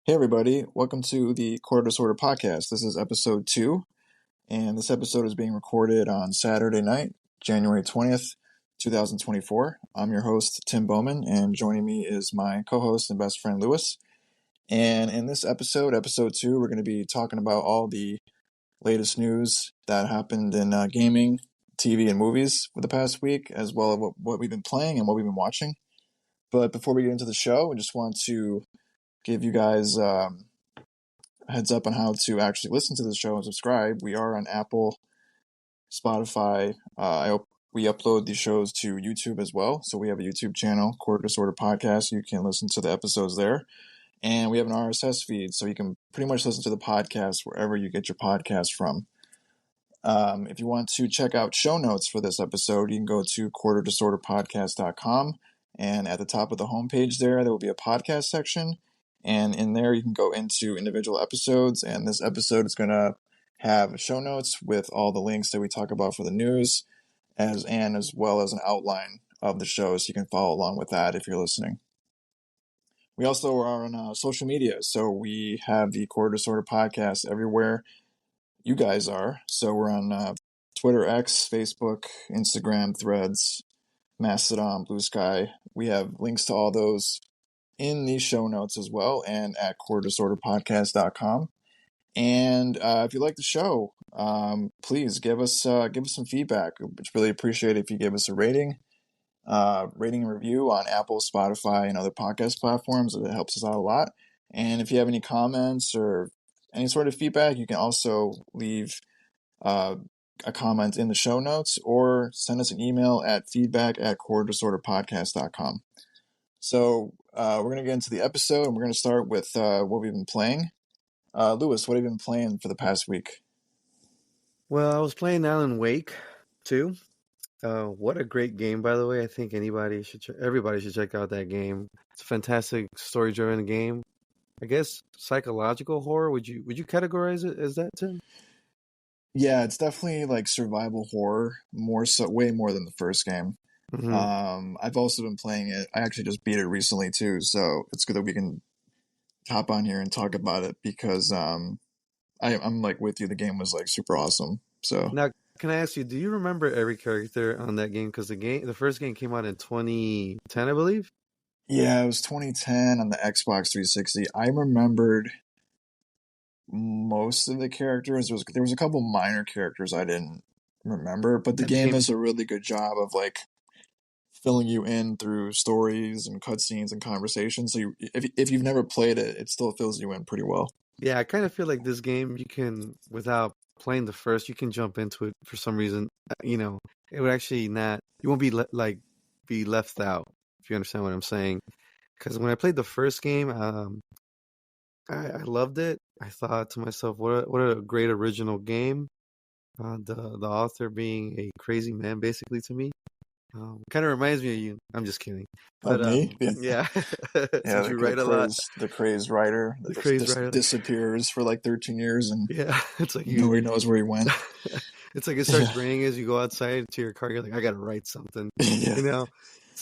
Hey everybody, welcome to the Quarter Disorder Podcast. This is episode 2, and this episode is being recorded on Saturday night, January 20th, 2024. I'm your host, Tim Bowman, and joining me is my co-host and best friend, Lewis. And in this episode, episode 2, we're going to be talking about all the latest news that happened in gaming, TV, and movies for the past week, as well as what we've been playing and what we've been watching. But before we get into the show, I just want to give you guys a heads up on how to actually listen to the show and subscribe. We are on Apple, Spotify. We upload these shows to YouTube as well. So we have a YouTube channel, Quarter Disorder Podcast. You can listen to the episodes there. And we have an RSS feed, so you can pretty much listen to the podcast wherever you get your podcast from. If you want to check out show notes for this episode, you can go to quarterdisorderpodcast.com. And at the top of the homepage there will be a podcast section. And in there, you can go into individual episodes. And this episode is going to have show notes with all the links that we talk about for the news, as well as an outline of the show, so you can follow along with that if you're listening. We also are on social media. So we have the Quarter Disorder Podcast everywhere you guys are. So we're on Twitter, X, Facebook, Instagram, Threads, Mastodon, Blue Sky. We have links to all those in the show notes as well, and at quarterdisorderpodcast.com. And if you like the show, please give us some feedback. We'd really appreciate it if you give us a rating and review on Apple, Spotify, and other podcast platforms. It helps us out a lot. And if you have any comments or any sort of feedback, you can also leave a comment in the show notes or send us an email at feedback@quarterdisorderpodcast.com. So we're going to get into the episode, and we're going to start with what we've been playing. Lewis, what have you been playing for the past week? Well, I was playing Alan Wake 2. What a great game, by the way. I think everybody should check out that game. It's a fantastic story-driven game. I guess psychological horror. Would you categorize it as that, Tim? Yeah, it's definitely like survival horror, way more than the first game. Mm-hmm. I've also been playing it. I actually just beat it recently too, so it's good that we can hop on here and talk about it because I'm like with you. The game was like super awesome. So Now, can I ask you, do you remember every character on that game? Because the first game came out in 2010, I believe. yeah, it was 2010 on the Xbox 360. I remembered most of the characters. There was a couple minor characters I didn't remember, but the game does a really good job of like filling you in through stories and cutscenes and conversations. So if you've never played it, it still fills you in pretty well. Yeah, I kind of feel like this game, you can, without playing the first, you can jump into it for some reason. It would actually not, you won't be be left out, if you understand what I'm saying. Because when I played the first game, I loved it. I thought to myself, what a great original game. The author being a crazy man, basically, to me. Kind of reminds me of you. I'm just kidding. But Me? yeah, Yeah, since you write a lot. The crazed writer that just disappears for like 13 years and yeah, it's like nobody knows where he went. It's like it starts raining as you go outside to your car. You're like, I gotta write something. Yeah.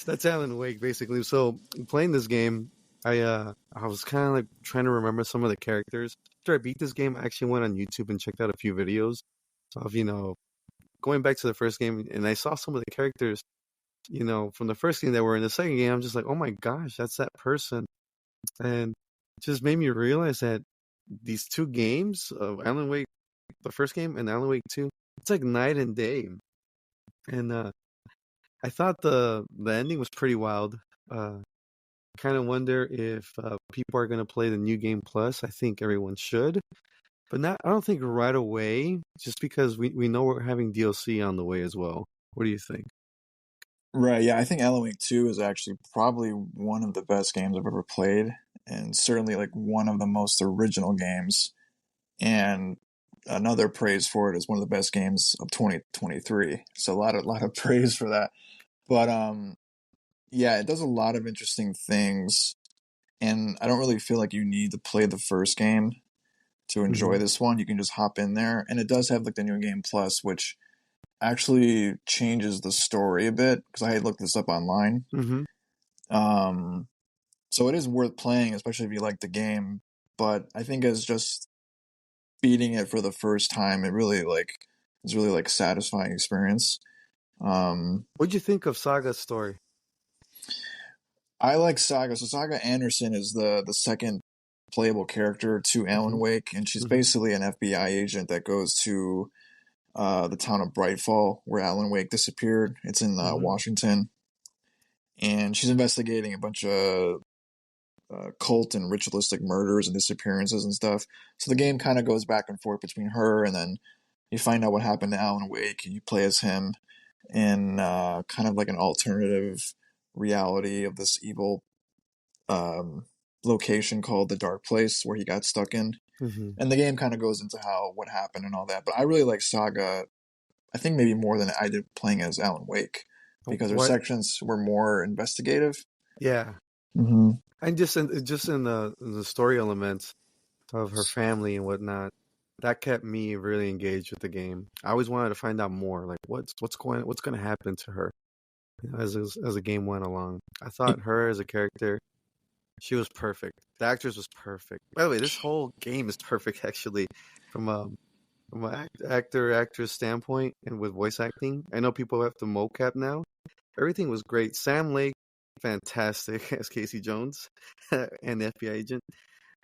That's Alan Wake basically. So playing this game, I was kind of like trying to remember some of the characters. After I beat this game, I actually went on YouTube and checked out a few videos of going back to the first game, and I saw some of the characters from the first game that were in the second game. I'm just like, oh my gosh, that's that person. And it just made me realize that these two games of Alan Wake, the first game and Alan Wake 2, it's like night and day. And I thought the ending was pretty wild. Kind of wonder if people are going to play the New Game Plus. I think everyone should. But I don't think right away, just because we know we're having DLC on the way as well. What do you think? Right, yeah, I think Alan Wake 2 is actually probably one of the best games I've ever played, and certainly like one of the most original games. And another praise for it is one of the best games of 2023. So a lot of praise for that. But yeah, it does a lot of interesting things, and I don't really feel like you need to play the first game to enjoy this one. You can just hop in there, and it does have like the New Game Plus, which actually changes the story a bit because I had looked this up online. So it is worth playing, especially if you like the game. but I think as just beating it for the first time, it really like is really like satisfying experience. Um, What'd you think of Saga's story? I like Saga. So Saga Anderson is the second playable character to Alan Hmm. Wake, and she's Hmm. basically an FBI agent that goes to the town of Brightfall where Alan Wake disappeared. It's in Hmm. Washington, and she's investigating a bunch of cult and ritualistic murders and disappearances and stuff. So the game kind of goes back and forth between her, and then you find out what happened to Alan Wake, and you play as him in kind of like an alternative reality of this evil um, location called the Dark Place where he got stuck in. Hmm. And the game kind of goes into how what happened and all that. But I really like Saga. I think maybe more than I did playing as Alan Wake because her What? sections were more investigative. Yeah, Mm-hmm. and just in the story elements of her family and whatnot, that kept me really engaged with the game. I always wanted to find out more, like what's going to happen to her, as the game went along. I thought her as a character, she was perfect. The actress was perfect. By the way, this whole game is perfect actually, from a actor actress standpoint and with voice acting. I know people have the mocap now. Everything was great. Sam Lake, fantastic as Casey Jones and the FBI agent.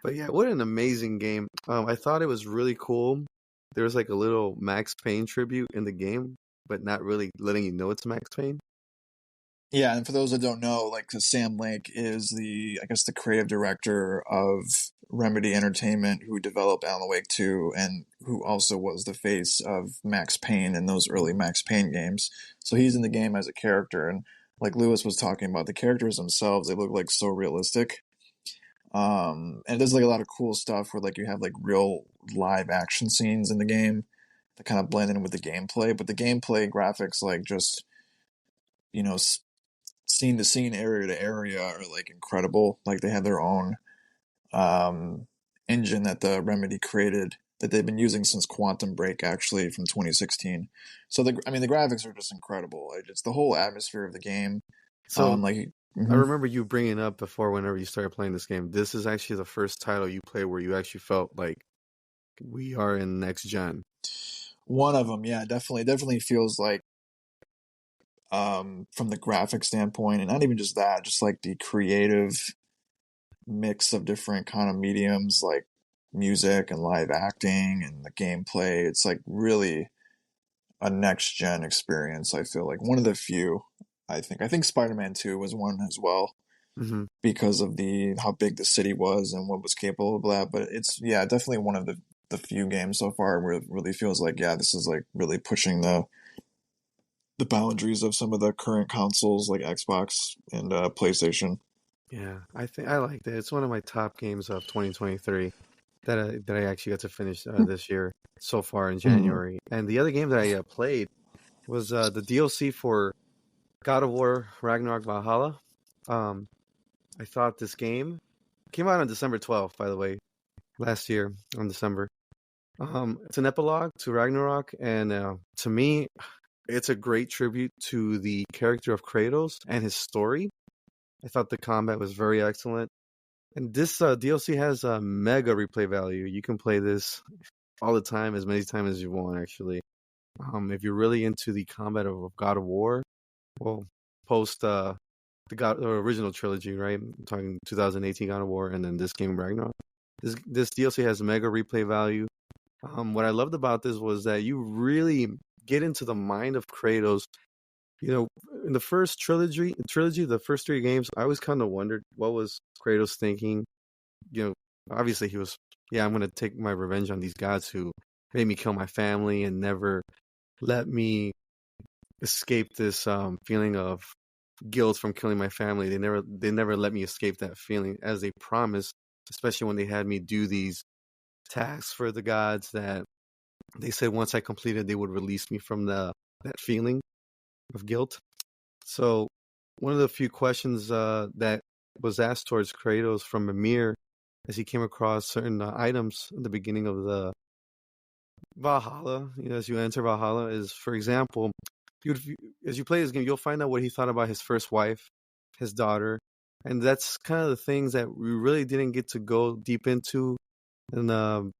But yeah, what an amazing game. I thought it was really cool. There was like a little Max Payne tribute in the game, but not really letting you know it's Max Payne. Yeah, and for those that don't know, like Sam Lake is I guess, the creative director of Remedy Entertainment, who developed Alan Wake 2, and who also was the face of Max Payne in those early Max Payne games. So he's in the game as a character, and like Lewis was talking about, the characters themselves, they look like so realistic. And it does like a lot of cool stuff where like you have like real live action scenes in the game that kind of blend in with the gameplay, but the gameplay graphics, like just you know scene to scene, area to area, are like incredible. Like they have their own um, engine that the Remedy created that they've been using since Quantum Break, actually from 2016. So I mean, the graphics are just incredible. Like, it's the whole atmosphere of the game. So Like, I mhm. remember you bringing up before whenever you started playing this game. This is actually the first title you play where you actually felt like we are in next gen. One of them, yeah, definitely feels like from the graphic standpoint, and not even just that, just like the creative mix of different kind of mediums, like music and live acting and the gameplay. It's like really a next gen experience. I feel like one of the few. I think Spider-Man 2 was one as well Hmm. because of the how big the city was and what was capable of that. But it's, yeah, definitely one of the few games so far where it really feels like, yeah, this is like really pushing the boundaries of some of the current consoles like Xbox and PlayStation. Yeah, I think I liked it. It's one of my top games of 2023 that I actually got to finish this year so far in Mm-hmm. January. And the other game that I played was the DLC for God of War Ragnarok Valhalla. Um, I thought this game came out on December 12th, by the way, last year on December. It's an epilogue to Ragnarok, and to me, it's a great tribute to the character of Kratos and his story. I thought the combat was very excellent. And this DLC has a mega replay value. You can play this all the time, as many times as you want, actually. If you're really into the combat of God of War, well, post the original trilogy, right? I'm talking 2018 God of War, and then this game Ragnarok. This DLC has mega replay value. What I loved about this was that you really get into the mind of Kratos. You know, in the first trilogy, the first three games, I always kind of wondered what was Kratos thinking. You know, obviously he was, yeah, I'm gonna take my revenge on these gods who made me kill my family and never let me escape this feeling of guilt from killing my family. They never let me escape that feeling as they promised, especially when they had me do these tasks for the gods that they said once I completed they would release me from the that feeling of guilt. So one of the few questions that was asked towards Kratos from Mimir as he came across certain items at the beginning of the Valhalla, as you enter Valhalla, is, for example, you as you play this game, you'll find out what he thought about his first wife, his daughter, And that's kind of the things that we really didn't get to go deep into in the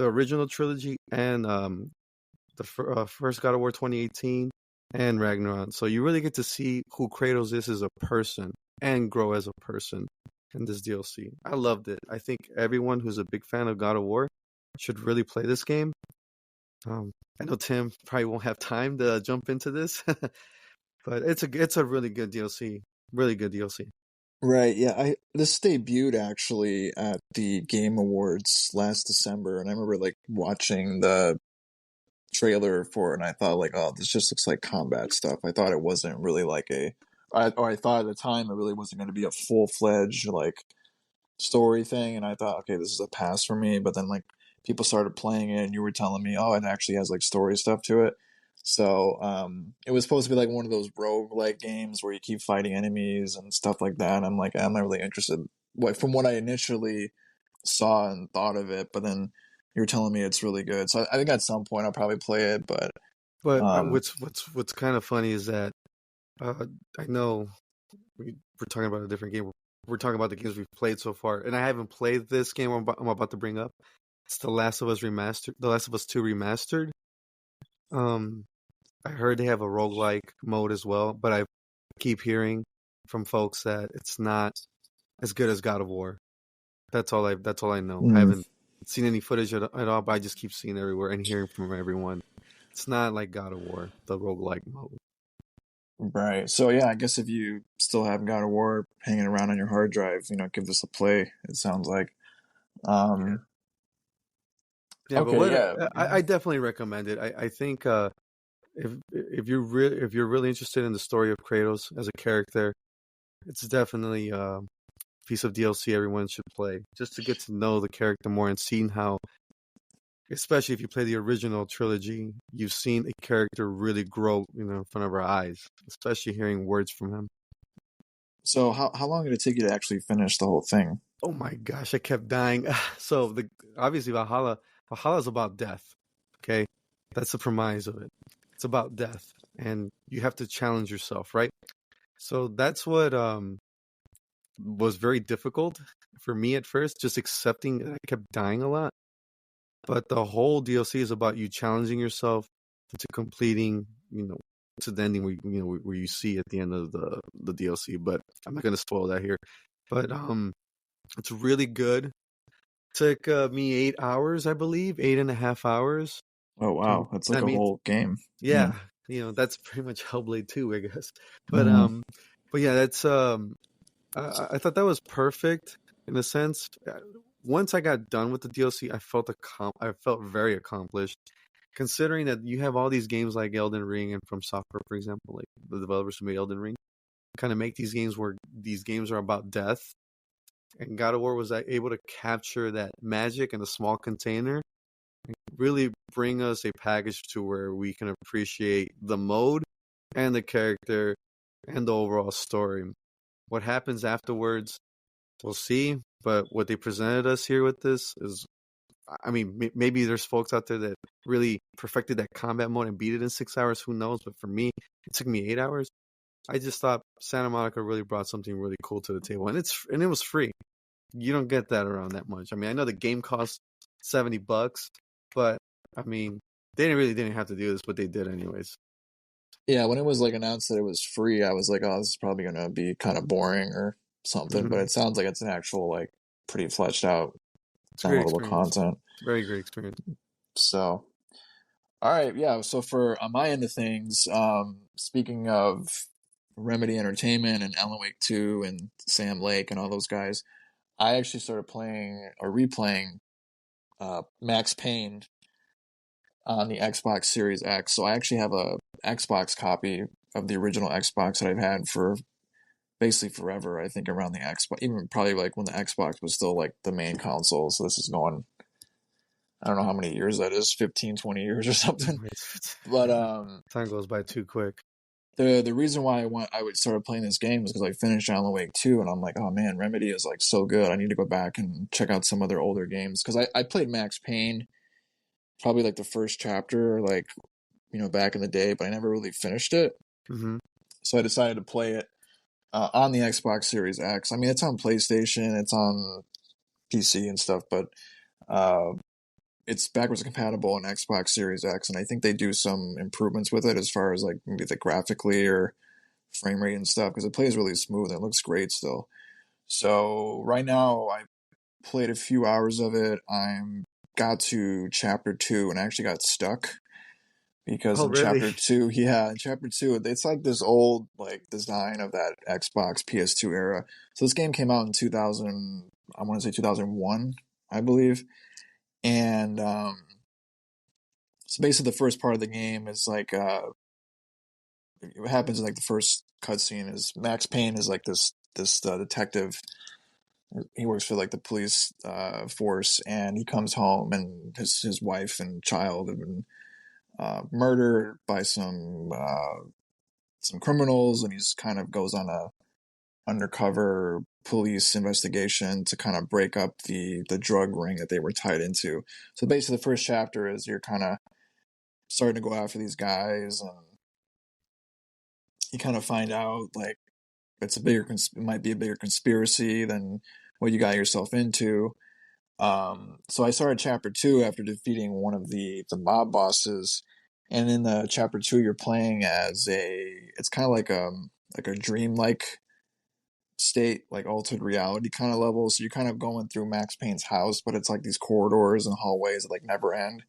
original trilogy and the first God of War 2018 and Ragnarok. So you really get to see who Kratos is as a person and grow as a person in this DLC. I loved it. I think everyone who's a big fan of God of War should really play this game. Um, I know Tim probably won't have time to jump into this, but it's a really good DLC. Really good DLC. Right, yeah. This debuted actually at the Game Awards last December, and I remember like watching the trailer for it, and I thought like, oh, this just looks like combat stuff. I thought it wasn't really like I thought at the time it really wasn't going to be a full-fledged like story thing, and I thought, okay, this is a pass for me. But then like people started playing it, and you were telling me, oh, it actually has like story stuff to it. So it was supposed to be like one of those rogue like games where you keep fighting enemies and stuff like that. And I'm like, I'm not really interested. From what I initially saw and thought of it, but then you were telling me it's really good. So I think at some point I'll probably play it. But But um, what's kind of funny is that uh, I know we're talking about a different game. We're talking about the games we've played so far, and I haven't played this game I'm about to bring up. It's The Last of Us Remastered, The Last of Us 2 Remastered. Um, I heard they have a roguelike mode as well, but I keep hearing from folks that it's not as good as God of War. That's all I know. I mm, haven't seen any footage at all, but I just keep seeing it everywhere and hearing from everyone. It's not like God of War, the roguelike mode. right. So yeah, I guess if you still have God of War hanging around on your hard drive, give this a play. It sounds like. Yeah. Um, Yeah, but okay, what yeah, yeah. I definitely recommend it. I think if you're really interested in the story of Kratos as a character, it's definitely a piece of DLC everyone should play just to get to know the character more and seeing how, especially if you play the original trilogy, you've seen a character really grow, in front of our eyes, especially hearing words from him. So how long did it take you to actually finish the whole thing? Oh my gosh, I kept dying. So the obviously Valhalla is about death. Okay, that's the premise of it. It's about death, and you have to challenge yourself, right? So that's what was very difficult for me at first, just accepting that I kept dying a lot. But the whole DLC is about you challenging yourself to completing, to the ending where you see at the end of the DLC. But I'm not gonna spoil that here. But it's really good. Took me 8 hours, I believe, 8.5 hours. Oh Um, wow, that's like I a mean, whole game. Yeah. yeah, that's pretty much Hellblade 2, I guess. But Mm. um, but yeah, that's I thought that was perfect in a sense. Once I got done with the DLC, I felt very accomplished, considering that you have all these games like Elden Ring and From Software, for example, like the developers who made Elden Ring, kind of make these games where these games are about death. And God of War was able to capture that magic in a small container, really bring us a package to where we can appreciate the mode and the character and the overall story. What happens afterwards, we'll see. But what they presented us here with this is, I mean, maybe there's folks out there that really perfected that combat mode and beat it in 6 hours. Who knows? But for me, it took me 8 hours. I just thought Santa Monica really brought something really cool to the table, and it was free. You don't get that around that much. I mean, I know the game costs $70, but I mean, they didn't have to do this, but they did anyways. Yeah, when it was like announced that it was free, I was like, oh, this is probably gonna be kind of boring or something. But Hmm. it sounds like it's an actual like pretty fleshed out It's a great downloadable experience. content. Very great experience. So all right, yeah. So for on my end of things, speaking of Remedy Entertainment and Alan Wake 2 and Sam Lake and all those guys, I actually started playing or replaying Max Payne on the Xbox Series X. So I actually have a Xbox copy of the original Xbox that I've had for basically forever. I think around the Xbox, even probably like when the Xbox was still like the main console. So this is going, I don't know how many years that is, 15, 20 years or something. But Yeah, time goes by too quick. the reason why I would started playing this game was because I finished Alan Wake 2 and I'm like, oh man, Remedy is like so good. I need to go back and check out some of their older games because I played Max Payne probably like the first chapter like back in the day, but I never really finished it. Hmm. So I decided to play it on the Xbox Series X. I mean, it's on PlayStation, it's on PC and stuff, but uh, it's backwards compatible on Xbox Series X, and I think they do some improvements with it as far as like maybe the graphically or frame rate and stuff because it plays really smooth and it looks great still. So right now I played a few hours of it. I'm got to chapter 2 and I actually got stuck because Oh, in really? chapter 2, yeah, in chapter 2 it's like this old like design of that Xbox PS2 era. So this game came out in 2000, I want to say 2001, I believe. And so basically the first part of the game is like what happens in like the first cutscene is Max Payne is like this detective. He works for like the police force, and he comes home, and his wife and child have been murdered by some criminals, and he's kind of goes on a undercover police investigation to kind of break up the drug ring that they were tied into. So basically, the first chapter is you're kind of starting to go after these guys, and you kind of find out like it might be a bigger conspiracy than what you got yourself into. So I started chapter 2 after defeating one of the mob bosses, and in the chapter 2 you're playing as it's kind of like a dreamlike state, like altered reality kind of level. So you're kind of going through Max Payne's house, but it's like these corridors and hallways that like never end.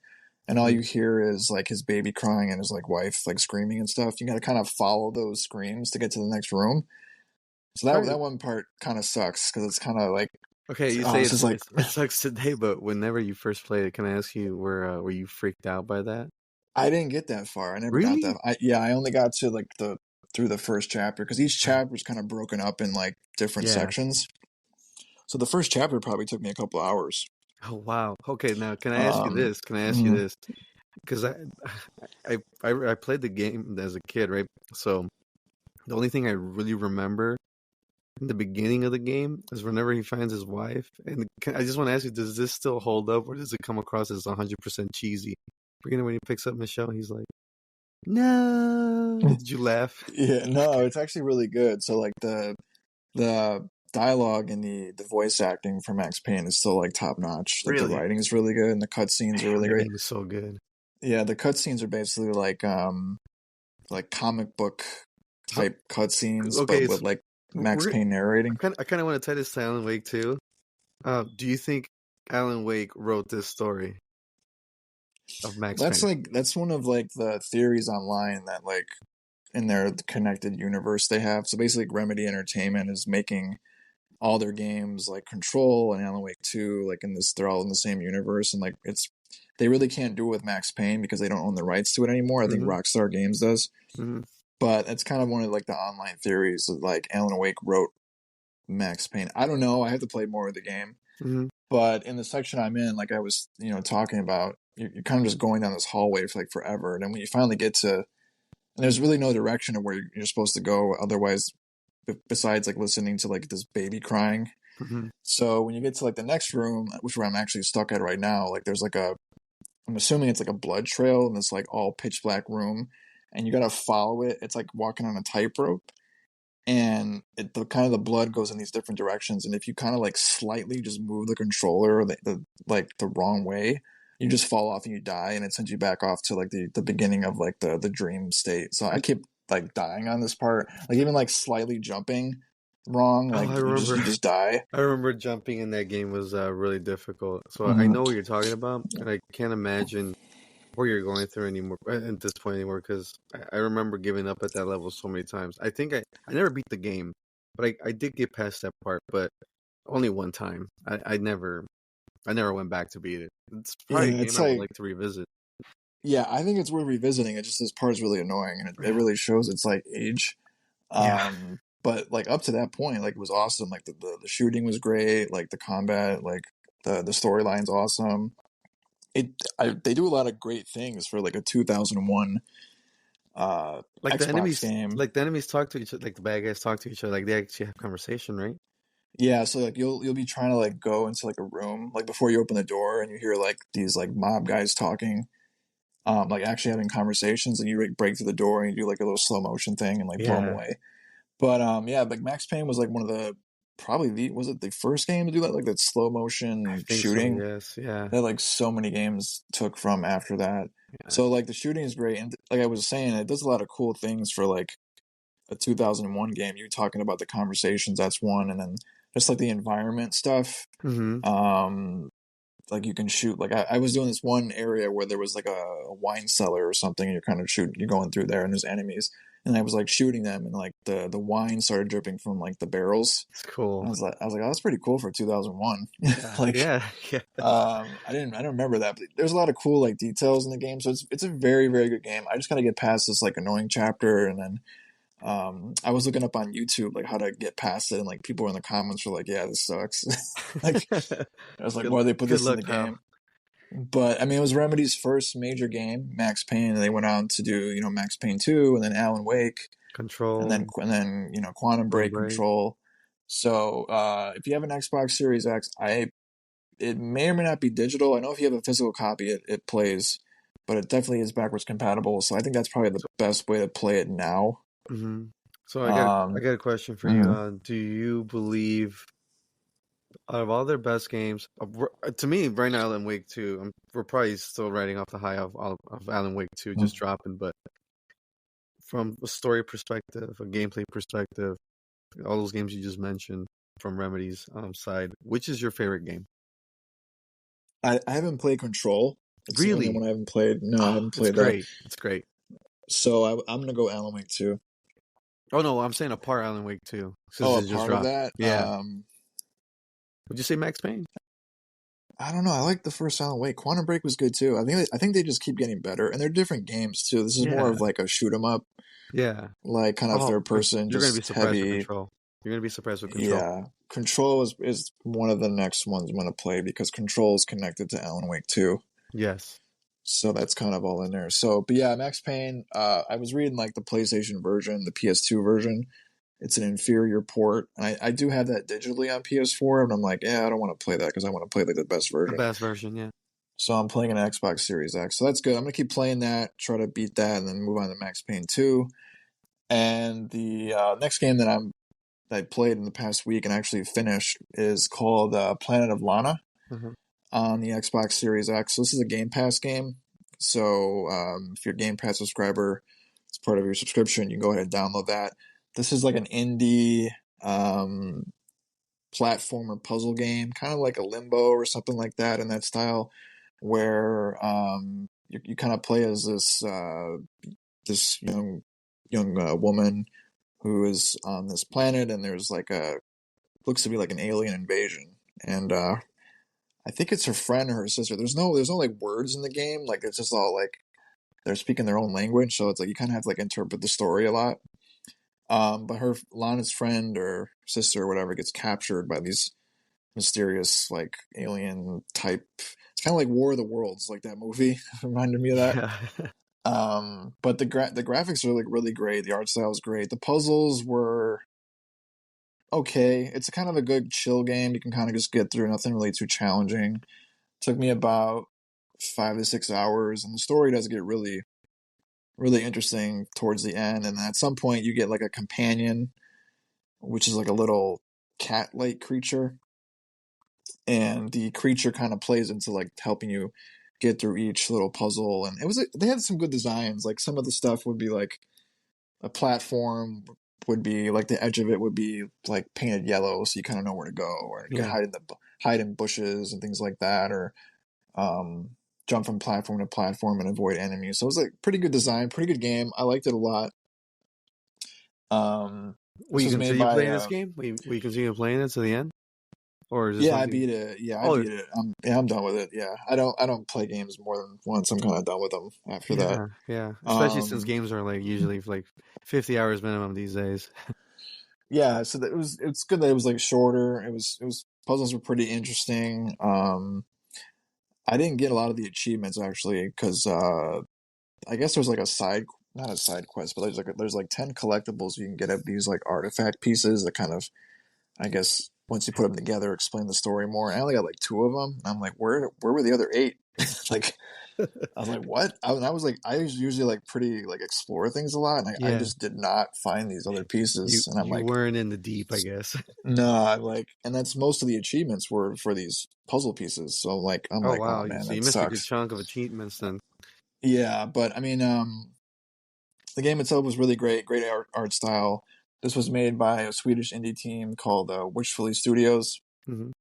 And all Mhm. you hear is like his baby crying and his like wife like screaming and stuff. You got to kind of follow those screams to get to the next room. So All that right. one part kind of sucks because it's kind of like Okay, it's you like, oh, say this is like it sucks today, but whenever you first played it, can I ask you were you freaked out by that? I didn't get that far. I never got Really? that. I only got to like the through the first chapter because each chapter is kind of broken up in like different Yeah. sections. So the first chapter probably took me a couple hours. Oh, wow. Okay, now can I ask you Um, this? Can I ask you mhm. this? Because I played the game as a kid, right? So the only thing I really remember in the beginning of the game is whenever he finds his wife. And I just want to ask you, does this still hold up, or does it come across as 100% cheesy? Beginning when he picks up Michelle, he's like, "No." Did you laugh? Yeah, no, it's actually really good. So like the dialogue and the voice acting for Max Payne is still like top notch. Like the Really? writing is really good and the cutscenes are Damn, really that great. game is so good. Yeah, the cutscenes are basically like comic book So, type cutscenes, but okay, with so like Max we're Payne narrating. I kind of want to tie this to Alan Wake too. Do you think Alan Wake wrote this story of Max Payne? That's one of like the theories online that like in their connected universe they have. So basically, Remedy Entertainment is making all their games like Control and Alan Wake 2 like in this they're all in the same universe and like it's they really can't do it with Max Payne because they don't own the rights to it anymore. I think Hmm. Rockstar Games does. Hmm. But it's kind of one of like the online theories that like Alan Wake wrote Max Payne. I don't know. I have to play more of the game. Hmm. But in the section I'm in, like I was, talking about, you're kind of just going down this hallway for like forever. And then when you finally get to, and there's really no direction of where you're supposed to go. Otherwise, besides like listening to like this baby crying. Hmm. So when you get to like the next room, which where I'm actually stuck at right now, like there's like I'm assuming it's like a blood trail in this like all pitch black room, and you gotta follow it. It's like walking on a tightrope, and the kind of the blood goes in these different directions. And if you kind of like slightly just move the controller like the wrong way, you just fall off and you die, and it sends you back off to like the beginning of like the dream state. So I keep like dying on this part, like even like slightly jumping wrong, Oh, like you just die. I remember jumping in that game was really difficult. So I Mm-hmm. know what you're talking about, and I can't imagine what you're going through anymore at this point anymore. Because I remember giving up at that level so many times. I think I never beat the game, but I did get past that part, but only one time. I never went back to beat it. It's probably a Yeah, game it's I would like like to revisit. yeah, I think it's worth revisiting. It just this part is really annoying, and it Yeah. really shows its like age. Yeah. But like up to that point, like it was awesome. Like the shooting was great. Like the combat, like the storyline's awesome. They do a lot of great things for like a 2001 uh Like Xbox game. the enemies talk to each other, like the bad guys talk to each other, like they actually have conversation, right? Yeah, so like you'll be trying to like go into like a room like before you open the door, and you hear like these like mob guys talking, like actually having conversations, and you like break through the door and you do like a little slow motion thing and like blow them Yeah. away. But yeah, like Max Payne was like one of the probably the was it the first game to do that, like that slow I motion think so. shooting Yes. Yeah. that like so many games took from after that. Yeah. So like the shooting is great, and like I was saying, it does a lot of cool things for like a 2001 game. You're talking about the conversations, that's one, and then just like the environment stuff. Mm-hmm. Um, like you can shoot. Like I was doing this one area where there was like a wine cellar or something, and you're kind of shooting. You're going through there, and there's enemies, and I was like shooting them, and like the wine started dripping from like the barrels. It's cool. I was like, oh, that's pretty cool for 2001. Yeah. Like, Yeah. Yeah. I don't remember that, but there's a lot of cool like details in the game, so it's a very very good game. I just gotta get past this like annoying chapter, and then I was looking up on YouTube like how to get past it, and like people in the comments were like, "Yeah, this sucks." Like, I was like, Good. "Why they put Good this in luck, the pal. game?" But I mean, it was Remedy's first major game, Max Payne, and they went on to do Max Payne 2, and then Alan Wake, Control. and then Quantum Quantum Break, Break. Control. So if you have an Xbox Series X, it may or may not be digital. I know if you have a physical copy, it plays, but it definitely is backwards compatible. So I think that's probably the best way to play it now. Mm-hmm. So I Um, got a question for you. mhm. Do you believe out of all their best games, to me right now, Alan Wake 2, we're probably still riding off the high of Alan Wake 2 just dropping, but from a story perspective, a gameplay perspective, all those games you just mentioned from Remedy's side, which is your favorite game? I haven't played Control. It's the only Really? one I haven't played. No, I Oh, haven't it's played that. great. It's great. So I'm gonna go Alan Wake 2. Oh no, I'm saying apart Alan Wake 2 since Oh, a it just part of dropped. that. Yeah. Would you say Max Payne? I don't know. I like the first Alan Wake. Quantum Break was good too. I think they just keep getting better, and they're different games too. This is more of Yeah. like a shoot 'em up, Yeah. like kind of Oh, third but person, you're gonna be just surprised with heavy. Control. You're gonna be surprised with Control. Yeah, Control is one of the next ones I'm gonna play because Control is connected to Alan Wake 2. Yes. So that's kind of all in there. So, but yeah, Max Payne. I was reading like the PlayStation version, the PS2 version. It's an inferior port, and I do have that digitally on PS4, and I'm like, yeah, I don't want to play that because I want to play like the best The version. best version, yeah. So I'm playing an Xbox Series X. So that's good. I'm gonna keep playing that, try to beat that, and then move on to Max Payne 2. And the next game that I played in the past week and actually finished is called Planet of Lana Uh-huh. on the Xbox Series X. So this is a Game Pass game. So if you're a Game Pass subscriber, it's part of your subscription. You can go ahead and download that. This is like an indie um, platformer puzzle game, kind of like a Limbo or something like that in that style, where you kind of play as this young woman who is on this planet, and there's like a looks to be like an alien invasion, and I think it's her friend or her sister. There's no like words in the game. Like it's just all like they're speaking their own language, so it's like you kind of have to like interpret the story a lot. But her Lana's friend or sister or whatever gets captured by these mysterious like alien type. It's kind of like War of the Worlds, like that movie reminded me of that. Yeah. But the graphics are like really great. The art style is great. The puzzles were okay. It's kind of a good chill game. You can kind of just get through. Nothing really too challenging. Took me about 5 to 6 hours, and the story does get really really interesting towards the end. And at some point, you get like a companion, which is like a little cat-like creature, and the creature kind of plays into like helping you get through each little puzzle. And they had some good designs. Like some of the stuff would be like a platform would be like the edge of it would be like painted yellow, so you kind of know where to go, or you can Yeah. hide in bushes and things like that, or um, jump from platform to platform and avoid enemies. So it was like pretty good design, pretty good game. I liked it a lot. Will This you was made continue by playing this game? Will you continue playing it to the end? Or is this yeah, I something? beat it. Yeah, I Oh, beat it. I'm done with it. Yeah, I don't play games more than once. I'm kind of done with them after that. yeah, yeah. Especially since Um, games are like usually like 50 hours minimum these days. yeah, so it's good that it was like shorter. It was puzzles were pretty interesting. I didn't get a lot of the achievements actually because I guess there's like a side not a side quest, but there's like 10 collectibles you can get of these like artifact pieces that kind of I guess once you put them together explain the story more. I only got like two of them. I'm like where were the other eight? Like, I was like, what? I was like, I usually like pretty like explore things a lot, and I Yeah, just did not find these other you pieces, and I'm you like, weren't in the deep, I guess. no, I like, and that's most of the achievements were for these puzzle pieces. So I'm Oh like, wow, oh man, so you that missed a good sucks. chunk of achievements then. Yeah, but I mean, the game itself was really great, great art style. This was made by a Swedish indie team called Wishfully Studios, Hmm.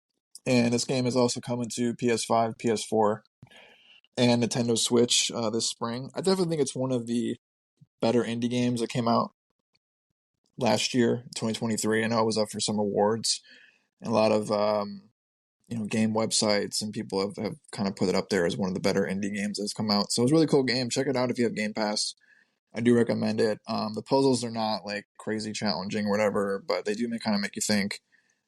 and this game is also coming to PS5, PS4, and Nintendo Switch this spring. I definitely think it's one of the better indie games that came out last year, 2023. I know it was up for some awards, and a lot of game websites and people have kind of put it up there as one of the better indie games that's come out. So it's a really cool game. Check it out if you have Game Pass. I do recommend it. The puzzles are not like crazy challenging or whatever, but they do kind of make you think.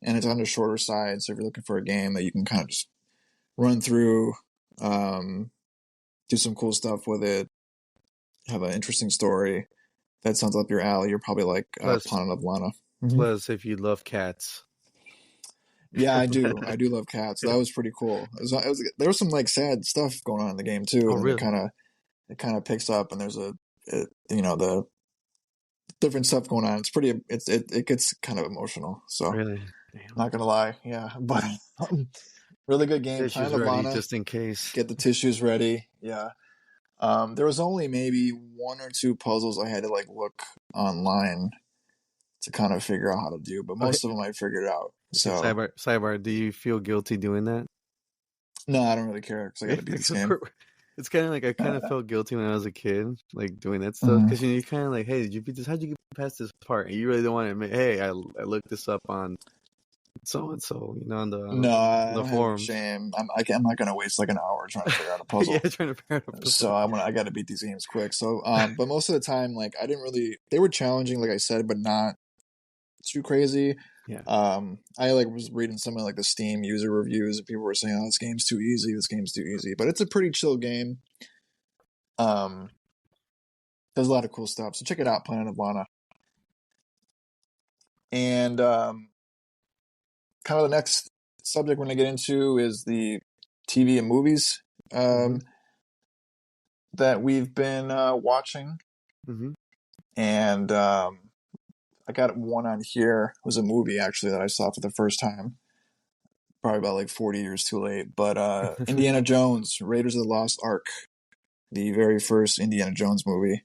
And it's on the shorter side, so if you're looking for a game that you can kind of just run through, um, do some cool stuff with it, have an interesting story, that sounds up your alley. You're probably like Plus, Planet of Lana. Mm-hmm. plus, if you love cats. Yeah, I do. I do love cats. That was pretty cool. There was some like sad stuff going on in the game too, Oh and then really? it kind of picks up, and there's the different stuff going on. It gets kind of emotional. So Really? Damn. not gonna lie, yeah, but really good game. Planet Tissues of ready Lana. just in case. Get the tissues ready. Yeah. There was only maybe one or two puzzles I had to like look online to kind of figure out how to do, but Okay. most of them I figured out. Okay. So Sidebar. Do you feel guilty doing that? no, I don't really care because I got to beat Like, this so game. it's kind of like I kind of Uh, felt guilty when I was a kid, like doing that stuff. mhm. Because you kind of like, hey, did you beat this? How'd you get past this part? And you really don't want to admit, hey, I looked this up on so and so, on No, I the don't have any forums. shame. I'm not gonna waste like an hour trying to figure out a Yeah, puzzle. trying to figure out a So puzzle. I got to beat these games quick. So but most of the time, like I didn't really. They were challenging, like I said, but not too crazy. Yeah. I like was reading some of like the Steam user reviews, and people were saying, "Oh, this game's too easy. This game's too easy." But it's a pretty chill game. Um, there's a lot of cool stuff. So check it out, Planet of Lana. And kind of the next subject we're gonna get into is the TV and movies Mm-hmm. um, that we've been watching. Mm-hmm. And I got one on here. It was a movie actually that I saw for the first time. Probably about like 40 years too late. But Indiana Jones, Raiders of the Lost Ark, the very first Indiana Jones movie.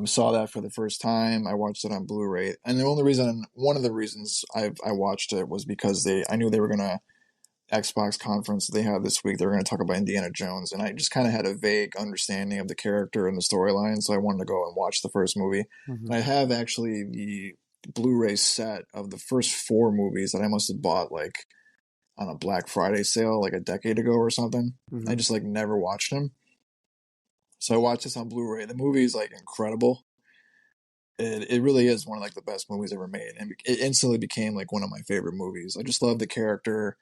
Saw that for the first time. I watched it on Blu-ray, and one of the reasons I watched it was because I knew they were gonna Xbox conference that they have this week. They were gonna talk about Indiana Jones, and I just kind of had a vague understanding of the character and the storyline, so I wanted to go and watch the first movie. Mm-hmm. And I have actually the Blu-ray set of the first four movies that I must have bought like on a Black Friday sale like a decade ago or something. Mm-hmm. I just like never watched them. So I watched this on Blu-ray. The movie is like incredible. It really is one of like the best movies ever made, and it instantly became like one of my favorite movies. I just love the character,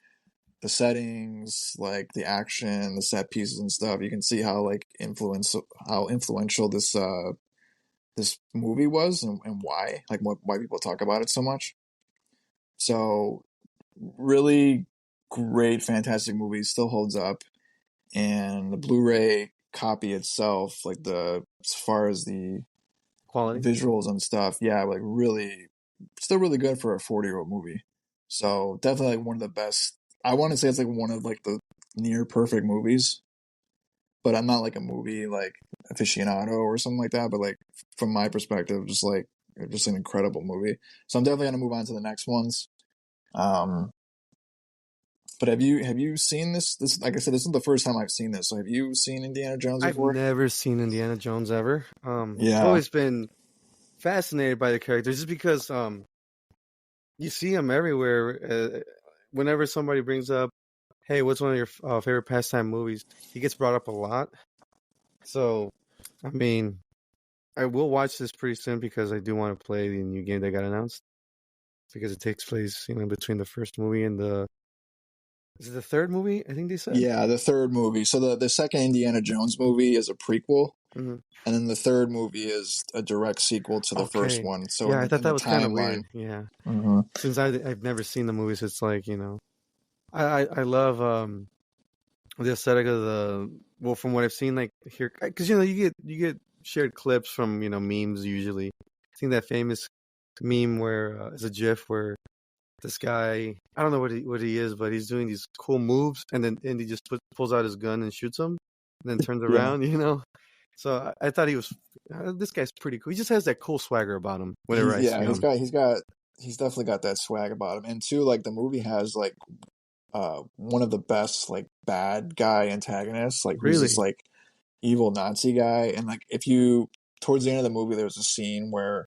the settings, like the action, the set pieces and stuff. You can see how influential this movie was, and why why people talk about it so much. So really great, fantastic movie. Still holds up, and the Blu-ray copy itself, like the as far as the Quality. visuals and stuff, yeah, like really, still really good for a 40-year-old movie. So definitely like one of the best. I want to say it's like one of like the near perfect movies, but I'm not like a movie like aficionado or something like that. But like from my perspective, just an incredible movie. So I'm definitely gonna move on to the next ones. Um, but have you seen this? This like I said, this is the first time I've seen this. So have you seen Indiana Jones I've before? never seen Indiana Jones ever. I've Yeah, always been fascinated by the characters just because you see him everywhere. Whenever somebody brings up, "Hey, what's one of your favorite pastime movies?" He gets brought up a lot. So, I mean, I will watch this pretty soon because I do want to play the new game that got announced because it takes place, between the first movie and the is it the third movie? I think they said. yeah, the third movie. So the second Indiana Jones movie is a prequel, Hmm. and then the third movie is a direct sequel to the first Okay, one. So yeah, I thought in the that was kind of timeline, weird. Yeah, hmm since I've never seen the movies, it's like I love the aesthetic of from what I've seen, like here, because you get shared clips from memes usually. I think that famous meme where it's a GIF where this guy, I don't know what he is, but he's doing these cool moves, and then Indy just pulls out his gun and shoots him, and then turns Yeah. around. So I thought he was this guy's pretty cool. He just has that cool swagger about him whenever He's I see yeah, him. he's definitely got that swag about him. And two, like the movie has like one of the best like bad guy antagonists, like who's this Really? like evil Nazi guy. And like if you towards the end of the movie there's a scene where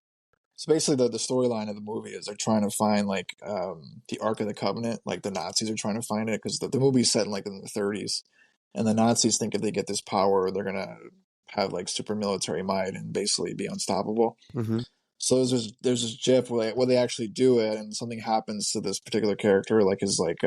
so basically the storyline of the movie is they're trying to find like the Ark of the Covenant, like the Nazis are trying to find it because the movie's set in like in the 30s. And the Nazis think if they get this power they're gonna have like super military might and basically be unstoppable. Mm-hmm. So there's this GIF where they actually do it, and something happens to this particular character. Like is like,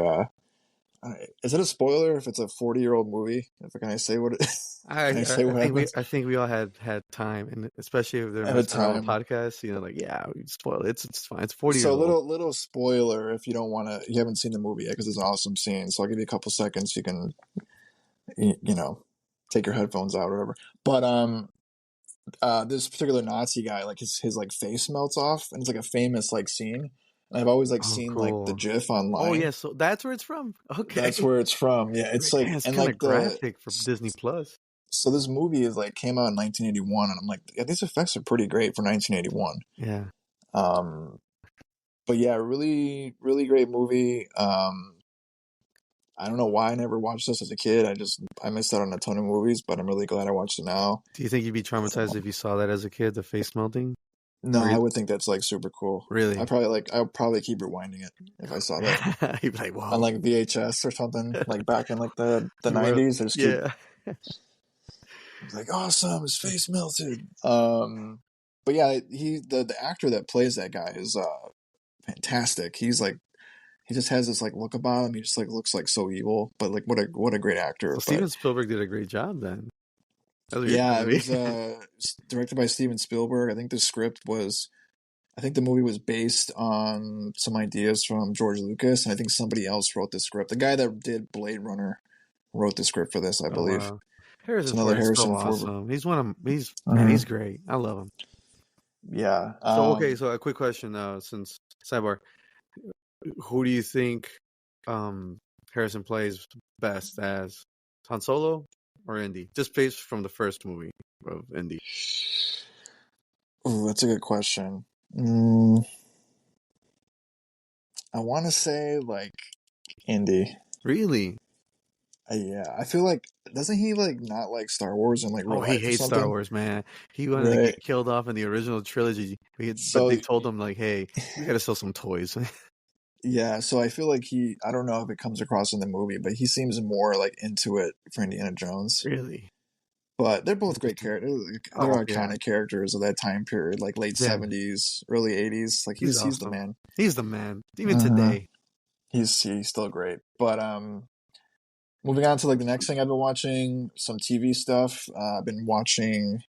is it a spoiler if it's a 40-year-old movie? If can I say what it? I, Can I I say I what think we happens I think we all had time, and especially if they're at a messing around with time? podcasts, like yeah, we spoil it. It's fine. It's 40 years So old. little spoiler if you don't want to, you haven't seen the movie yet because it's an awesome scene. So I'll give you a couple seconds. You can, you know, take your headphones out or whatever. But this particular Nazi guy, like his like face melts off, and it's like a famous like scene. And I've always like Oh, seen like the cool. GIF Oh online. yeah, so that's where it's from. That's Okay. where it's from. Yeah, it's Man, like it's and kind like of graphic for Disney Plus. so this movie is like came out in 1981, and I'm like, yeah, these effects are pretty great for 1981. Yeah. Um, but yeah, really really great movie. I don't know why I never watched this as a kid. I missed out on a ton of movies, but I'm really glad I watched it now. Do you think you'd be traumatized if you saw that as a kid, the face melting? No, Or I would think that's like super cool. really? I'll probably keep rewinding it if I saw that You'd be like, on whoa. like VHS or something, like back in like the You were, 90s. I just keep yeah. like awesome, his face melted. But yeah, the actor that plays that guy is fantastic. He's like he just has this like look about him. He just like looks like so evil, but like what a great So actor. But Steven Spielberg did a great job then. That's what you're yeah, telling it me. was directed by Steven Spielberg. I think the movie was based on some ideas from George Lucas, and I think somebody else wrote the script. The guy that did Blade Runner wrote the script for this, I Oh believe. wow. It's Harrison another Ford is so Harrison Ford. awesome. He's one of he's man, Mhm. he's great. I love him. Yeah. So okay, so a quick question since sidebar. Who do you think um Harrison plays best as Han Solo or Indy? Just based from the first movie of Indy. Ooh, that's a good question. Mm, I want to say like Indy. Really? Yeah, I feel like doesn't he like not like Star Wars in like Oh, real he life or hates Star something? Wars, man. He wanted to Right. get killed off in the original trilogy, but So they told him like, "Hey, we got to sell some toys." yeah, so I feel like I don't know if it comes across in the movie, but he seems more like into it for Indiana Jones. Really But they're both great interesting. characters. They're Oh yeah, iconic characters of that time period, like late yeah. 70s, early 80s. Like He's he's the awesome. man. He's the man. Even Uh-huh. today. He's still great. But moving on to like the next thing I've been watching, some TV stuff. I've been watching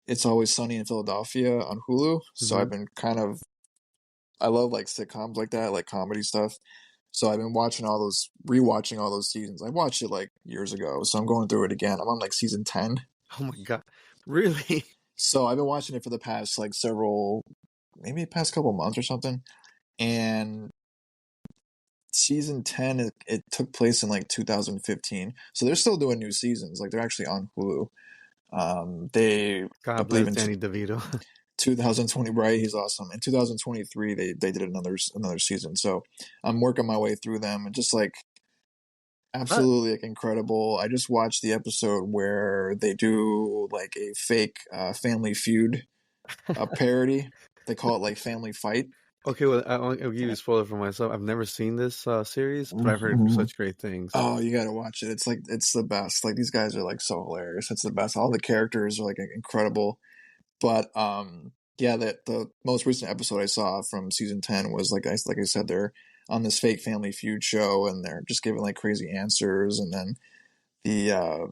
It's Always Sunny in Philadelphia on Hulu. So Hmm. I've been I love like sitcoms like that, like comedy stuff. So I've been rewatching all those seasons. I watched it like years ago, so I'm going through it again. I'm on like season 10. Oh my god, really? So I've been watching it for the past like maybe the past couple months or something. And season 10, it took place in like 2015. So they're still doing new seasons. Like they're actually on Hulu. I God believe bless in Danny DeVito. 2020, right? He's awesome. In 2023, they did another season. So I'm working my way through them and just like But absolutely like incredible. I just watched the episode where they do like a fake Family Feud parody. They call it like Family Fight. okay, well, I'll give you a spoiler for myself. I've never seen this series, but I've heard Mm-hmm. such great things. Oh, you got to watch it. It's like it's the best. Like these guys are like so hilarious. It's the best. All the characters are like incredible. But yeah, that the most recent episode I saw from season 10 was like I said, they're on this fake Family Feud show and they're just giving like crazy answers, and then the uh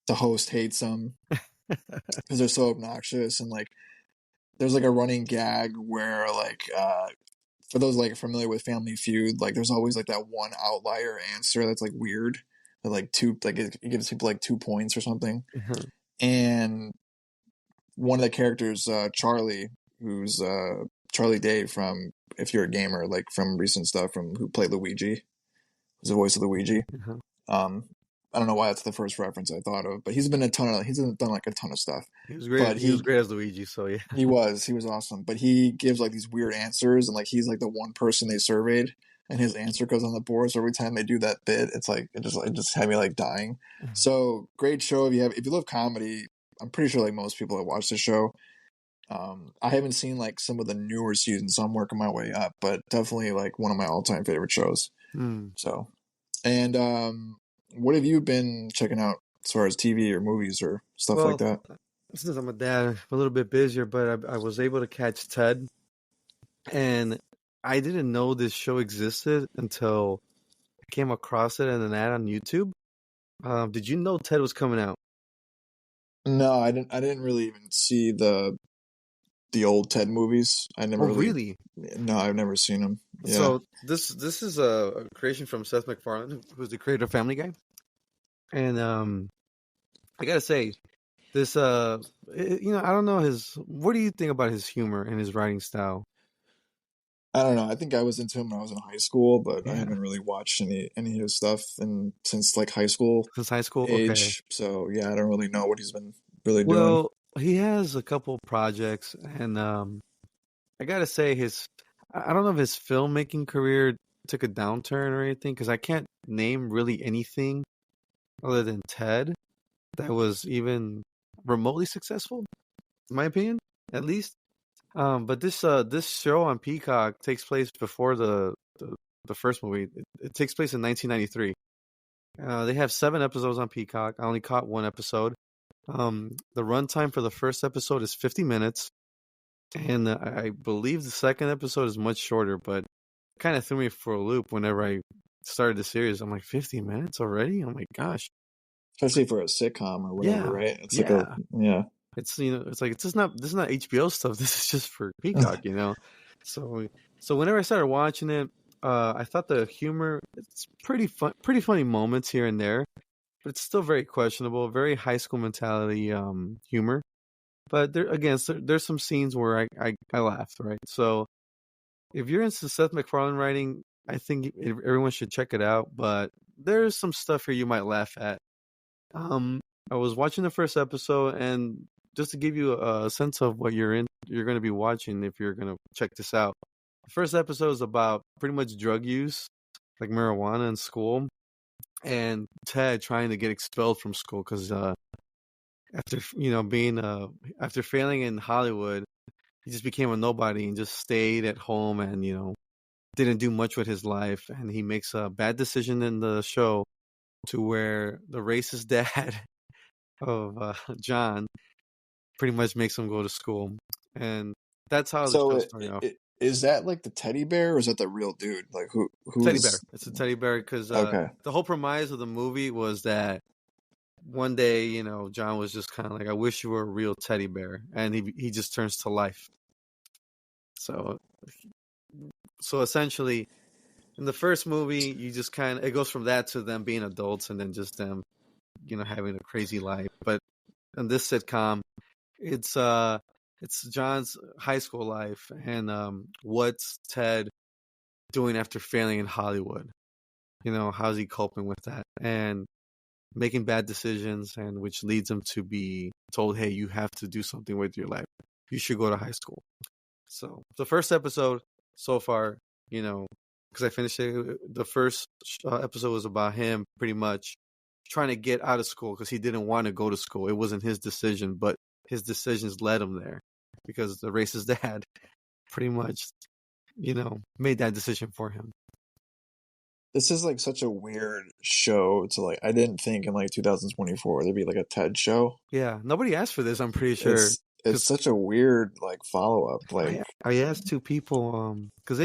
the host hates them because they're so obnoxious, and like there's like a running gag where like for those like familiar with Family Feud, like there's always like that one outlier answer that's like weird. like two, like it gives people like 2 points or something. Uh-huh. And one of the characters, Charlie, who's Charlie Day from If You're a Gamer, like from recent stuff, from who played Luigi, was the voice of Luigi. Uh-huh. Um, I don't know why that's the first reference I thought of, but he's done like a ton of stuff. He was great. But He was great as Luigi. So yeah. he was awesome. But he gives like these weird answers, and like he's like the one person they surveyed, and his answer goes on the board. So every time they do that bit, it's like it just had me like dying. So great show if you love comedy. I'm pretty sure like most people that watch the show. I haven't seen like some of the newer seasons, so I'm working my way up, but definitely like one of my all time favorite shows. Hmm. So, and what have you been checking out as far as TV or movies or stuff like Well, that? since I'm a dad, I'm a little bit busier, but I was able to catch Ted, and I didn't know this show existed until I came across it in an ad on YouTube. Did you know Ted was coming out? No, I didn't. I didn't really even see the old Ted movies. I never Oh, really. really? No, I've never seen them. Yeah, So this is a creation from Seth MacFarlane, who's the creator of Family Guy, and I gotta say this I don't know his. What do you think about his humor and his writing style? I don't know. I think I was into him when I was in high school, but I Yeah, haven't really watched any of his stuff since like high school since high school. Okay. age. So yeah, I don't really know what he's been really doing. Well, he has a couple projects, and I gotta say I don't know if his filmmaking career took a downturn or anything, because I can't name really anything other than Ted that was even remotely successful, in my opinion, at least. But this show on Peacock takes place before the first movie. It takes place in 1993. They have 7 episodes on Peacock. I only caught one episode. The runtime for the first episode is 50 minutes, and I believe the second episode is much shorter, but kind of threw me for a loop whenever I started the series. I'm like, 50 minutes already? Oh my gosh. Especially for a sitcom or whatever, Yeah. right? It's like a Yeah. yeah. It's it's like this is not HBO stuff. This is just for Peacock. So whenever I started watching it, I thought the humor, it's pretty funny moments here and there, but it's still very questionable, very high school mentality humor. But there's some scenes where I laughed, right? So if you're into Seth MacFarlane writing, I think everyone should check it out. But there's some stuff here you might laugh at. Um, I was watching the first episode, and just to give you a sense of what you're going to be watching if you're going to check this out. The first episode is about pretty much drug use, like marijuana in school, and Ted trying to get expelled from school because after being after failing in Hollywood, he just became a nobody and just stayed at home and didn't do much with his life. And he makes a bad decision in the show to where the racist dad of John pretty much makes him go to school, and that's how the So show started off. is that like the teddy bear or is that the real dude? Like Teddy bear. who's It's a teddy bear because okay? the whole premise of the movie was that one day, John was just kind of like, "I wish you were a real teddy bear," and he just turns to life. So essentially, in the first movie, you just it goes from that to them being adults, and then just them, having a crazy life. But in this sitcom, it's John's high school life and what's Ted doing after failing in Hollywood. How's he coping with that and making bad decisions, and which leads him to be told, "Hey, you have to do something with your life. You should go to high school." So the first episode so far, because I finished it, the first episode was about him pretty much trying to get out of school because he didn't want to go to school. It wasn't his decision, but his decisions led him there because the racist dad pretty much, made that decision for him. This is like such a weird show to like. I didn't think in like 2024 there'd be like a TED show. Yeah, nobody asked for this, I'm pretty sure. It's such a weird like follow up. Like I asked 2 people, because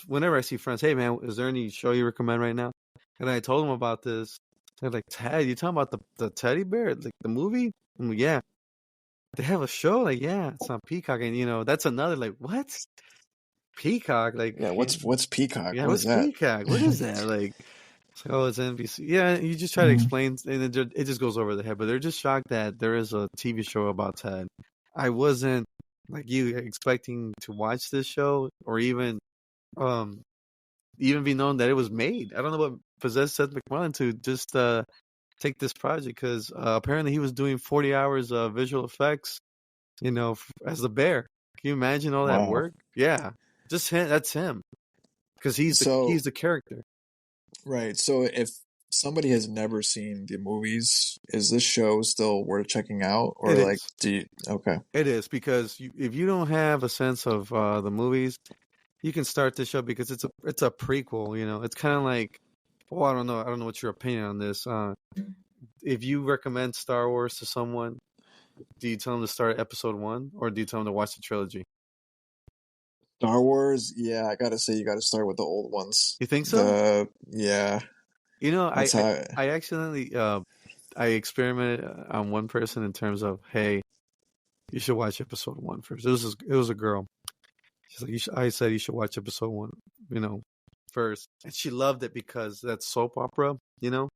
whenever I see friends, "Hey man, is there any show you recommend right now?" And I told them about this. They're like, "Ted, you talking about the teddy bear, like the movie?" I'm like, "Yeah." They have a show, like, yeah, it's on Peacock, and that's another, like, what? Peacock, like, yeah, what's Peacock? yeah, What is what's that? Peacock? What is that? Like, It's like, oh, it's NBC. Yeah, you just try to Mhm. explain, and it just goes over the head. But they're just shocked that there is a TV show about Ted. I wasn't like you expecting to watch this show or um even be known that it was made. I don't know what possessed Seth MacFarlane to just take this project because apparently he was doing 40 hours of visual effects, as the bear. Can you imagine all that Wow. work? Yeah, just him. That's him because he's So, the character. right. So if somebody has never seen the movies, is this show still worth checking out? It Or like, is. okay. It is because if you don't have a sense of the movies, you can start the show because it's a prequel. It's kind of like, well, I don't know. I don't know what's your opinion on this. If you recommend Star Wars to someone, do you tell them to start at episode one or do you tell them to watch the trilogy? Star Wars, yeah, I gotta say you gotta start with the old ones. You think so? Yeah, I that's I, how. I accidentally I experimented on one person in terms of, hey, you should watch episode one first. It was a girl. She's like, I said you should watch episode one, you know, first, and she loved it because that's soap opera, like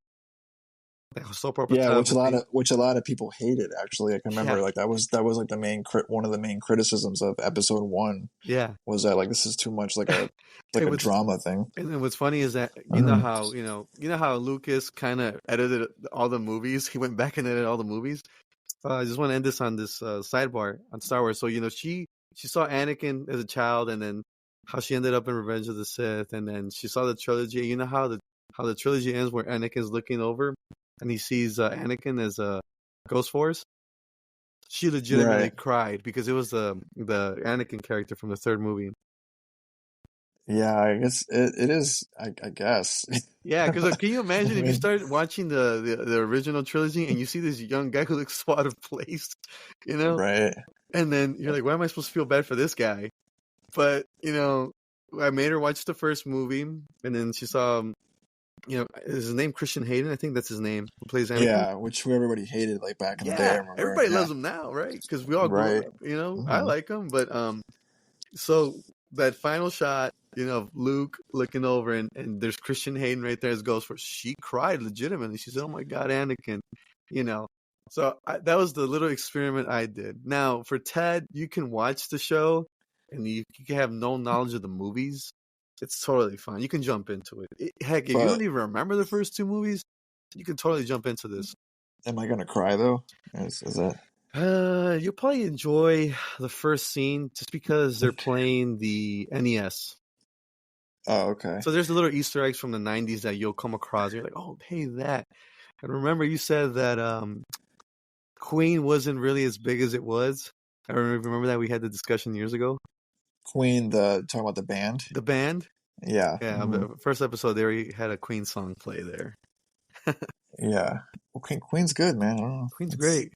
soap opera Yeah, type of thing. which a lot of people hated actually. I can Yeah, remember like that was like the one of the main criticisms of episode one yeah. was that like this is too much like It a was, drama thing. and then what's funny is that Mhm. you know how Lucas kind of edited all the movies. He went back and edited all the movies. I just want to end this on this sidebar on Star Wars. So she saw Anakin as a child, and then how she ended up in Revenge of the Sith, and then she saw the trilogy. You know how the trilogy ends, where Anakin's looking over, and he sees Anakin as a Ghost Force. She legitimately Right. cried because it was the Anakin character from the third movie. Yeah, I guess it is. I guess. Yeah, because can you I imagine if you mean, start watching the original trilogy and you see this young guy who looks so out of place, you know, right. and then you're like, why am I supposed to feel bad for this guy? But I made her watch the first movie, and then she saw, is his name Christian Hayden? I think that's his name. Who plays Anakin? Yeah, which who everybody hated like back in the day. I Yeah, remember. everybody Yeah. loves him now, right? Because we all grew Right. up. I Hmm. like him, but so that final shot, of Luke looking over and there's Christian Hayden right there as Ghost Force. She cried legitimately. She said, "Oh my God, Anakin," you know. So that was the little experiment I did. Now for Ted, you can watch the show and you can have no knowledge of the movies. It's totally fine. You can jump into it. Heck, if you don't But even remember the first two movies, you can totally jump into this. am I gonna cry though? Is that You'll probably enjoy the first scene just because they're playing the NES. Oh, okay. So there's the little Easter eggs from the '90s that you'll come across. You're like, oh, hey, that. And remember, you said that Queen wasn't really as big as it was. I remember that we had the discussion years ago. Queen, the talking about the band. The band, Yeah. yeah, Hmm. the first episode they already had a Queen song play there. Yeah. Okay, Queen's good, man. I don't know. Queen's It's great.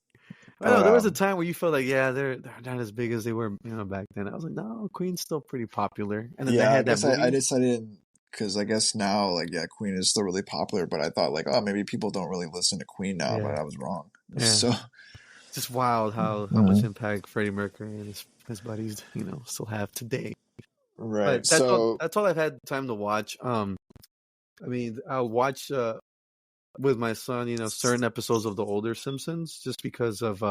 I know but there was a time where you felt like, yeah, they're not as big as they were, back then. I was like, no, Queen's still pretty popular. And then they yeah, I had that guess I movie. decided because I guess now like yeah, Queen is still really popular, but I thought like oh maybe people don't really listen to Queen now, but Yeah, I was wrong. yeah. So Just wild how much mhm. impact Freddie Mercury and his buddies, still have today. Right. But that's all. So That's all I've had time to watch. I mean, I'll watch with my son, certain episodes of the older Simpsons, just because of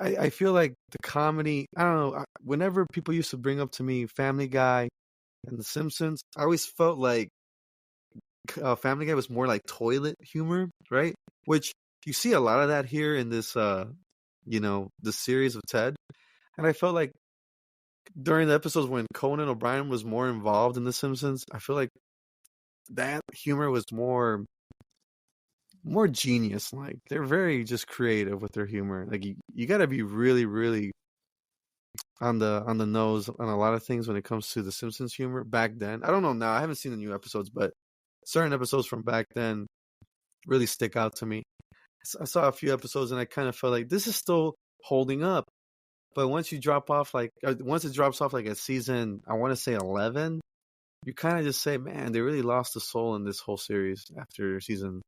I feel like the comedy. I don't know. Whenever people used to bring up to me Family Guy and The Simpsons, I always felt like Family Guy was more like toilet humor, right? Which you see a lot of that here in this, the series of Ted. And I felt like during the episodes when Conan O'Brien was more involved in The Simpsons, I feel like that humor was more genius like. They're very just creative with their humor. Like you got to be really really on the nose on a lot of things when it comes to the Simpsons humor back then. I don't know now. I haven't seen the new episodes, but certain episodes from back then really stick out to me. I saw a few episodes and I kind of felt like this is still holding up. But once you drop off once it drops off like at season, I want to say 11, you kind of just say, man, they really lost the soul in this whole series after season,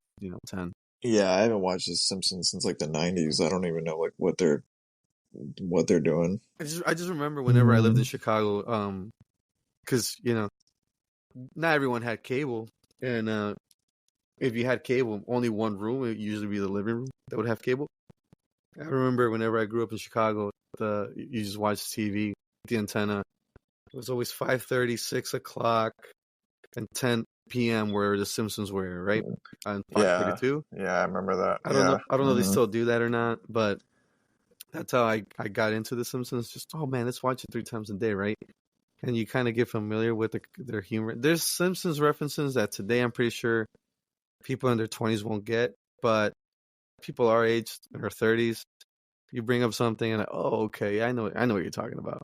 10. yeah, I haven't watched The Simpsons since like the '90s. I don't even know like what they're doing. I just remember whenever I lived in Mm, Chicago, because not everyone had cable, And if you had cable, only one room, it would usually be the living room that would have cable. I remember whenever I grew up in Chicago, you just watched TV, the antenna. It was always 5:30, 6 o'clock, and 10 p.m. where the Simpsons were, right? On Fox Yeah, 32. yeah, I remember that. I don't know. Yeah. I don't know if they Hmm. still do that or not, but that's how I got into the Simpsons. Just oh man, let's watch it 3 times a day, right? And you kind of get familiar with their humor. There's Simpsons references that today I'm pretty sure people in their 20s won't get, but people our age in our 30s, you bring up something and oh okay, I know what you're talking about.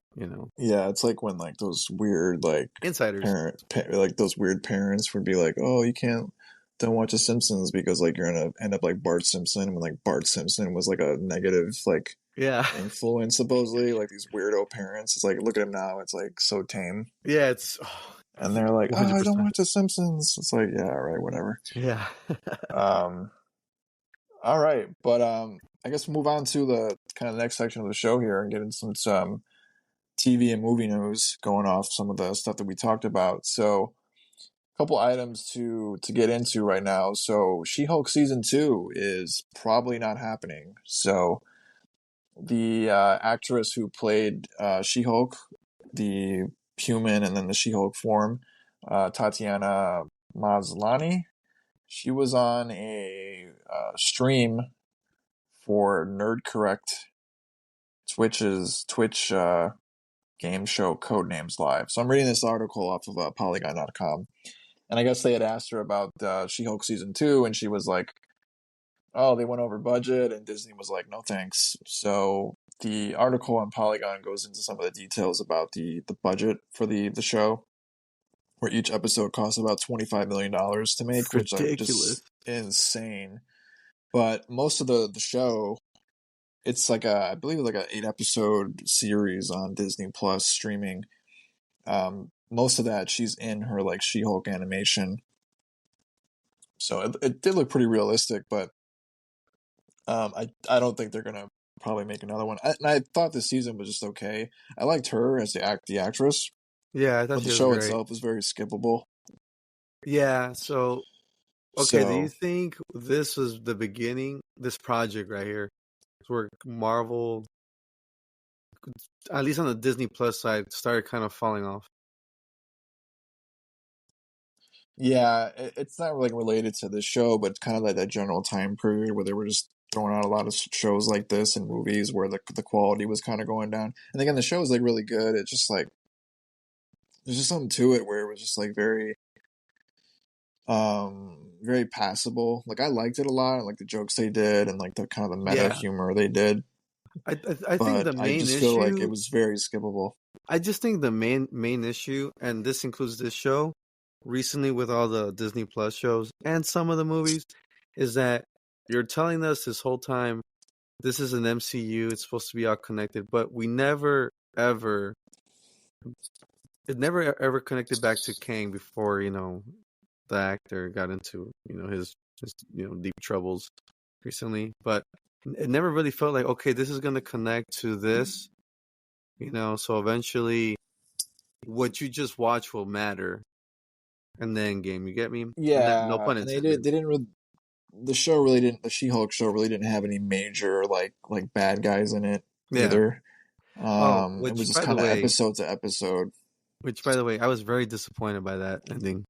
Yeah, it's like when like those weird like Insiders. like those weird parents would be like, "Oh, you can't don't watch The Simpsons because like you're gonna end up like Bart Simpson," when like Bart Simpson was like a negative like Yeah, influence supposedly. Like these weirdo parents. It's like look at him now. It's like so tame, yeah, it's and they're like, "Oh, I don't 100%. watch The Simpsons." It's like, yeah, all right, whatever. Yeah. Um, all right, but I guess we'll move on to the kind of next section of the show here and get into some TV and movie news going off some of the stuff that we talked about. So, a couple items to get into right now. So, She-Hulk season 2 is probably not happening. So, the actress who played She-Hulk, the human and then the She-Hulk form, Tatiana Maslany, she was on a stream for Nerd Correct Twitch game show Codenames Live. So I'm reading this article off of Polygon.com, and I guess they had asked her about She-Hulk season 2, and she was like, "Oh, they went over budget," and Disney was like, "No thanks." So the article on Polygon goes into some of the details about the budget for the show, where each episode costs about $25 million to make, It's which are ridiculous. just insane. But most of the show, it's like I believe it's like an 8 episode series on Disney Plus streaming. Most of that she's in her like She-Hulk animation, so it did look pretty realistic. But I don't think they're gonna probably make another one. And I thought this season was just okay. I liked her as the actress, Yeah, I thought but the she was show great. itself was very skippable. Yeah, so okay, do you So think this was the beginning, this project right here, where Marvel, at least on the Disney Plus side, started kind of falling off? yeah, it's not really related to the show, but it's kind of like that general time period where they were just throwing out a lot of shows like this and movies where the quality was kind of going down. And again, the show is like really good. It's just like there's just something to it where it was just like very passable. Like I liked it a lot. I like the jokes they did and like the kind of the meta Yeah, humor they did. I think But the I main just feel like it issue, was very skippable. I just think the main issue, and this includes this show, recently with all the Disney Plus shows and some of the movies, is that you're telling us this whole time this is an MCU, it's supposed to be all connected, but we never ever it never ever connected back to Kang before, the actor got into, his deep troubles recently, but it never really felt like okay, this is going to connect to this, so eventually what you just watch will matter in the end game, you get me? And that no Yeah, pun and intended. they didn't really the show really didn't the She-Hulk show really didn't have any major like bad guys in it Yeah. either. Oh, It was just kind of episode to episode. which by the way, I was very disappointed by that ending.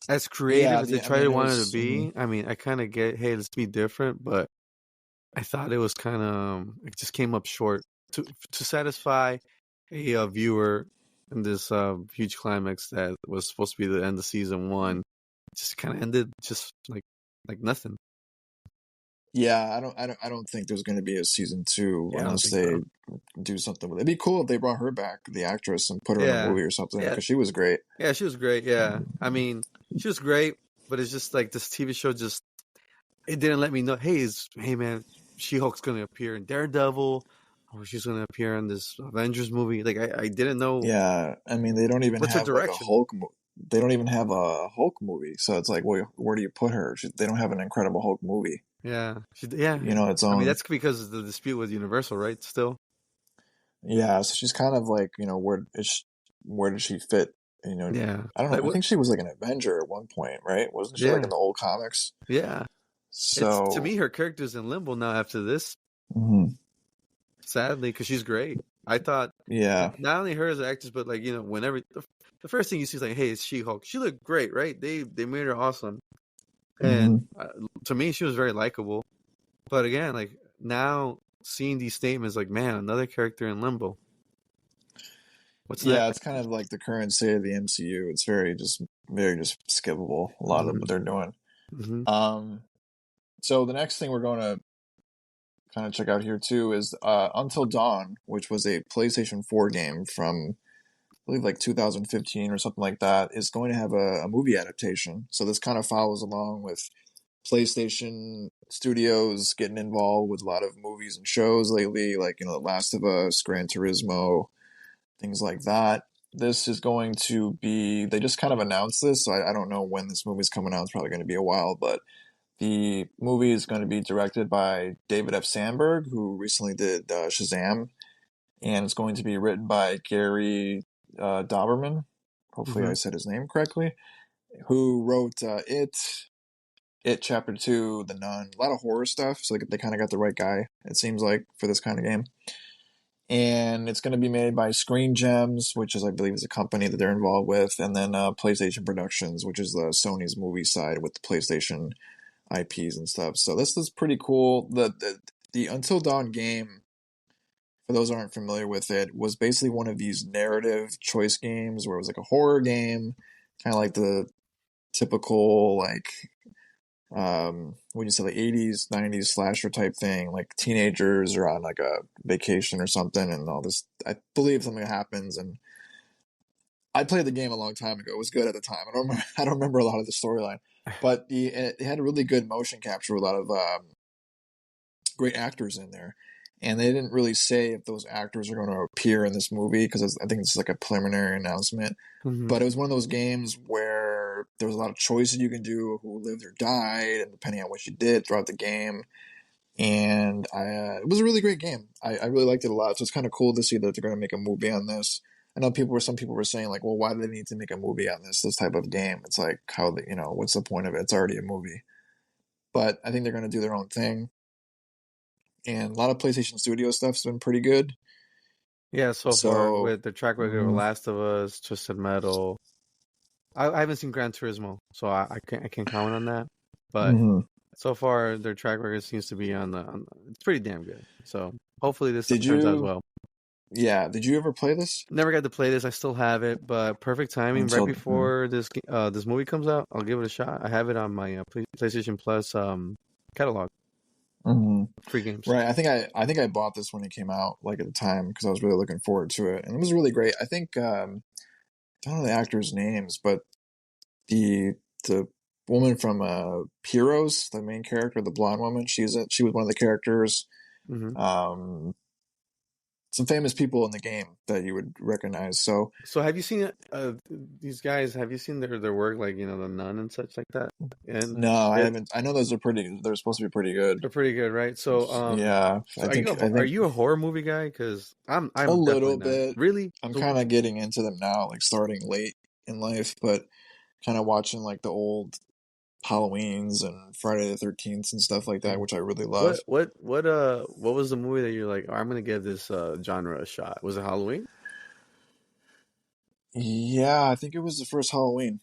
As creative Yeah, as they I tried mean to it want it to was be, I mean, I kind of get, hey, let's be different, but I thought it was kind of, it just came up short to satisfy a viewer in this huge climax that was supposed to be the end of season one. It just kind of ended just like nothing. yeah, I don't think there's going to be a season 2 Yeah, I don't unless think they so. do something with it. It'd be cool if they brought her back, the actress, and put her in a Yeah, movie or something yeah, because she was great. yeah. She was great. Yeah, I mean, she was great, but it's just like this TV show just it didn't let me know. Hey man, She Hulk's gonna appear in Daredevil, or she's gonna appear in this Avengers movie. Like I didn't know Yeah, I mean they don't even what's her have like a direction. Hulk. They don't even have a Hulk movie, so it's like, where do you put her? They don't have an Incredible Hulk movie, Yeah, yeah. its I mean own. that's because of the dispute with Universal, right? Still, Yeah, so she's kind of like, where did she fit you know, Yeah. I don't Like know. I what? think she was like an Avenger at one point, right? Wasn't she like Yeah. in the old comics? Yeah. It's to So me her character's in limbo now after this. mhm. Sadly, because she's great. I thought Yeah. not only her as an actress, but like whenever the first thing you see is like, hey, it's She-Hulk. She looked great, right? They made her awesome, and Hmm. to me, she was very likable. But again, like now seeing these statements, like, man, another character in limbo. What's Yeah, next? it's kind of like the current state of the MCU. It's very just skippable. A lot of what Hmm. they're doing. Hmm. Um, so the next thing we're going to kind of check out here too is Until Dawn, which was a PlayStation 4 game from I believe like 2015 or something like that, is going to have a movie adaptation. So this kind of follows along with PlayStation Studios getting involved with a lot of movies and shows lately, like The Last of Us, Gran Turismo, things like that. This is going to be. They just kind of announced this, so I don't know when this movie's coming out. It's probably going to be a while, but the movie is going to be directed by David F. Sandberg, who recently did Shazam, and it's going to be written by Gary Dauberman. Hopefully, I Hmm. said his name correctly. Who wrote It Chapter 2, The Nun, a lot of horror stuff. So they kind of got the right guy, it seems like, for this kind of game. And it's going to be made by Screen Gems, which is, I believe, is a company that they're involved with, and then PlayStation Productions, which is the Sony's movie side with the PlayStation IPs and stuff. So this is pretty cool. The Until Dawn game, for those who aren't familiar with it, was basically one of these narrative choice games where it was like a horror game, kind of like the typical what do you say, like 80s 90s slasher type thing, like teenagers are on like a vacation or something and all this, I believe something happens. And I played the game a long time ago. It was good at the time. I don't remember a lot of the storyline, but it had a really good motion capture with a lot of great actors in there. And they didn't really say if those actors are going to appear in this movie because I think it's like a preliminary announcement. Hmm. But it was one of those games where there was a lot of choices you can do, who lived or died, and depending on what you did throughout the game. And it was a really great game. I really liked it a lot. So it's kind of cool to see that they're going to make a movie on this. I know some people were saying like, well, why do they need to make a movie on this type of game? It's like what's the point of it? It's already a movie. But I think they're going to do their own thing. And a lot of PlayStation Studio stuff's been pretty good. Yeah, so far So, with the track record of mhm. Last of Us, Twisted Metal. I haven't seen Gran Turismo, so I can't comment on that. But Mhm. so far, their track record seems to be it's pretty damn good. So hopefully this Did turns out as you? well. Yeah. Did you ever play this? Never got to play this. I still have it, but perfect timing. Right Until. before this movie comes out, I'll give it a shot. I have it on my PlayStation Plus catalog, Mhm. free games. Right. I think I bought this when it came out, like at the time, because I was really looking forward to it, and it was really great. I think I don't know the actors' names, but the the woman from Heroes, the main character, the blonde woman, she was one of the characters. Hmm. Um, some famous people in the game that you would recognize. So So have you seen these guys? Have you seen their work, like the Nun and such like that? And no, I it haven't. I know those are pretty. They're supposed to be pretty good. they're pretty good, right? So Yeah, so are you I are think you a horror movie guy? Because a I'm definitely little not. bit. Really? I'm So kind of getting into them now, like starting late in life, but kind of watching like the old Halloweens and Friday the 13th and stuff like that, mm. which I really what love. what what what was the movie that you're like, oh, I'm gonna give this genre a shot? Was it Halloween? Yeah, I think it was the first Halloween.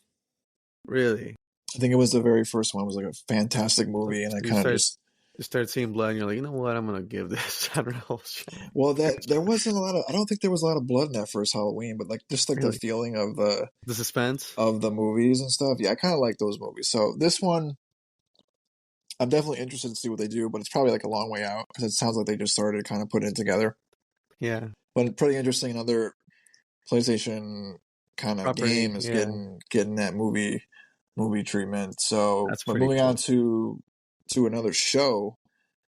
Really? I think it was the very first one. It was like a fantastic So movie, and I you kind of start just you start seeing blood, and you're like, you know what? I'm gonna give this genre a shot. well that there wasn't a lot of. I don't think there was a lot of blood in that first Halloween, but like just like the Really? feeling The suspense? of the movies and stuff. Yeah, I kind of like those movies. So this one, I'm definitely interested to see what they do, but it's probably like a long way out because it sounds like they just started kind of putting it together. Yeah. But pretty interesting. Another PlayStation kind of Property? game is Yeah. getting that movie treatment. So, That's but pretty moving on cool. to another show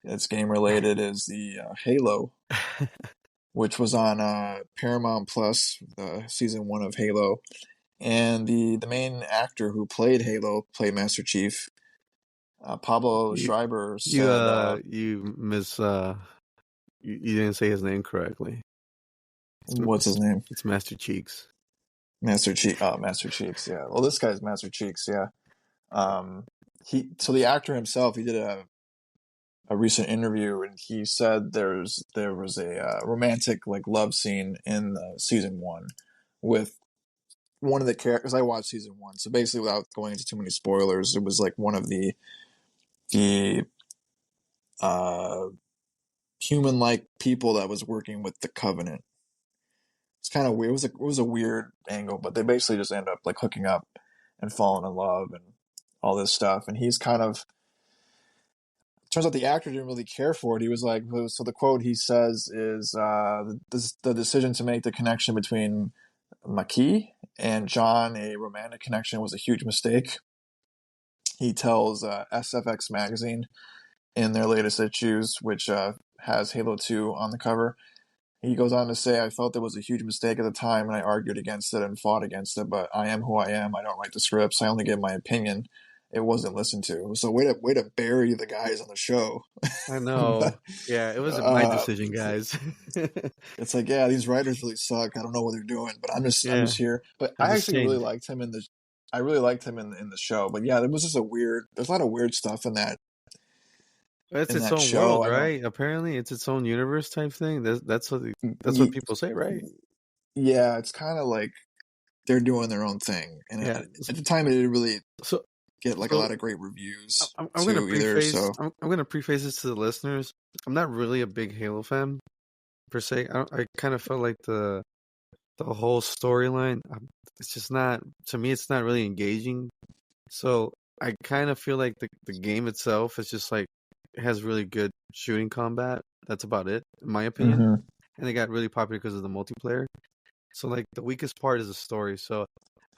that's game related is the Halo, which was on Paramount Plus, season one of Halo, and the main actor who played Halo, played Master Chief. Pablo You Schreiber you said, you miss you didn't say his name correctly. It's "What's his name?" it's Master Cheeks. Master Cheeks. Yeah. Well, this guy's Master Cheeks. Yeah. So the actor himself, he did a recent interview, and he said there was a romantic like love scene in season one with one of the characters. I watched season one, so basically, without going into too many spoilers, it was like one of the uh, human like people that was working with the Covenant. It's kind of weird. It was a weird angle, but they basically just end up like hooking up and falling in love and all this stuff. And he's kind of turns out the actor didn't really care for it. He was like, so the quote he says is, the decision to make the connection between Maki and John, a romantic connection, was a huge mistake. He tells SFX magazine in their latest issues, which has Halo 2 on the cover. He goes on to say, I felt it was a huge mistake at the time, and I argued against it and fought against it, but I am who I am. I don't write the scripts. I only give my opinion. It wasn't listened to. So way to bury the guys on the show. I But know. Yeah, it wasn't my decision, guys. it's like, yeah, these writers really suck. I don't know what they're doing, but I'm Yeah, just here. But I'm I just actually really saying. liked him I really liked him in the show. But yeah, there was just there's a lot of weird stuff It's in its that own show. world, I don't, right? Apparently, it's its own universe type thing. That's what people say, right? yeah, it's kind of like they're doing their own thing. And Yeah. at the time, it didn't really So, get like a so lot of great reviews I'm gonna too either. preface. So, I'm gonna preface this to the listeners. I'm not really a big Halo fan per se. I kind of felt like the whole storyline. It's just not to me. It's not really engaging. So I kind of feel like the game itself is just like it has really good shooting combat. That's about it, in my opinion. hmm And it got really popular because of the multiplayer. So like the weakest part is the story. So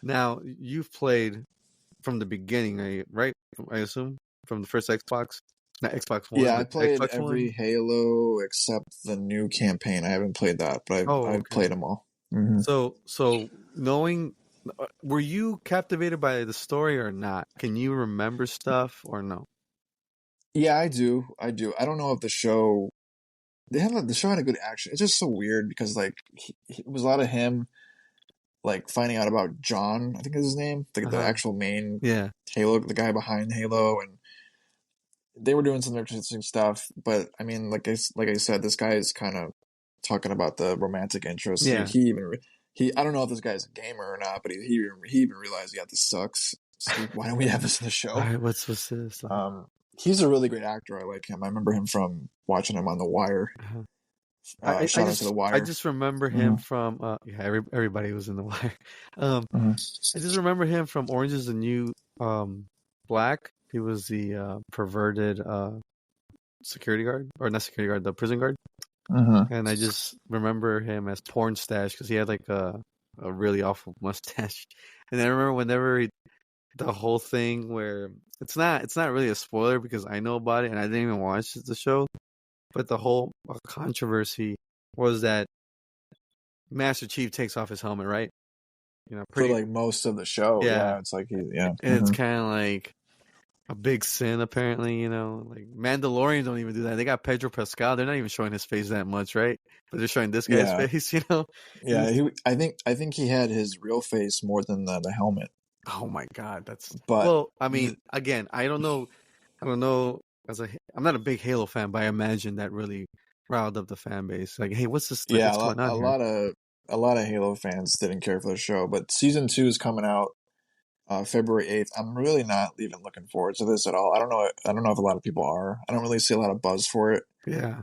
now you've played from the beginning, right? I assume from the first Xbox, not Xbox One, yeah, I but played Xbox One. every Halo except the new campaign. I haven't played that, but Oh, I've okay. played them all. hmm So knowing, were you captivated by the story or not? Can you remember stuff or no? Yeah, I do. I do. I don't know if the show had a good action. It's just so weird because like it was a lot of him like finding out about John. I think is his name, Uh the huh. actual main Yeah. Halo, the guy behind Halo, and they were doing some interesting stuff. But I mean, like I said, this guy is kind of talking about the romantic interest. Yeah. He I don't know if this guy's a gamer or not, but he even realized, yeah, this sucks. So why don't we have this in the show? Right. What's this like? Um, he's a really great actor. I like him. I remember him from watching him on The Wire. Uh-huh. I I Shout out to The just I Wire. just remember him hmm from yeah, everybody was in the wire. Um, hmm I just remember him from Orange is the New Black. He was the perverted security guard, or not security guard, the prison guard. hmm And I just remember him as Porn Stash because he had like a really awful mustache. And I remember whenever the whole thing where it's not really a spoiler because I know about it and I didn't even watch the show, but the whole controversy was that Master Chief takes off his helmet, right? You know, For pretty like most of the show, yeah. yeah, it's like yeah. And it's kind of like a big sin, apparently. You know, like Mandalorian don't even do that. They got Pedro Pascal. They're not even showing his face that much, right? But they're showing this guy's Yeah, face. You know, and yeah. I think he had his real face more than the helmet. oh my god, that's But well. I th- mean, again, I don't know. I don't know. I'm not a big Halo fan, but I imagine that really riled up the fan base. Like, hey, what's this? Like, yeah, what's going on here? a lot of Halo fans didn't care for the show. But season two is coming out February 8th. I'm really not even looking forward to this at all. I don't know if a lot of people are. I don't really see a lot of buzz for it. Yeah.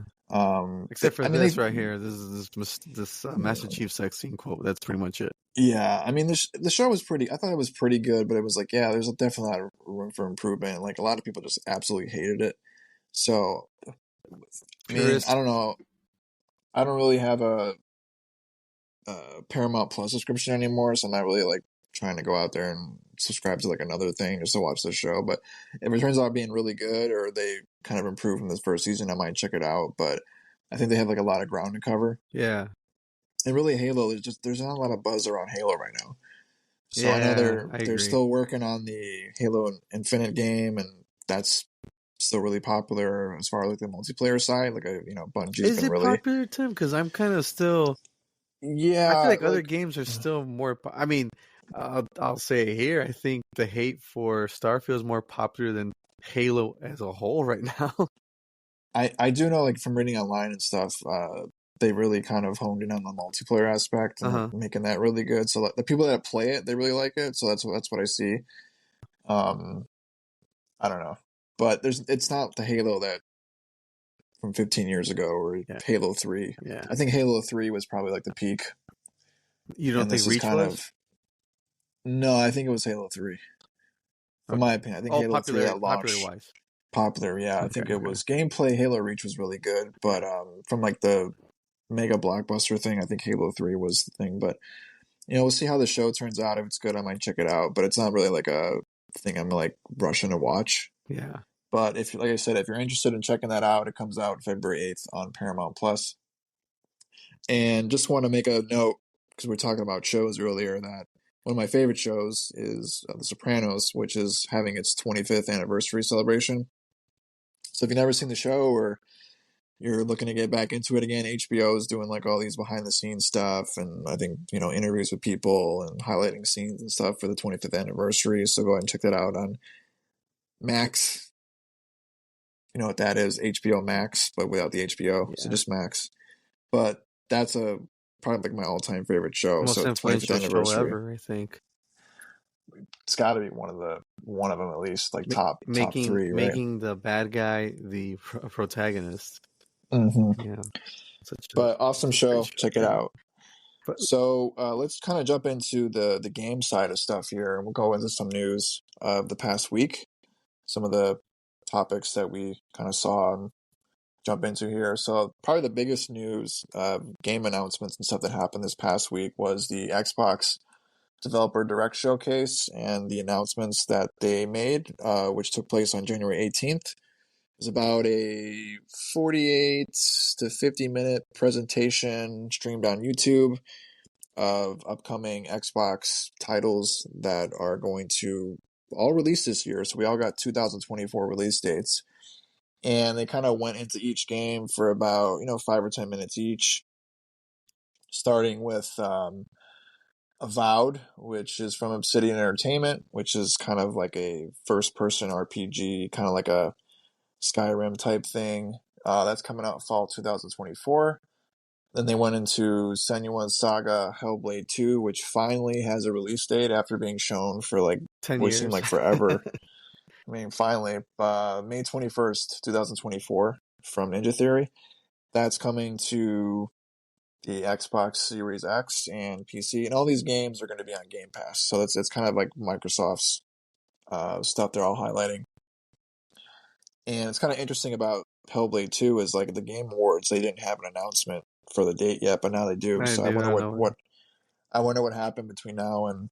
Except for I mean, this right here. This is this Master Chief sex scene quote. That's pretty much it. yeah, I mean, the show was pretty. I thought it was pretty good, but it was like, yeah, there's definitely a lot of room for improvement. Like a lot of people just absolutely hated it. So, I mean, I Purist. don't know. I don't really have a Paramount Plus subscription anymore, so I'm not really like trying to go out there and subscribe to like another thing just to watch the show. But if it turns out being really good, or they kind of improve from this first season, I might check it out. But I think they have like a lot of ground to cover. Yeah. And really, Halo is just there's not a lot of buzz around Halo right now. So I know Yeah, I they're agree. still working on the Halo Infinite game, and that's still really popular as far as like the multiplayer side. Like you know, Bungie's Is been it really popular, Tim? Because I'm kind of still. I feel Yeah, like other like games are still more. I mean, I'll say it here. I think the hate for Starfield is more popular than Halo as a whole right now. I do know like from reading online and stuff, they really kind of honed in on the multiplayer aspect and like Uh-huh. making that really good. So like, the people that play it, they really like it. So that's what I see. Um, I don't know, but it's not the Halo that from 15 years ago or Yeah, Halo 3. yeah. I think Halo 3 was probably like the peak, You don't and think this is Reach kind was? of no, I think it was Halo 3. In Okay. my opinion, I think Oh, Halo 3 popular, at popular launch wise. popular. Yeah, I Okay, think it okay. was gameplay. Halo Reach was really good, but from like the mega blockbuster thing, I think Halo 3 was the thing. But we'll see how the show turns out. If it's good, I might check it out. But it's not really like a thing I'm like rushing to watch. Yeah. But if, like I said, if you're interested in checking that out, it comes out February 8th on Paramount Plus. And just want to make a note because we were talking about shows earlier that one of my favorite shows is The Sopranos, which is having its 25th anniversary celebration. So if you've never seen the show or you're looking to get back into it again, HBO is doing like all these behind the scenes stuff and I think, interviews with people and highlighting scenes and stuff for the 25th anniversary. So go ahead and check that out on Max. You know what that is? HBO Max, but without the HBO. So Yeah. just Max. But that's a probably like my all time favorite show. Most So 25th influential show anniversary. ever, I think. It's got to be one of them at least, like top Making three, right? making the bad guy the protagonist. Mm-hmm. Yeah. Such a But awesome great show. show. Check it Yeah. out. But So let's kind of jump into the game side of stuff here, and we'll go into some news of the past week, some of the topics that we kind of saw and jump into here. So probably the biggest news, game announcements and stuff that happened this past week was the Xbox Developer Direct Showcase and the announcements that they made, which took place on January 18th. It was about a 48 to 50-minute presentation streamed on YouTube of upcoming Xbox titles that are going to all release this year. So we all got 2024 release dates. And they kind of went into each game for about, 5 or 10 minutes each, starting with Avowed, which is from Obsidian Entertainment, which is kind of like a first person RPG, kind of like a Skyrim type thing. That's coming out fall 2024. Then they went into Senua's Saga Hellblade 2, which finally has a release date after being shown for like 10 what seemed years. like forever. I mean, finally, May 21st, 2024 from Ninja Theory. That's coming to the Xbox Series X and PC, and all these games are going to be on Game Pass. So it's kind of like Microsoft's stuff they're all highlighting. And it's kind of interesting about Hellblade 2 is like the Game Awards, they didn't have an announcement for the date yet, but now they do. I So do not know. I wonder what happened between now and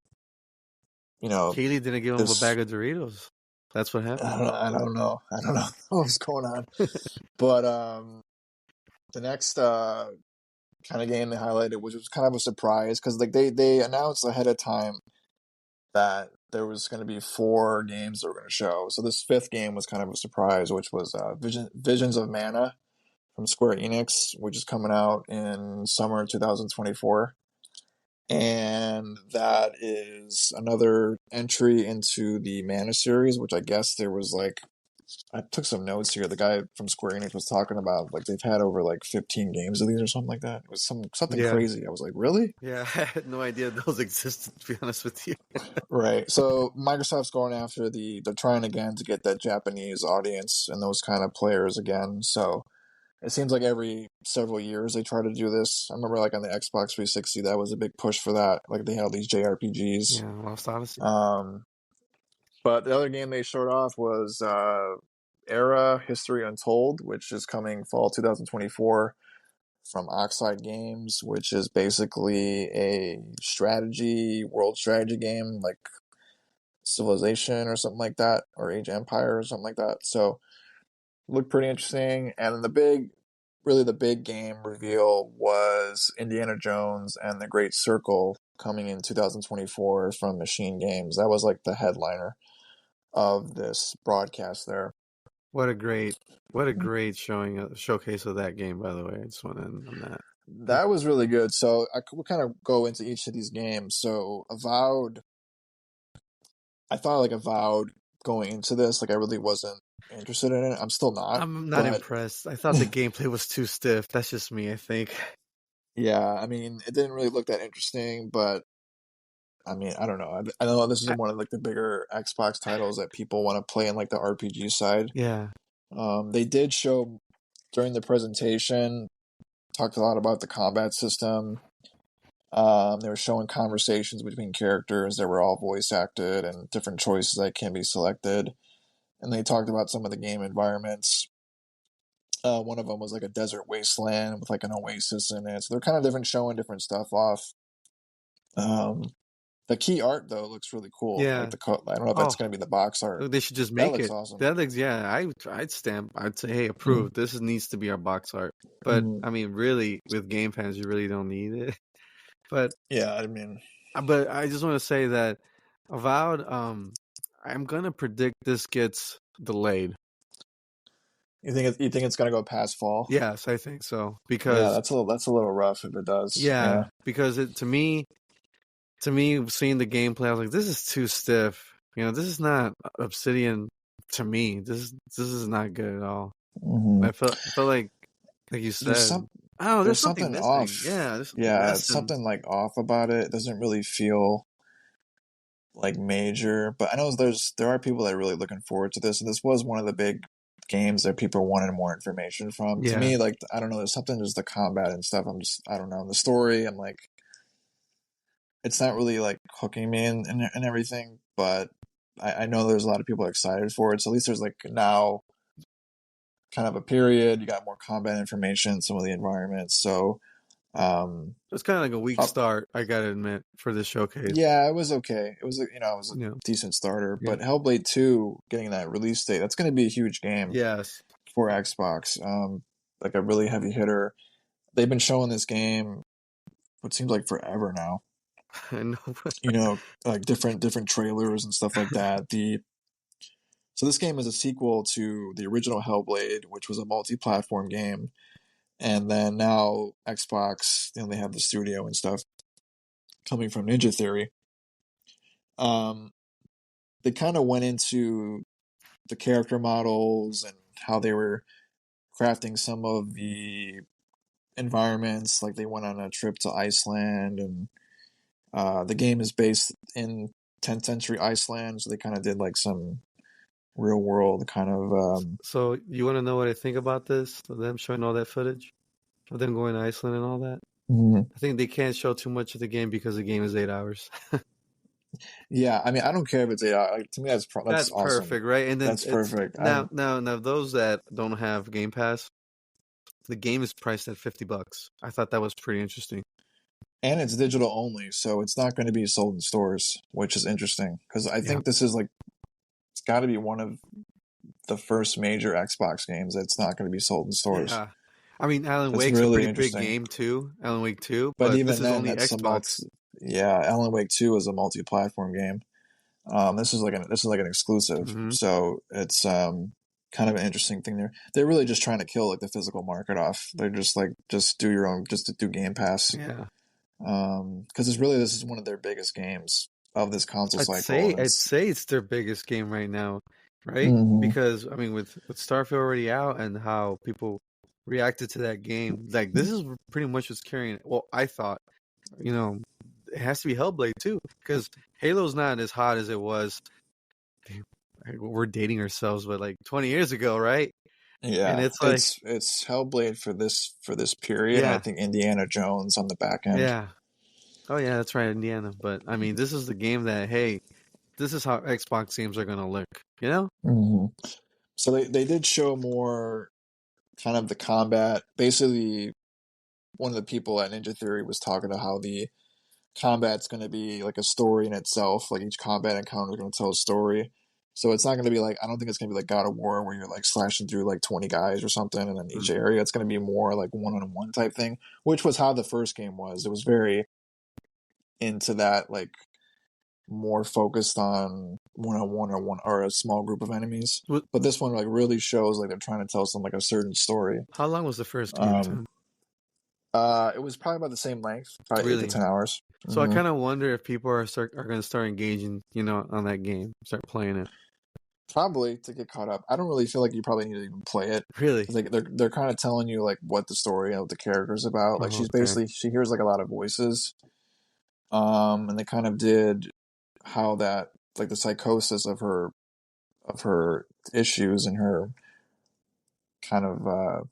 you know Keighley didn't give him a this. bag of Doritos. That's what happened. I don't know what's going on. But the next kind of game they highlighted, which was kind of a surprise because like they announced ahead of time that there was going to be 4 games they were going to show. So this 5th game was kind of a surprise, which was Visions of Mana from Square Enix, which is coming out in summer 2024. And that is another entry into the Mana series, which I guess there was like I took some notes here. The guy from Square Enix was talking about like they've had over like 15 games of these or something like that. It was something Yeah. crazy. I was like, really? Yeah, I had no idea those existed, to be honest with you. Right. So Microsoft's going after they're trying again to get that Japanese audience and those kind of players again. So it seems like every several years they try to do this. I remember like on the Xbox 360 that was a big push for that. Like they had all these JRPGs. Yeah, Lost Odyssey. Um, but the other game they showed off was Era History Untold, which is coming fall 2024 from Oxide Games, which is basically a world strategy game like Civilization or something like that, or Age of Empire or something like that. So looked pretty interesting. And then really the big game reveal was Indiana Jones and the Great Circle coming in 2024 from Machine Games. That was like the headliner of this broadcast there. What a great showcase of that game, by the way. I just want to end on that. That was really good. So we'll kind of go into each of these games. So Avowed, I thought like Avowed going into this, like I really wasn't interested in it. I'm still not, I'm not but impressed. I thought the gameplay was too stiff. That's just me, I think. yeah, I mean, it didn't really look that interesting, but I mean, I don't know. I know this is I, one of like the bigger Xbox titles that people want to play in like the RPG side. yeah. They did show during the presentation, talked a lot about the combat system. They were showing conversations between characters that were all voice acted and different choices that can be selected. And they talked about some of the game environments. One of them was like a desert wasteland with like an oasis in it. So they're kind of different, showing different stuff off. Um, the key art though looks really cool. Like Yeah. I don't know if that's Oh, going to be the box art. they should just That make looks it. awesome. That looks, yeah, I'd stamp. I'd say, hey, Mm-hmm. approved. Needs to be our box art. But Mm-hmm. I mean, really, with Game Pass, you really don't need it. But Yeah, I mean, I just want to say that Avowed, I'm gonna predict this gets delayed. you think it's going to go past fall? Yes, I think so. Yeah, Because that's a little rough if it does. yeah, Yeah. because it to me, seeing the gameplay, I was like, this is too stiff. This is not Obsidian to me. This is not good at all. Mm-hmm. I felt like you There's said, some oh, there's there's something something missing. off. Yeah, there's something Yeah, it's missing. something like off about it. It doesn't really feel like major, but I know there are people that are really looking forward to this, and this was one of the big games that people wanted more information from. To Yeah, me, like I don't know, there's something just the combat and stuff. I don't know the story. I'm like it's not really like hooking me and everything, but I know there's a lot of people excited for it. So at least there's like now kind of a period. You got more combat information, some of the environments. So um, it's kind of like a weak I'll, start. I gotta admit for this showcase. yeah, it was okay. It was it was a Yeah, decent starter. yeah, But Hellblade 2 getting that release date, that's going to be a huge game yes. for Xbox. Like a really heavy hitter. They've been showing this game what seems like forever now. I know. Like different trailers and stuff like that. The So this game is a sequel to the original Hellblade, which was a multi-platform game. And then now Xbox, they have the studio and stuff coming from Ninja Theory. Um, they kind of went into the character models and how they were crafting some of the environments. Like they went on a trip to Iceland, and the game is based in 10th century Iceland. So they kind of did like some real world kind of. So you want to know what I think about this? Of them showing all that footage of them going to Iceland and all that. Mhm. I think they can't show too much of the game because the game is 8 hours. Yeah, I mean, I don't care if it's 8 hours. Like, to me, that's That's awesome. perfect, right? And then That's it's perfect. now those that don't have Game Pass, the game is priced at $50. I thought that was pretty interesting. And it's digital only, so it's not going to be sold in stores, which is interesting because I Yeah, think this is like it's got to be one of the first major Xbox games that's not going to be sold in stores. yeah. I mean, Alan That's Wake's a really pretty big interesting. game too. Alan Wake 2, But but this even is then, only that's a Xbox. yeah, Alan Wake 2 is a multi-platform game. This is like an exclusive, Hmm. so it's kind of an interesting thing. They're really just trying to kill like the physical market off. They're just like just do your own, just to do Game Pass. Yeah, Because this is one of their biggest games of this console cycle, and I'd it's say it's their biggest game right now, right? mhm. Because I mean, with Starfield already out and how people reacted to that game, like this is pretty much what's carrying it. Well, I thought, you know, it has to be Hellblade too, because Halo's not as hot as it was. We're dating ourselves, but like 20 years ago, right? And Yeah, it's like, it's Hellblade for this period, and I yeah, think Indiana Jones on the back end. yeah. Oh yeah, that's right, Indiana. But I mean, this is the game that, hey, this is how Xbox games are gonna look, you know? Hmm. So they did show more kind of the combat. Basically, one of the people at Ninja Theory was talking to how the combat's going to be like a story in itself. Like each combat encounter is going to tell a story. So it's not going to be like I don't think it's going to be like God of War where you're like slashing through like 20 guys or something, and then each Mm. area it's going to be more like one-on-one type thing, which was how the first game was. It was very into that like more focused on one-on-one or a small group of enemies. What? But this one like really shows like they're trying to tell some like a certain story. How long was the first game, Um, Tim? It was probably about the same length, probably 8 to Really? 10 hours. So I Hmm. kind of wonder if people are going to start engaging, on that game, start playing it. Probably to get caught up. I don't really feel like you probably need to even play it Really? because like they're kind of telling you like what the story and what the character's about. Like Oh, she's okay. basically she hears like a lot of voices, and they kind of did how that like the psychosis of her issues and her kind of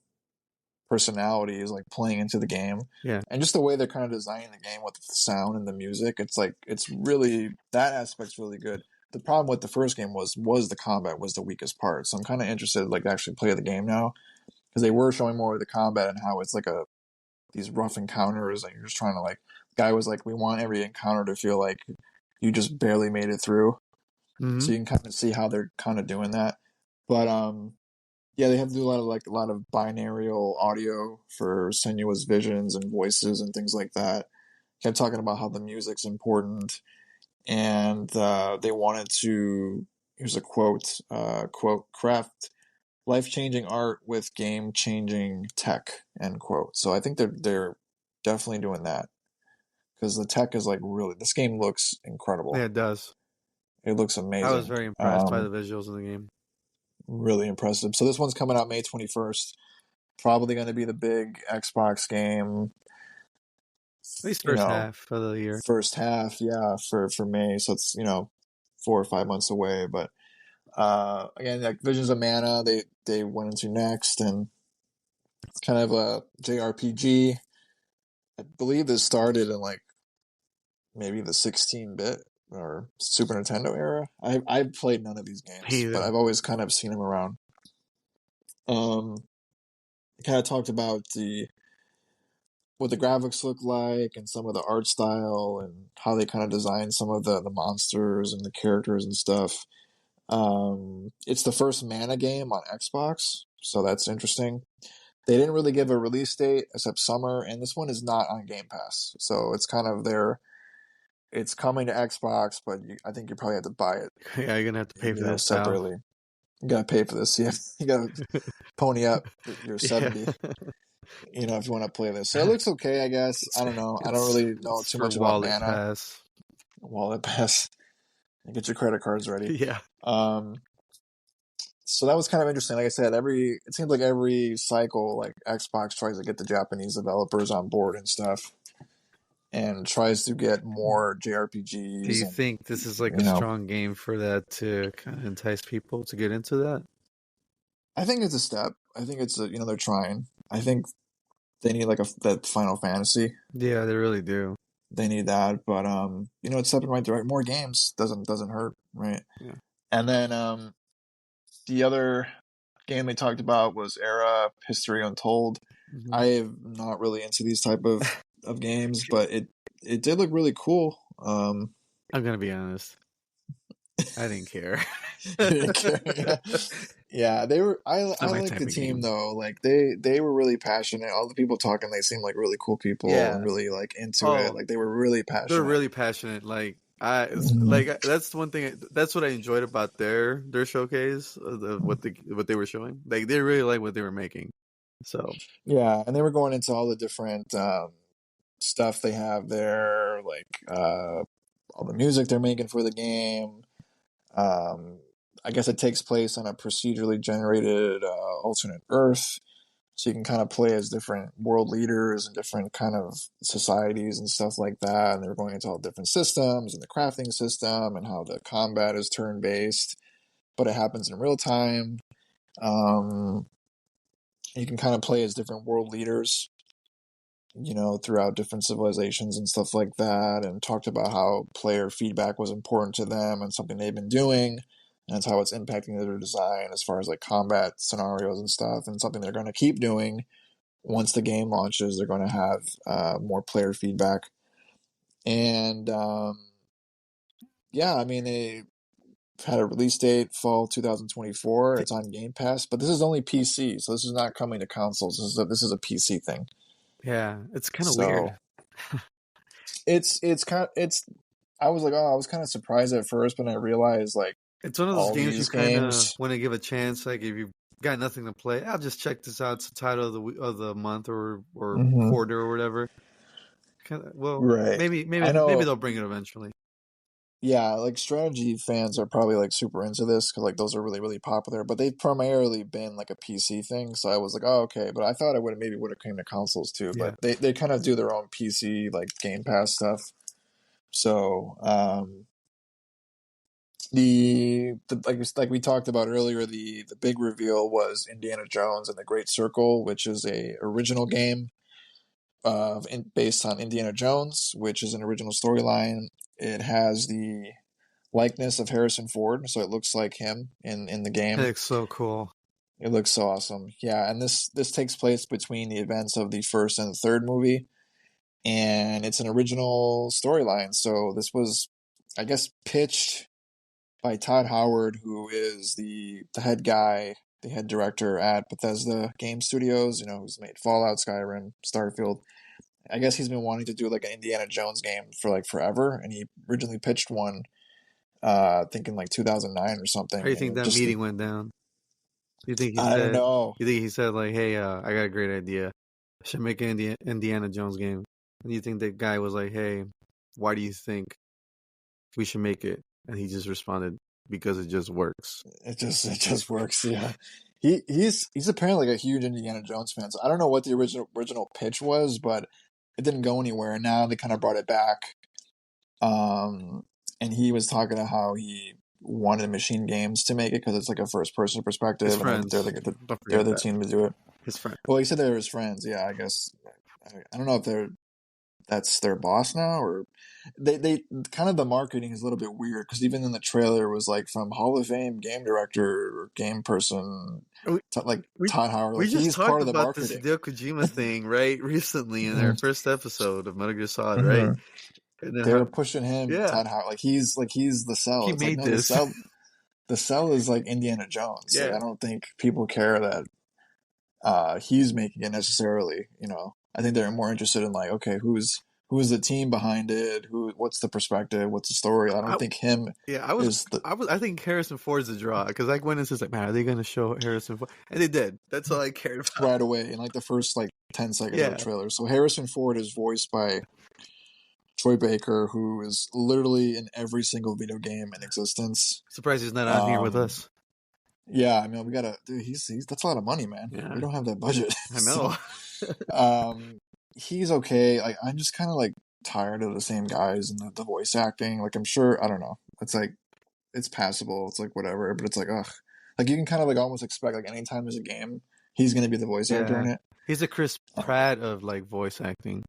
personality is like playing into the game. Yeah. And just the way they're kind of designing the game with the sound and the music, it's like it's really that aspect's really good. The problem with the first game was the combat was the weakest part. So I'm kind of interested like to actually play the game now because they were showing more of the combat and how it's like a these rough encounters and you're just trying to like the guy was like we want every encounter to feel like you just barely made it through. Mm-hmm. So you can kind of see how they're kind of doing that. But yeah, they have to do a lot of binaural audio for Senua's visions and voices and things like that. Kept talking about how the music's important, and they wanted to. Here's a quote: "Quote craft life-changing art with game-changing tech." End quote. So I think they're definitely doing that because the tech is like really. This game looks Yeah, incredible. it does. It looks I was amazing. very impressed by the visuals in the game. Really impressive. So this one's coming out May 21st. Probably going to be the big Xbox game, At least you first know, half of the year. first half, yeah, for May. So it's, 4 or 5 months away. But again, like Visions of Mana, they went into next, and it's kind of a JRPG. I believe this started in like maybe the 16-bit or Super Nintendo era. I've played none of these games, but Either. I've always kind of seen them around. Um, kind of talked about the what the graphics look like and some of the art style and how they kind of design some of the monsters and the characters and stuff. It's the first Mana game on Xbox, so that's interesting. They didn't really give a release date except summer, and this one is not on Game Pass, so it's kind of their. It's coming to Xbox, but I think you probably have to buy it, Yeah, you're gonna have to pay for this, pal. separately. You gotta pay for this. Yeah, you gotta pony up. You're Yeah. 70. If you want to play this. So it looks okay, I guess. it's I don't know. I don't it's really know it's too for much about wallet Mana. pass. Wallet pass. Get your credit cards ready. Yeah. Um, so that was kind of interesting. Like I said, it seems like every cycle, like Xbox tries to get the Japanese developers on board and stuff, and tries to get more Do JRPGs you and think this is like a strong game for that to kind of entice people to get into that? I think it's a step. I think it's they're trying. I think they need like that Final Fantasy. Yeah, they really do. They need that, but it's stepping right direction. More games doesn't hurt, right? Yeah. And then the other game they talked about was Era History Untold. Mm-hmm. I am not really into these type of games, but it did look really cool. I'm gonna be honest. I didn't care. You didn't care, yeah. Yeah, they were. It's I not my like type the of team game. though. Like they were really passionate. All the people talking, they seemed like really cool people Yeah. and really like into it. Oh, Like they were really they're passionate. really passionate. Like Mhm. that's one thing. That's what I enjoyed about their showcase. What they were showing. Like they really like what they were making. So Yeah, and they were going into all the different stuff they have there, like all the music they're making for the game. Um, I guess it takes place on a procedurally generated alternate Earth, so you can kind of play as different world leaders and different kind of societies and stuff like that. And they're going into all different systems and the crafting system and how the combat is turn based, but it happens in real time. Um, you can kind of play as different world leaders, throughout different civilizations and stuff like that, and talked about how player feedback was important to them and something they've been doing, and that's how it's impacting their design as far as like combat scenarios and stuff, and something they're going to keep doing once the game launches. They're going to have more player feedback, and yeah, I mean they had a release date fall 2024. It's on Game Pass, but this is only PC, so this is not coming to consoles. This is a PC thing. yeah, it's kind of weird. So it's kind of it's I was like, oh, I was kind of surprised at first, but I realized like It's one of those all games you these kind of games, want to give a chance. Like if you got nothing to play. I'll just check this out. It's the title of the month or Hmm. quarter or whatever. Well, Right. I maybe know. they'll bring it eventually. Yeah, like strategy fans are probably like super into this because like those are really really popular. But they've primarily been like a PC thing, so I was like, oh okay. But I thought it would have came to consoles too. But Yeah, they kind of do their own PC like Game Pass stuff. So like we talked about earlier, the big reveal was Indiana Jones and the Great Circle, which is a original game based on Indiana Jones, which is an original storyline. It has the likeness of Harrison Ford, so it looks like him in the it game. looks so cool. It looks so awesome. Yeah, and this takes place between the events of the first and the third movie, and it's an original storyline. So this was, I guess, pitched by Todd Howard, who is the head guy, the head director at Bethesda Game Studios. You know, who's made Fallout, Skyrim, Starfield. I guess he's been wanting to do like an Indiana Jones game for like forever, and he originally pitched one, I think in like 2009 or How do you something, and think it that just meeting went down? You think he I don't said? know. You think he said like, "Hey, I got a great idea. I should make an Indiana Jones game." And you think the guy was like, "Hey, why do you think we should make it?" And he just responded, "Because it just works." It just works. Yeah, he's apparently like a huge Indiana Jones fan. So I don't know what the original pitch was, but it didn't go anywhere. And now they kind of brought it back. Um, and he was talking about how he wanted Machine Games to make it because it's like a first person His perspective, and friends, don't they're forget the that. team to do it. His friend. Well, he said they were his friends. Yeah, I guess I don't know if that's their boss now, or they kind of the marketing is a little bit weird because even in the trailer it was like from Hall of Fame game director or game person, We like we Todd Howard, we like just he's part talked of the about this marketing. Hideo Kojima thing right recently in our Hmm. first episode of Metal Gear Solid, right? Hmm. And then They how? were pushing him, Yeah, Todd Howard, like he's the cell. he It's like made no, this. the cell is like Indiana Jones. Like Yeah, I don't think people care that he's making it necessarily. You know, I think they're more interested in like, okay, who's the team behind it? What's the perspective? What's the story? I don't I think him yeah is the I think Harrison Ford's a draw because I went into like, man, are they gonna show Harrison Ford? And they did. That's all I cared about. right away in like the first like 10 seconds of the Yeah, trailer. So Harrison Ford is voiced by Troy Baker, who is literally in every single video game in existence. surprised he's not on here with Um, us. yeah, I mean, we gotta. Dude, he's that's a lot of money, man. We Yeah, don't have that budget, I know. so um, he's okay. Like I'm just kind of like tired of the same guys and the voice acting. Like I'm sure I don't know. It's like it's passable. It's like whatever, but it's like ugh. Like you can kind of like almost expect like anytime there's a game, he's gonna be the voice actor Yeah, in it. he's a Chris Uh, Pratt of like voice acting.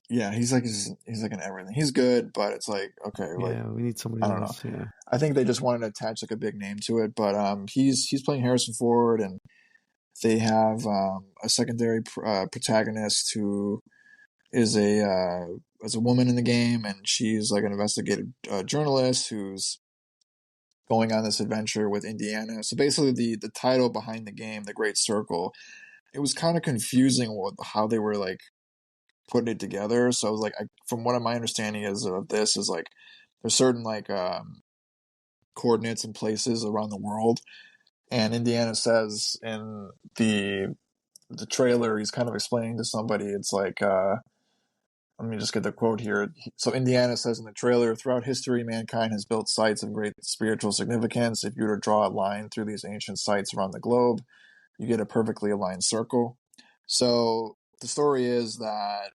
yeah, he's like in everything. He's good, but it's like okay, like Yeah, we need somebody I don't know. else. Yeah. I think they just wanted to attach like a big name to it, but he's playing Harrison Ford, and they have a secondary protagonist who is a woman in the game, and she's like an investigative journalist who's going on this adventure with Indiana. So basically, the title behind the game, The Great Circle, it was kind of confusing with how they were like putting it together. So I was like, from what my understanding is of this is like there's certain like coordinates and places around the world, and Indiana says in the trailer, he's kind of explaining to somebody. It's like let me just get the quote here. So Indiana says in the trailer, throughout history, mankind has built sites of great spiritual significance. If you were to draw a line through these ancient sites around the globe, you get a perfectly aligned circle. So the story is that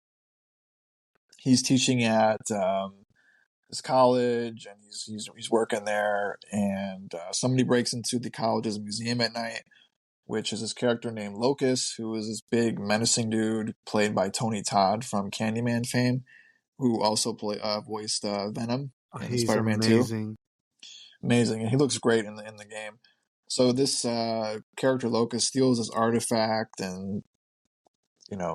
he's teaching at this college, and he's working there, and somebody breaks into the college's museum at night, which is this character named Locus, who is this big menacing dude played by Tony Todd from Candyman fame, who also voiced Venom Oh, in he's Spider-Man 2. amazing. Amazing, and he looks great in the game. So this character Locus steals this artifact, and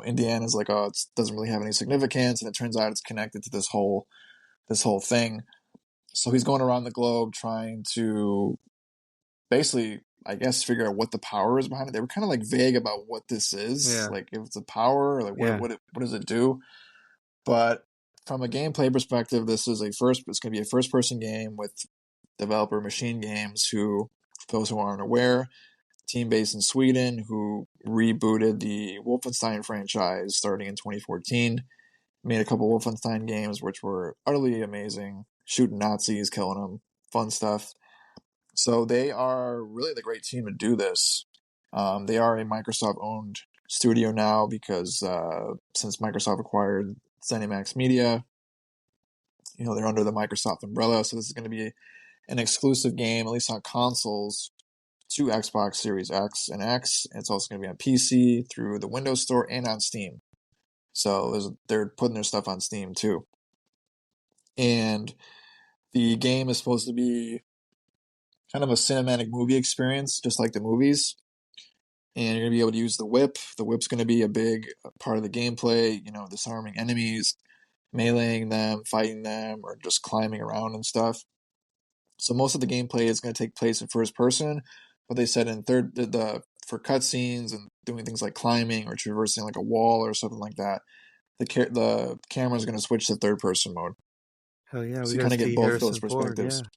Indiana's like, oh, it doesn't really have any significance, and it turns out it's connected to this whole thing. So he's going around the globe trying to basically, I guess, figure out what the power is behind it. They were kind of like vague about what this is, Yeah, like if it's a power, or like yeah. what does it do? But from a gameplay perspective, it's going to be a first person game with developer Machine Games, who, for those who aren't aware, team based in Sweden who rebooted the Wolfenstein franchise starting in 2014. Made a couple Wolfenstein games which were utterly amazing, shooting Nazis, killing them, fun stuff. So they are really the great team to do this. They are a Microsoft-owned studio now because since Microsoft acquired ZeniMax Media, they're under the Microsoft umbrella. So this is going to be an exclusive game, at least on consoles, to Xbox Series X and X. It's also going to be on PC through the Windows Store and on Steam. So they're putting their stuff on Steam too. And the game is supposed to be kind of a cinematic movie experience, just like the movies. And you're going to be able to use the whip. The whip's going to be a big part of the gameplay, disarming enemies, meleeing them, fighting them, or just climbing around and stuff. So most of the gameplay is going to take place in first person, but they said in for cutscenes and doing things like climbing or traversing like a wall or something like that, the camera is going to switch to third person mode. Hell yeah, So we you gotta kind of get see both of those Harrison Ford. perspectives. Yeah,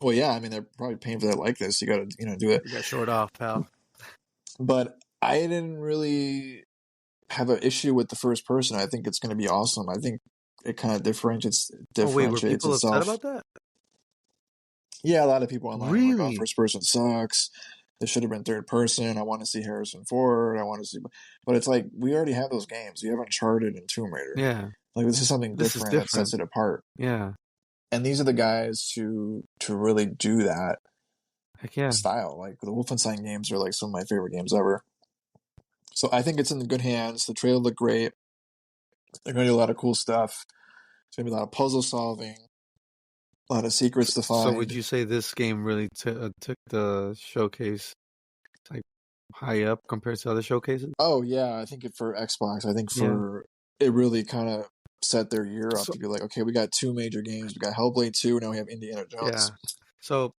Well, yeah, I mean they're probably paying for that like this. You got to do it. we got short off, pal. But I didn't really have an issue with the first person. I think it's going to be awesome. I think it kind of Oh wait, were differentiates people upset itself. about that? Yeah, a lot of people online are like, "Oh, Really? first person sucks. It should have been third person. I want to see Harrison Ford. I want to see," but it's like we already have those games. You have Uncharted and Tomb Raider. Yeah, Like this is something this is different that sets different. it apart. Yeah, And these are the guys to really do that heck yeah. style. Like the Wolfenstein games are like some of my favorite games ever. So I think it's in good hands. The trailer looked great. They're going to do a lot of cool stuff. There's going to be a lot of puzzle solving, a lot of secrets to So would find. you say this game really took the showcase like high up compared to other showcases? Oh yeah, I think for Xbox, I think Yeah. for it really kind of set their year up So to be like, okay, we got two major games. We got Hellblade 2, now we have Indiana yeah. Jones. So,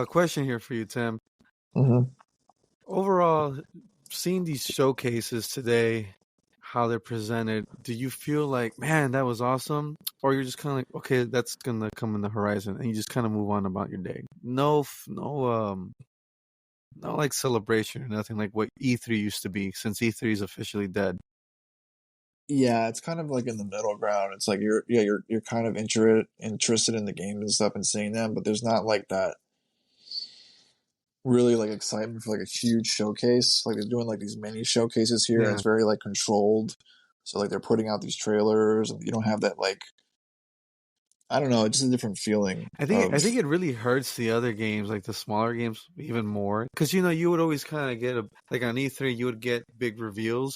question here for you, Tim. Mm-hmm. Overall, seeing these showcases today, how they're presented, do you feel like, man, that was awesome? Or you're just kind of like, okay, that's gonna come in the horizon, and you just kind of move on about your day. No like celebration or nothing like what E3 used to be, since E3 is officially dead. Yeah, it's kind of like in the middle ground. It's like you're kind of interested in the games and stuff and seeing them, but there's not like that really like excitement for like a huge showcase. Like they're doing like these mini showcases here, and Yeah. it's very like controlled. So like they're putting out these trailers, and you don't have that like I don't know, it's just a different feeling I think of it really hurts the other games, like the smaller games, even more. Because you would always kind of get like on E3, you would get big reveals,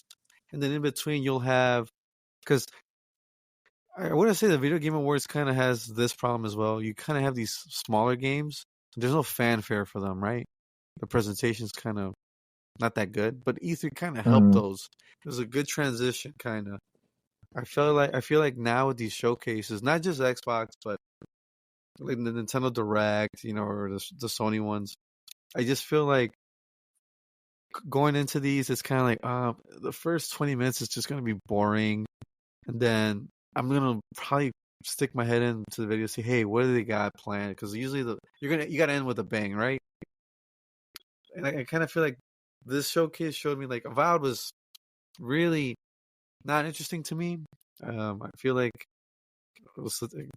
and then in between you'll have, because I wouldn't say the Video Game Awards kind of has this problem as well. You kind of have these smaller games. There's no fanfare for them, right? The presentation's kind of not that good, but E3 kind of helped mm, those. It was a good transition, kind of. I feel like now with these showcases, not just Xbox, but like the Nintendo Direct, or the Sony ones. I just feel like going into these, it's kind of like the first 20 minutes is just gonna be boring, and then I'm gonna probably stick my head into the video, see, hey, what do they got planned? Because usually you gotta end with a bang, right? And I kind of feel like this showcase showed me like Avowed was really not interesting to me. I feel like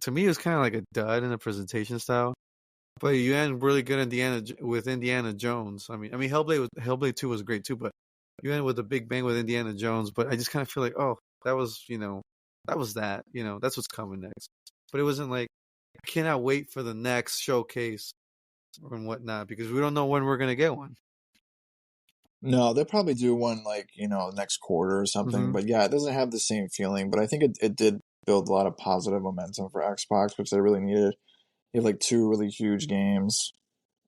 to me it was kind of like a dud in the presentation style. But you end really good with Indiana Jones. I mean, Hellblade 2 was great too, but you end with a big bang with Indiana Jones. But I just kind of feel like, oh, that was that's what's coming next. But it wasn't like I cannot wait for the next showcase and whatnot because we don't know when we're gonna get one. no, they'll probably do one like, next quarter or something. Mm-hmm. But yeah, it doesn't have the same feeling. But I think it did build a lot of positive momentum for Xbox, which they really needed. You have like two really huge games.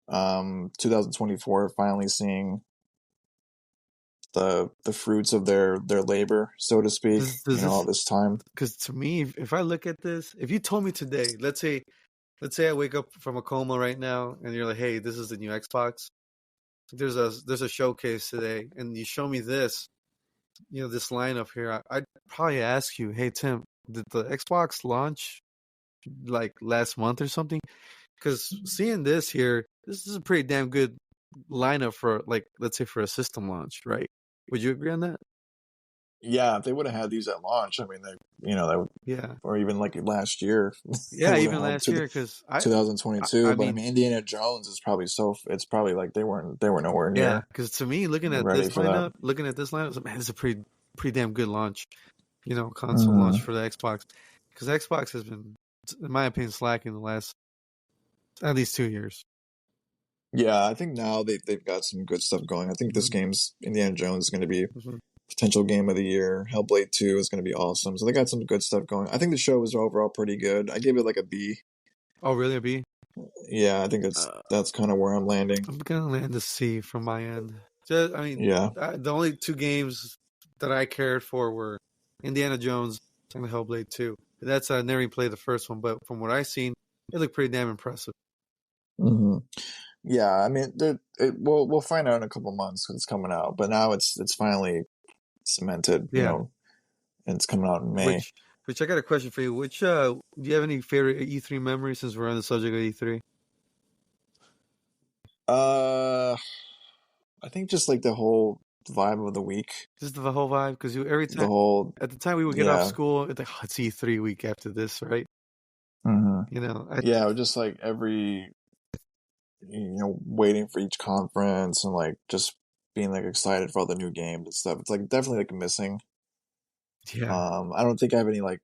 2024 finally seeing the fruits of their labor, so to speak, Does all this? this time. Because to me, if I look at this, if you told me today, let's say I wake up from a coma right now, and you're like, hey, this is the new Xbox. There's a showcase today, and you show me this lineup here. I'd probably ask you, hey Tim, did the Xbox launch like last month or something? Because seeing this here, this is a pretty damn good lineup for like let's say for a system launch, right? Would you agree on that? Yeah, if they would have had these at launch, I mean, Yeah, or even like last year, they yeah. would have Even had last to the year, because 2022. I But I mean, mean, Indiana Jones is probably it's probably like they were nowhere yeah, near because to me, ready for that. looking at this lineup, man, it's a pretty damn good launch, console launch Hmm. for the Xbox, because Xbox has been, in my opinion, slacking the last at least 2 years. Yeah, I think now they've got some good stuff going. I think this Hmm. game's Indiana Jones is going to be Hmm. potential game of the year. Hellblade 2 is going to be awesome. So they got some good stuff going. I think the show was overall pretty good. I gave it like a B. Oh, really, a B? Yeah, I think Uh, that's kind of where I'm landing. I'm gonna land a C from my end. Just, I mean, Yeah. the only two games that I cared for were Indiana Jones and Hellblade 2. That's I never even played the first one, but from what I've seen, it looked pretty damn impressive. Hmm. Yeah, I mean, we'll find out in a couple months when it's coming out, but now it's finally cemented, Yeah. and it's coming out in May. Which which I got a question for you. Which do you have any favorite E3 memories since we're on the subject of E3? Uh, I think just like the whole vibe of the week, Just the whole vibe, because every the time whole at the time we would get off yeah, school, it's like, oh, it's E3 week after this, right? hmm I yeah, think just like waiting for each conference and like just being like excited for all the new games and stuff. It's like definitely like missing. yeah, I don't think I have any like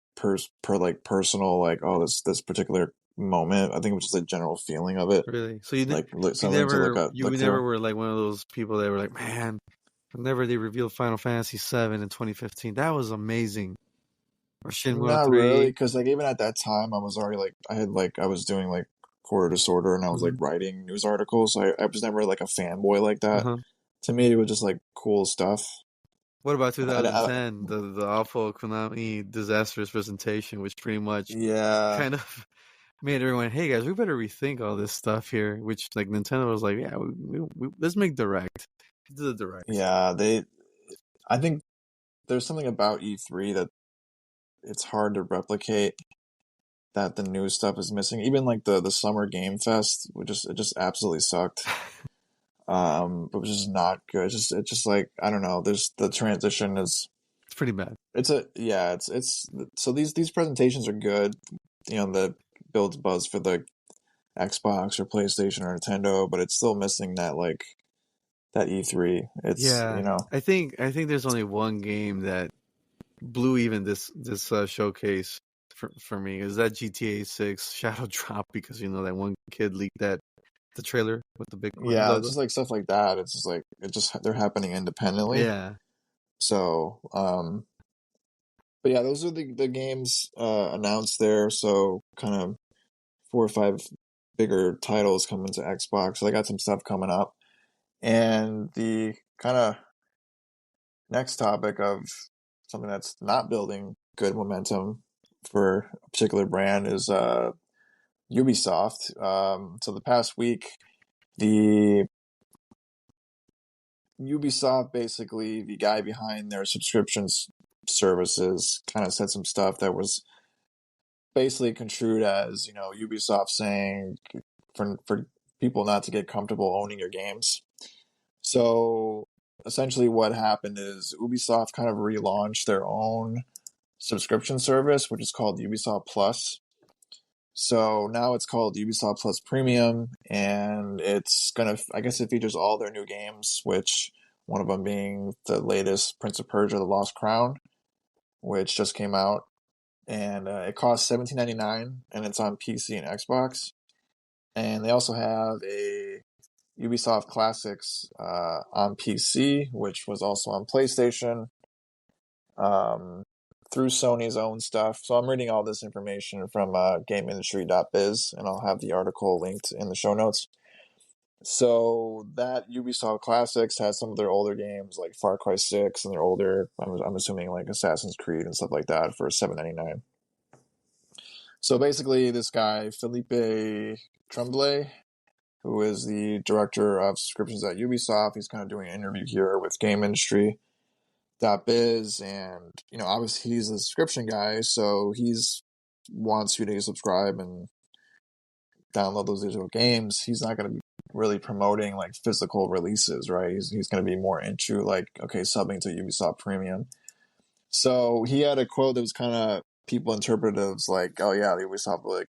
like personal like oh this particular moment. I think it was just a general feeling of it, really. So like something to you look never through. were like one of those people that were like, man, whenever they revealed Final Fantasy VII in 2015, that was amazing. Or Shenmue Not really, 3. because like even at that time, I was already like I was doing like quarter disorder, and I was like Hmm. writing news articles. So I was never like a fanboy like that. Uh-huh. To me, it was just like cool stuff. What about I 2010, the awful Konami disastrous presentation, which pretty much yeah, kind of made everyone, hey guys, we better rethink all this stuff here. Which like Nintendo was like, yeah, let's make direct. Do the direct. yeah. I think there's something about E3 that it's hard to replicate. That the new stuff is missing. Even like the summer game fest, it just absolutely sucked. It was just not good. It's just like I don't know. There's the transition is It's pretty bad. it's a yeah. It's so these presentations are good. That builds buzz for the Xbox or PlayStation or Nintendo, but it's still missing that like that E3. It's Yeah, I think there's only one game that blew even this showcase for me is that GTA 6 Shadow Drop, because that one kid leaked the trailer with the Bitcoin yeah. It's logo. just like stuff like that. It's just like they're happening independently. Yeah. So but yeah, those are the games announced there. So kind of 4 or 5 bigger titles coming to Xbox. So they got some stuff coming up. And the kind of next topic of something that's not building good momentum for a particular brand is Ubisoft. So the past week, the Ubisoft, basically the guy behind their subscriptions services, kind of said some stuff that was basically construed as Ubisoft saying for people not to get comfortable owning your games. So essentially, what happened is Ubisoft kind of relaunched their own subscription service, which is called Ubisoft Plus. So now it's called Ubisoft Plus Premium, and it's gonna, I guess it features all their new games, which one of them being the latest Prince of Persia: The Lost Crown, which just came out, and it costs $17.99, and it's on PC and Xbox. And they also have a Ubisoft Classics on PC, which was also on PlayStation, um, through Sony's own stuff. So I'm reading all this information from GameIndustry.biz, and I'll have the article linked in the show notes. So that Ubisoft Classics has some of their older games like Far Cry 6 and their older, I'm assuming like Assassin's Creed and stuff like that for $7.99. So basically, this guy Philippe Tremblay, who is the director of subscriptions at Ubisoft, he's kind of doing an interview here with Game Industry. Biz, and obviously he's a subscription guy, so he's wants you to subscribe and download those digital games. He's not going to really promoting like physical releases, right? He's going to be more into like, okay, subbing to Ubisoft Premium. So he had a quote that was kind of people interpreted as like, oh yeah, Ubisoft like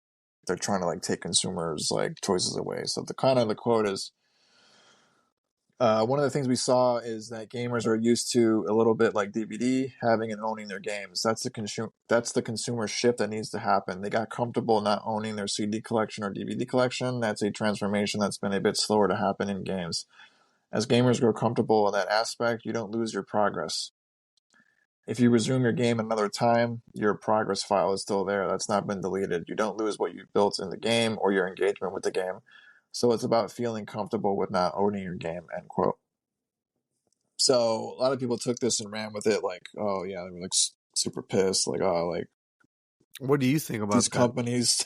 they're trying to like take consumers like choices away. So the quote is, one of the things we saw is that gamers are used to a little bit like DVD having and owning their games. That's the consumer shift that needs to happen. They got comfortable not owning their CD collection or DVD collection. That's a transformation that's been a bit slower to happen in games. As gamers grow comfortable in that aspect, you don't lose your progress. If you resume your game another time, your progress file is still there. That's not been deleted. You don't lose what you've built in the game or your engagement with the game. So it's about feeling comfortable with not owning your game, end quote. So a lot of people took this and ran with it like, oh yeah, they were like super pissed, like, oh, like What do you think these about that? companies.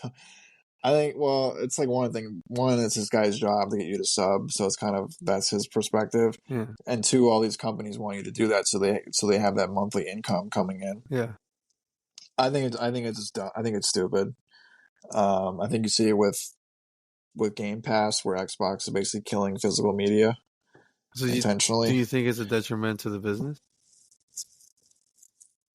I think, well, it's like one thing. One, it's this guy's job to get you to sub, so it's kind of that's his perspective. Yeah, And two, all these companies want you to do that, so they have that monthly income coming in. yeah. I think it's just dumb. I think it's stupid. I think you see it with Game Pass, where Xbox is basically killing physical media So do intentionally. you think it's a detriment to the business?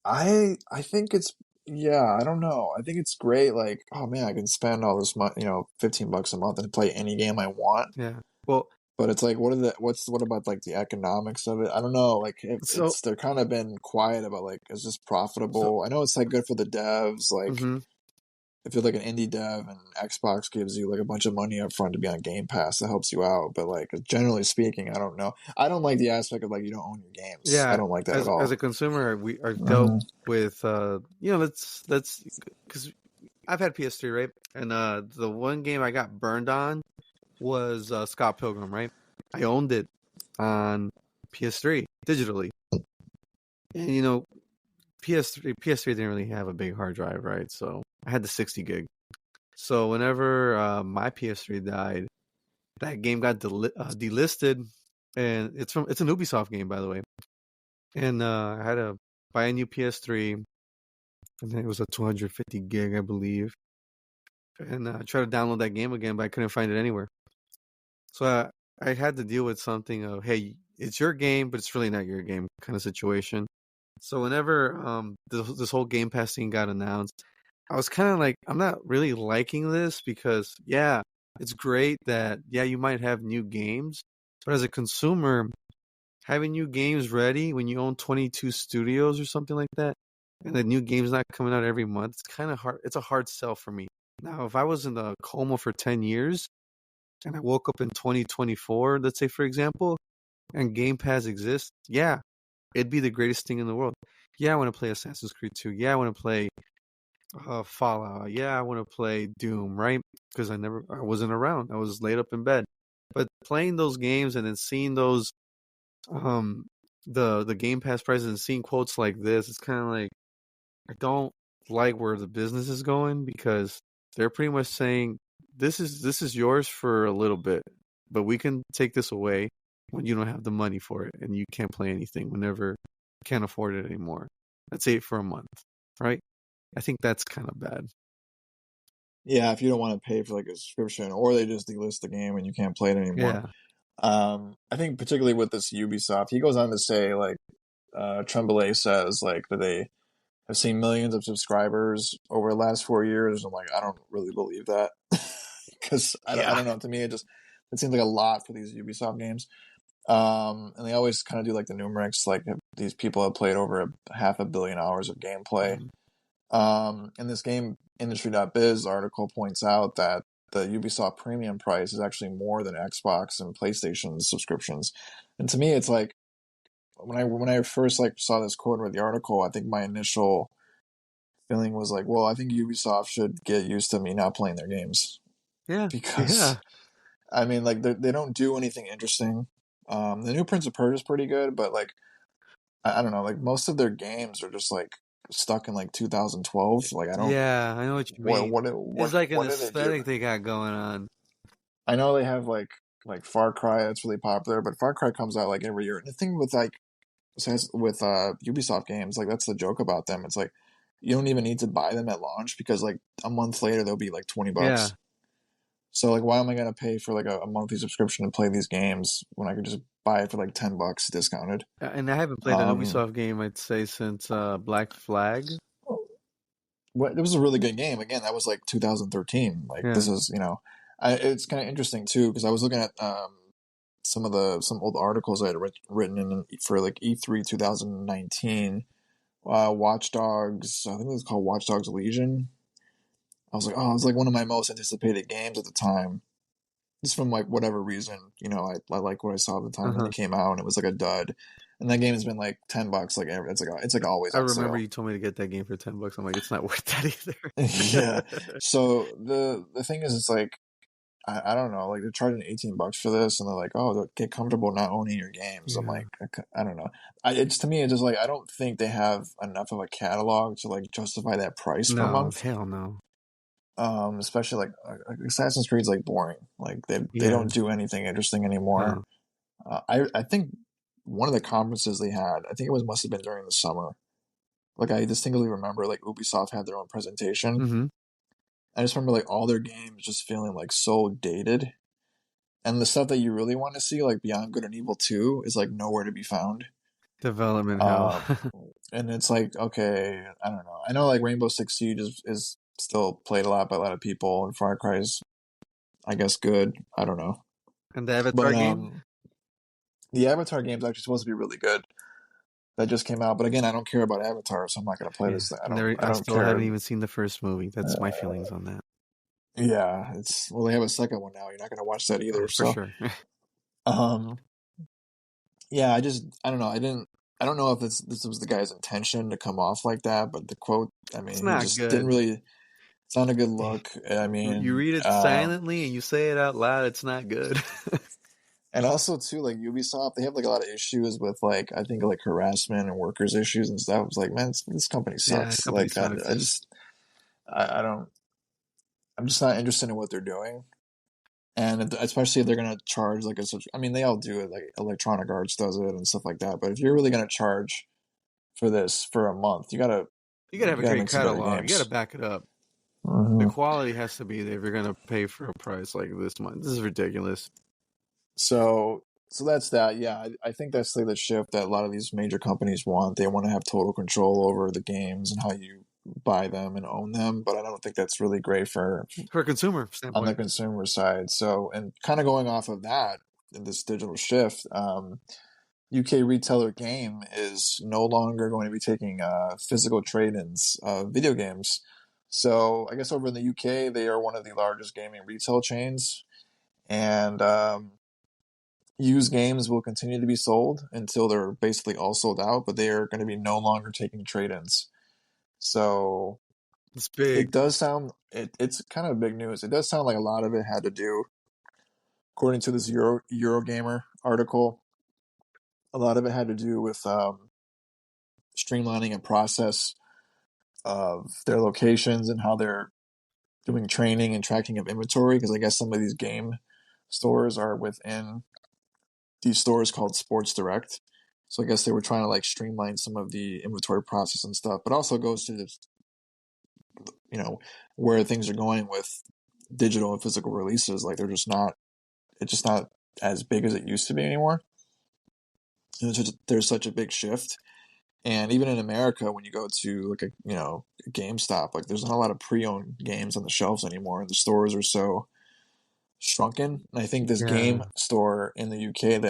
I think it's, yeah, I don't know. I think it's great. Like, oh man, I can spend all this money, $15 a month and play any game I want. Yeah. Well, But it's like, what about like the economics of it? I don't know. Like, if so they're kind of been quiet about like, is this so. profitable? I know it's like good for the devs. Like, Hmm. if you're like an indie dev and Xbox gives you like a bunch of money up front to be on Game Pass, that helps you out. But like, generally speaking, I don't know. I don't like the aspect of like you don't own your games. I Yeah, don't like that at as all. a consumer, we are dealt Hmm. with let's because I've had PS3, right? And the one game I got burned on was Scott Pilgrim, right? I owned it on PS3 digitally. And PS3 didn't really have a big hard drive, right? So I had the 60 gig. So whenever my PS3 died, that game got delisted, and it's an Ubisoft game, by the way. And I had to buy a new PS3, and then it was a 250 gig, I believe. And I tried to download that game again, but I couldn't find it anywhere. So I had to deal with something of, hey, it's your game, but it's really not your game kind of situation. So whenever this whole Game Pass thing got announced, I was kind of like, I'm not really liking this because, yeah, it's great that, yeah, you might have new games, but as a consumer, having new games ready when you own 22 studios or something like that, and the new game's not coming out every month, it's kind of hard. It's a hard sell for me. Now, if I was in a coma for 10 years and I woke up in 2024, let's say, for example, and Game Pass exists, yeah, it'd be the greatest thing in the world. Yeah, I want to play Assassin's Creed 2. Yeah, I want to play Fallout. Yeah, I want to play Doom, right? Because I wasn't around. I was laid up in bed. But playing those games and then seeing those, um, the Game Pass prices and seeing quotes like this, it's kind of like I don't like where the business is going because they're pretty much saying this is yours for a little bit, but we can take this away when you don't have the money for it and you can't play anything whenever you can't afford it anymore. Let's say for a month, right? I think that's kind of bad. Yeah, if you don't want to pay for like a subscription, or they just delist the game and you can't play it anymore. Yeah, I think particularly with this Ubisoft, he goes on to say like, Tremblay says like that they have seen millions of subscribers over the last 4 years. I'm like, I don't really believe that because I yeah, don't know. To me, it seems like a lot for these Ubisoft games. And they always kind of do like the numerics, like these people have played over 500,000,000 hours of gameplay. mhm. In this game industry.biz article points out that the Ubisoft premium price is actually more than Xbox and PlayStation subscriptions. And to me, it's like when I first like saw this quote or the article, I think my initial feeling was like, well, I think Ubisoft should get used to me not playing their games Yeah, because yeah, I mean, like they don't do anything interesting. The new Prince of Persia is pretty good, but like I don't know, like most of their games are just like stuck in like 2012. Like I don't yeah. I know what you mean. It's like an what did they do? aesthetic they got going on. I know they have like Far Cry that's really popular, but Far Cry comes out like every year. And the thing with like with Ubisoft games, like that's the joke about them. It's like you don't even need to buy them at launch because like a month later they'll be like 20 Yeah, bucks. So like, why am I gonna pay for like a monthly subscription to play these games when I could just buy it for like $10 discounted? And I haven't played an Um, Ubisoft game, I'd say, since Black Flag. it was a really good game. Again, that was like 2013. Like Yeah. this is, it's kind of interesting too because I was looking at some old articles I had written in for like E3 2019. Watch Dogs, I think it was called Watch Dogs Legion. I was like, oh, it was like one of my most anticipated games at the time. Just from like whatever reason, I like what I saw at the time when Uh-huh. it came out, and it was like a dud. And that game has been like $10. Like it's like always I on remember sale. you told me to get that game for $10. I'm like, it's not worth that Yeah. either. So the thing is, it's like I don't know. Like they're charging $18 for this, and they're like, oh, get comfortable not owning your games. I'm Yeah. like, I don't know. It's to me, it's just like I don't think they have enough of a catalog to like justify that price per No, month. hell no. Especially like Assassin's Creed's like boring. Like they Yeah. don't do anything interesting anymore. No. I think one of the conferences they had, I think it was must have been during the summer. Like I distinctly remember, like Ubisoft had their own presentation. Mm-hmm. I just remember like all their games just feeling like so dated, and the stuff that you really want to see, like Beyond Good and Evil 2, is like nowhere to be found. Development hell. Um, and it's like, okay, I don't know. I know like Rainbow Six Siege is still played a lot by a lot of people, and Far Cry's, I guess, good. I don't know, And the Avatar but game? the Avatar game's actually supposed to be really good. That just came out, but again, I don't care about Avatar, so I'm not gonna play Yeah. this thing. I I don't still care. haven't even seen the first movie. That's my Uh, feelings on that. yeah, they have a second one now. You're not gonna watch that Oh, either. for So, sure. um, yeah, I don't know. I don't know if this was the guy's intention to come off like that, but the quote, I It's mean, he not just didn't good. really. It's not a good look. I You mean, read it silently and you say it out loud, it's not good. and also too, like Ubisoft, they have like a lot of issues with like I think like harassment and workers issues and stuff. It's like, man, this company Yeah, sucks. company Like I sucks. just I don't. I'm just not interested in what they're doing. And especially if they're gonna charge like I mean, they all do it. Like Electronic Arts does it and stuff like that. But if you're really gonna charge for this for a month, You gotta have you a gotta great make some better catalog. You gotta games. back it up. The hmm quality has to be there if you're gonna pay for a price like this month. This is ridiculous. So that's that. Yeah, I think that's like the shift that a lot of these major companies want. They want to have total control over the games and how you buy them and own them. But I don't think that's really great for For a consumer on the standpoint. consumer side. So, and kind of going off of that, in this digital shift, UK retailer Game is no longer going to be taking physical trade-ins of video games. So, I guess over in the UK, they are one of the largest gaming retail chains, and used games will continue to be sold until they're basically all sold out. But they are going to be no longer taking trade-ins. So, It's big. it does sound it's kind of big news. It does sound like a lot of it had to do, according to this Eurogamer article, a lot of it had to do with streamlining a process of their locations and how they're doing training and tracking of inventory. Because I guess some of these game stores are within these stores called Sports Direct. So I guess they were trying to like streamline some of the inventory process and stuff. But also goes to this, you know, where things are going with digital and physical releases. Like they're just not. It's just not as big as it used to be anymore. And there's such a big shift. And even in America, when you go to like a GameStop, like there's not a lot of pre-owned games on the shelves anymore. The stores are so shrunken. And I think this game Yeah. store in the UK,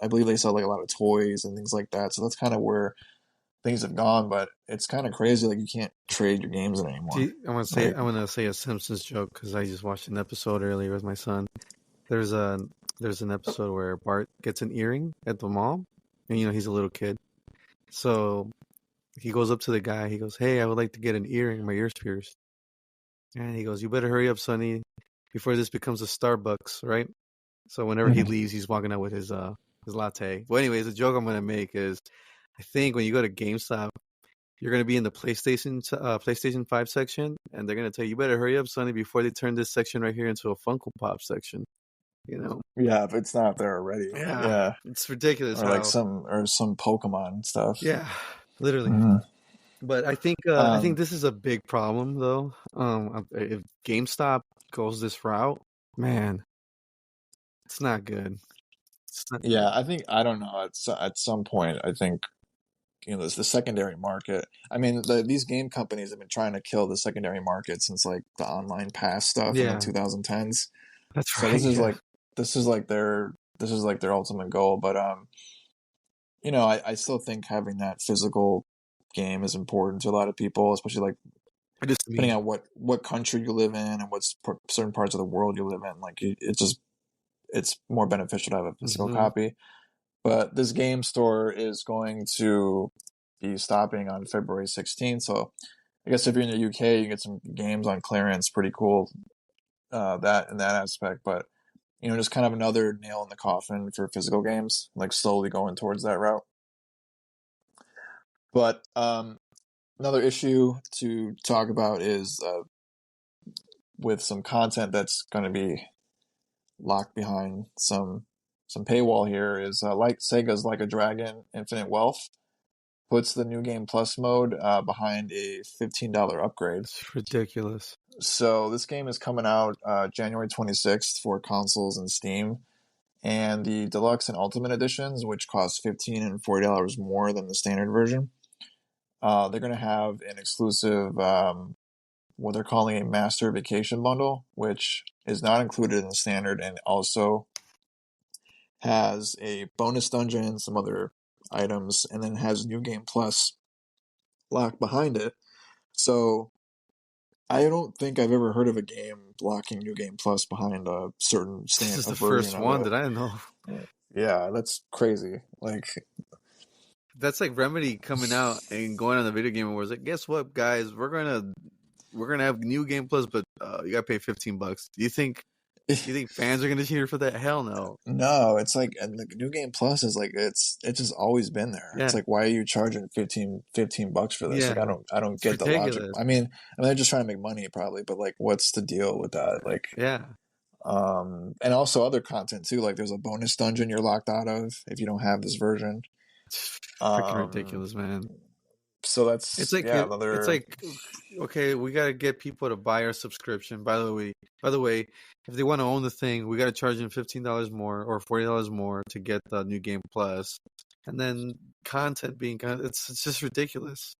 I believe they sell like a lot of toys and things like that. So that's kind of where things have gone. But it's kind of crazy. Like you can't trade your games in anymore. Like, I want to say a Simpsons joke because I just watched an episode earlier with my son. There's a there's an episode where Bart gets an earring at the mall, and he's a little kid. So he goes up to the guy. He goes, "Hey, I would like to get an earring. My ear's pierced." And he goes, "You better hurry up, Sonny, before this becomes a Starbucks, right?" So whenever he leaves, he's walking out with his latte. Well, anyways, the joke I'm gonna make is, I think when you go to GameStop, you're gonna be in the PlayStation 5 section, and they're gonna tell you, "You better hurry up, Sonny, before they turn this section right here into a Funko Pop section." You know? yeah, if it's not there already, Yeah, yeah, it's ridiculous or like how. some Pokemon stuff. Yeah, literally. hmm But I think Um, this is a big problem though. If GameStop goes this route, Man, it's not good. It's not Yeah, good. I think I don't know. At some point, I think there's the secondary market. I mean, these game companies have been trying to kill the secondary market since like the online pass stuff in the Yeah, 2010s. that's So right. Yeah, this is like their ultimate goal. But I still think having that physical game is important to a lot of people, especially like it is to depending me. on what country you live in and certain parts of the world you live in. Like it's more beneficial to have a physical Hmm. copy. But this game store is going to be stopping on February 16th. So I guess if you're in the UK, you can get some games on clearance. Pretty cool, that in that aspect. But just kind of another nail in the coffin for physical games, like slowly going towards that route. But another issue to talk about is with some content that's going to be locked behind some paywall here is like Sega's Like a Dragon Infinite Wealth puts the New Game Plus mode behind a $15 upgrade. It's ridiculous. So this game is coming out January 26th for consoles and Steam. And the deluxe and ultimate editions, which cost $15 and $40 more than the standard version, they're going to have an exclusive, what they're calling a master vacation bundle, which is not included in the standard and also has a bonus dungeon and some other items, and then has New Game Plus locked behind it. So I don't think I've ever heard of a game blocking New Game Plus behind a certain This is a the version first of one it. that I know. Yeah, that's crazy. Like, That's like Remedy coming out and going on the video game awards. Like, guess what, guys? We're gonna have New Game Plus, but you gotta pay $15. Do you think fans are gonna cheer for that? Hell no. no, it's like, and the New Game Plus is like it's just always been there. It's Yeah, like, why are you charging $15 for this? Like, yeah. I don't It's get the logic. ridiculous. I mean, they're just trying to make money probably, but like, what's the deal with that? Like, Yeah. and also other content too. Like, there's a bonus dungeon you're locked out of if you don't have this version. It's freaking Um, ridiculous, man. so It's that's like yeah, it's another. like okay, we gotta get people to buy our subscription. By the way, if they want to own the thing, we gotta charge them $15 more or $40 more to get the New Game Plus, and then content being it's just ridiculous.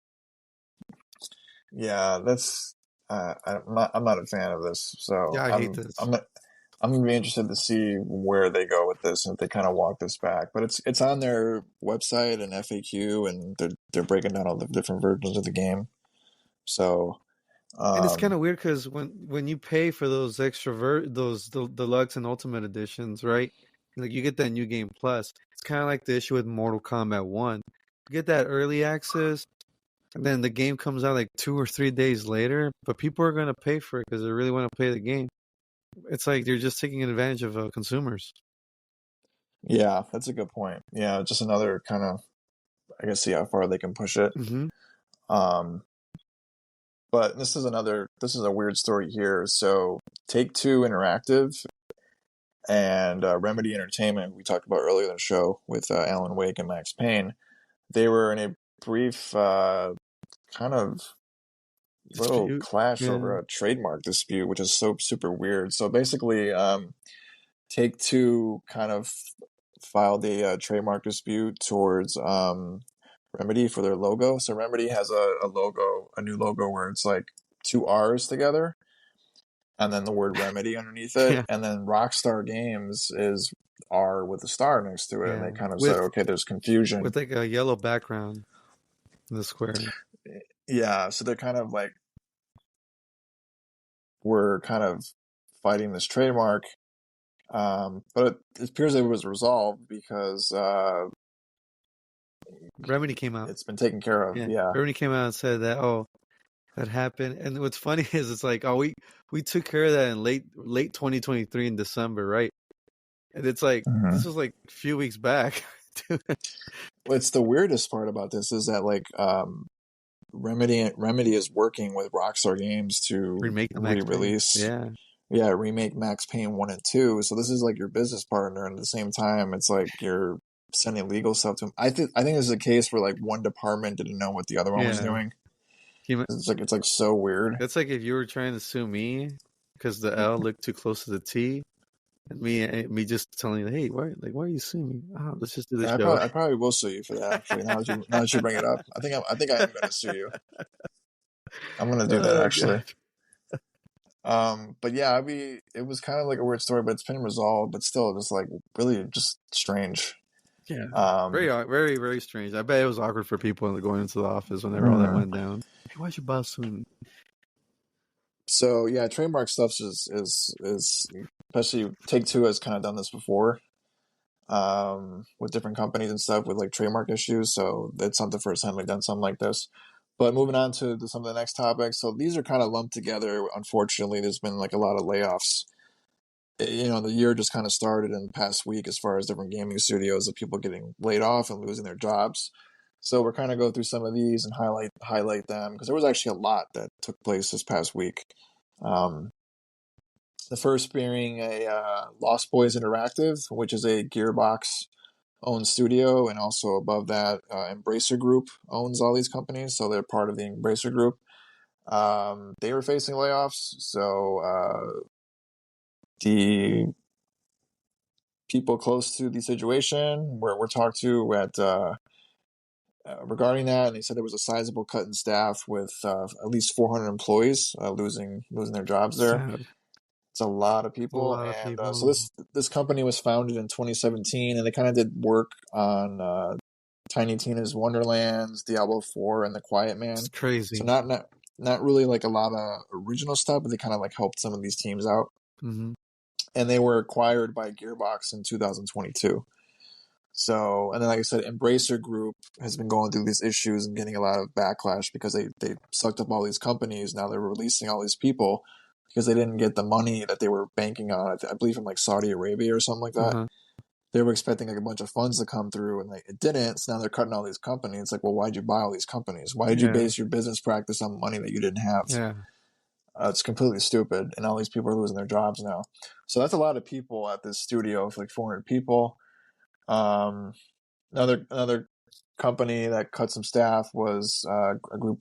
Yeah, that's I'm not a fan of this. So Yeah, I hate this. I'm gonna be interested to see where they go with this and if they kind of walk this back. But it's on their website and FAQ, and they're breaking down all the different versions of the game. So And it's kind um, of weird because when you pay for those those deluxe and ultimate editions, right? Like you get that New Game Plus. It's kind of like the issue with Mortal Kombat 1. You get that early access, and then the game comes out like 2 or 3 days later, but people are going to pay for it because they really want to play the game. It's like they're just taking advantage of consumers. yeah, that's a good point. Yeah, just another kind of, I guess, see how far they can push it. Hmm. Um, but this is a weird story here. So Take Two Interactive and Remedy Entertainment, we talked about earlier in the show with Alan Wake and Max Payne, they were in a brief kind of little Dispute. clash Yeah. over a trademark dispute, which is so super weird. So basically, Take Two kind of filed a trademark dispute towards Remedy for their logo. So Remedy has a logo, a new logo where it's like two R's together and then the word Remedy underneath it. Yeah. And then Rockstar Games is R with a star next to it. And Yeah. they kind of said, With okay, there's confusion. with like a yellow background in the square. Yeah, so they're kind of like, we're kind of fighting this trademark. But it appears it was resolved because Remedy came out. it's been taken care of. Yeah. Yeah. Remedy came out and said that, oh, that happened. And what's funny is it's like, oh, we took care of that in late 2023 in December, right? And it's like Mm-hmm. this was like a few weeks back. What's the weirdest part about this is that like Remedy is working with Rockstar Games to Remake the Max Payne. re-release, Yeah. yeah, remake Max Payne 1 and 2. So this is like your business partner, and at the same time, it's like you're sending legal stuff to them. I think this is a case where like one department didn't know what the other one was Yeah. doing. It's like so weird. That's like if you were trying to sue me because the L looked too close to the T, and me just telling you, hey, why are you suing me? Oh, let's just do the Yeah, show. I probably will sue you for that. Actually, now that you bring it up, I think I am going to sue you. I'm going to do that Oh actually. god. But yeah, it was kind of like a weird story, but it's been resolved. But still, just like really just strange. Yeah. Um, Very, very strange. I bet it was awkward for people going into the office whenever all that mhm. went down. Hey, why's your boss suing me? So yeah, trademark stuff is especially Take Two has kind of done this before, with different companies and stuff with like trademark issues. So that's not the first time they've done something like this. But moving on to some of the next topics. So these are kind of lumped together. Unfortunately, there's been like a lot of layoffs. You know, the year just kind of started in the past week as far as different gaming studios of people getting laid off and losing their jobs. So we're kind of go through some of these and highlight them because there was actually a lot that took place this past week. Um, the first being a Lost Boys Interactive, which is a Gearbox owned studio, and also above that, Embracer Group owns all these companies, so they're part of the Embracer Group. They were facing layoffs, so the people close to the situation were talked to at regarding that, and they said there was a sizable cut in staff with at least 400 employees losing their jobs there. Sad. It's a lot of A people, lot of and so people. this company was founded in 2017, and they kind of did work on Tiny Tina's Wonderlands, Diablo 4, and The Quiet It's Man. So crazy. not really like a lot of original stuff, but they kind of like helped some of these teams out. Hmm. And they were acquired by Gearbox in 2022. So, and then like I said, Embracer Group has been going through these issues and getting a lot of backlash because they sucked up all these companies. Now they're releasing all these people because they didn't get the money that they were banking on. I believe from like Saudi Arabia or something like that. Uh-huh. They were expecting like a bunch of funds to come through, and like it didn't. So now they're cutting all these companies. It's like, well, why'd you buy all these companies? Why did you Yeah. base your business practice on money that you didn't have? Yeah. It's completely stupid, and all these people are losing their jobs now. So that's a lot of people at this studio, for like 400 people. Um, another company that cut some staff was a group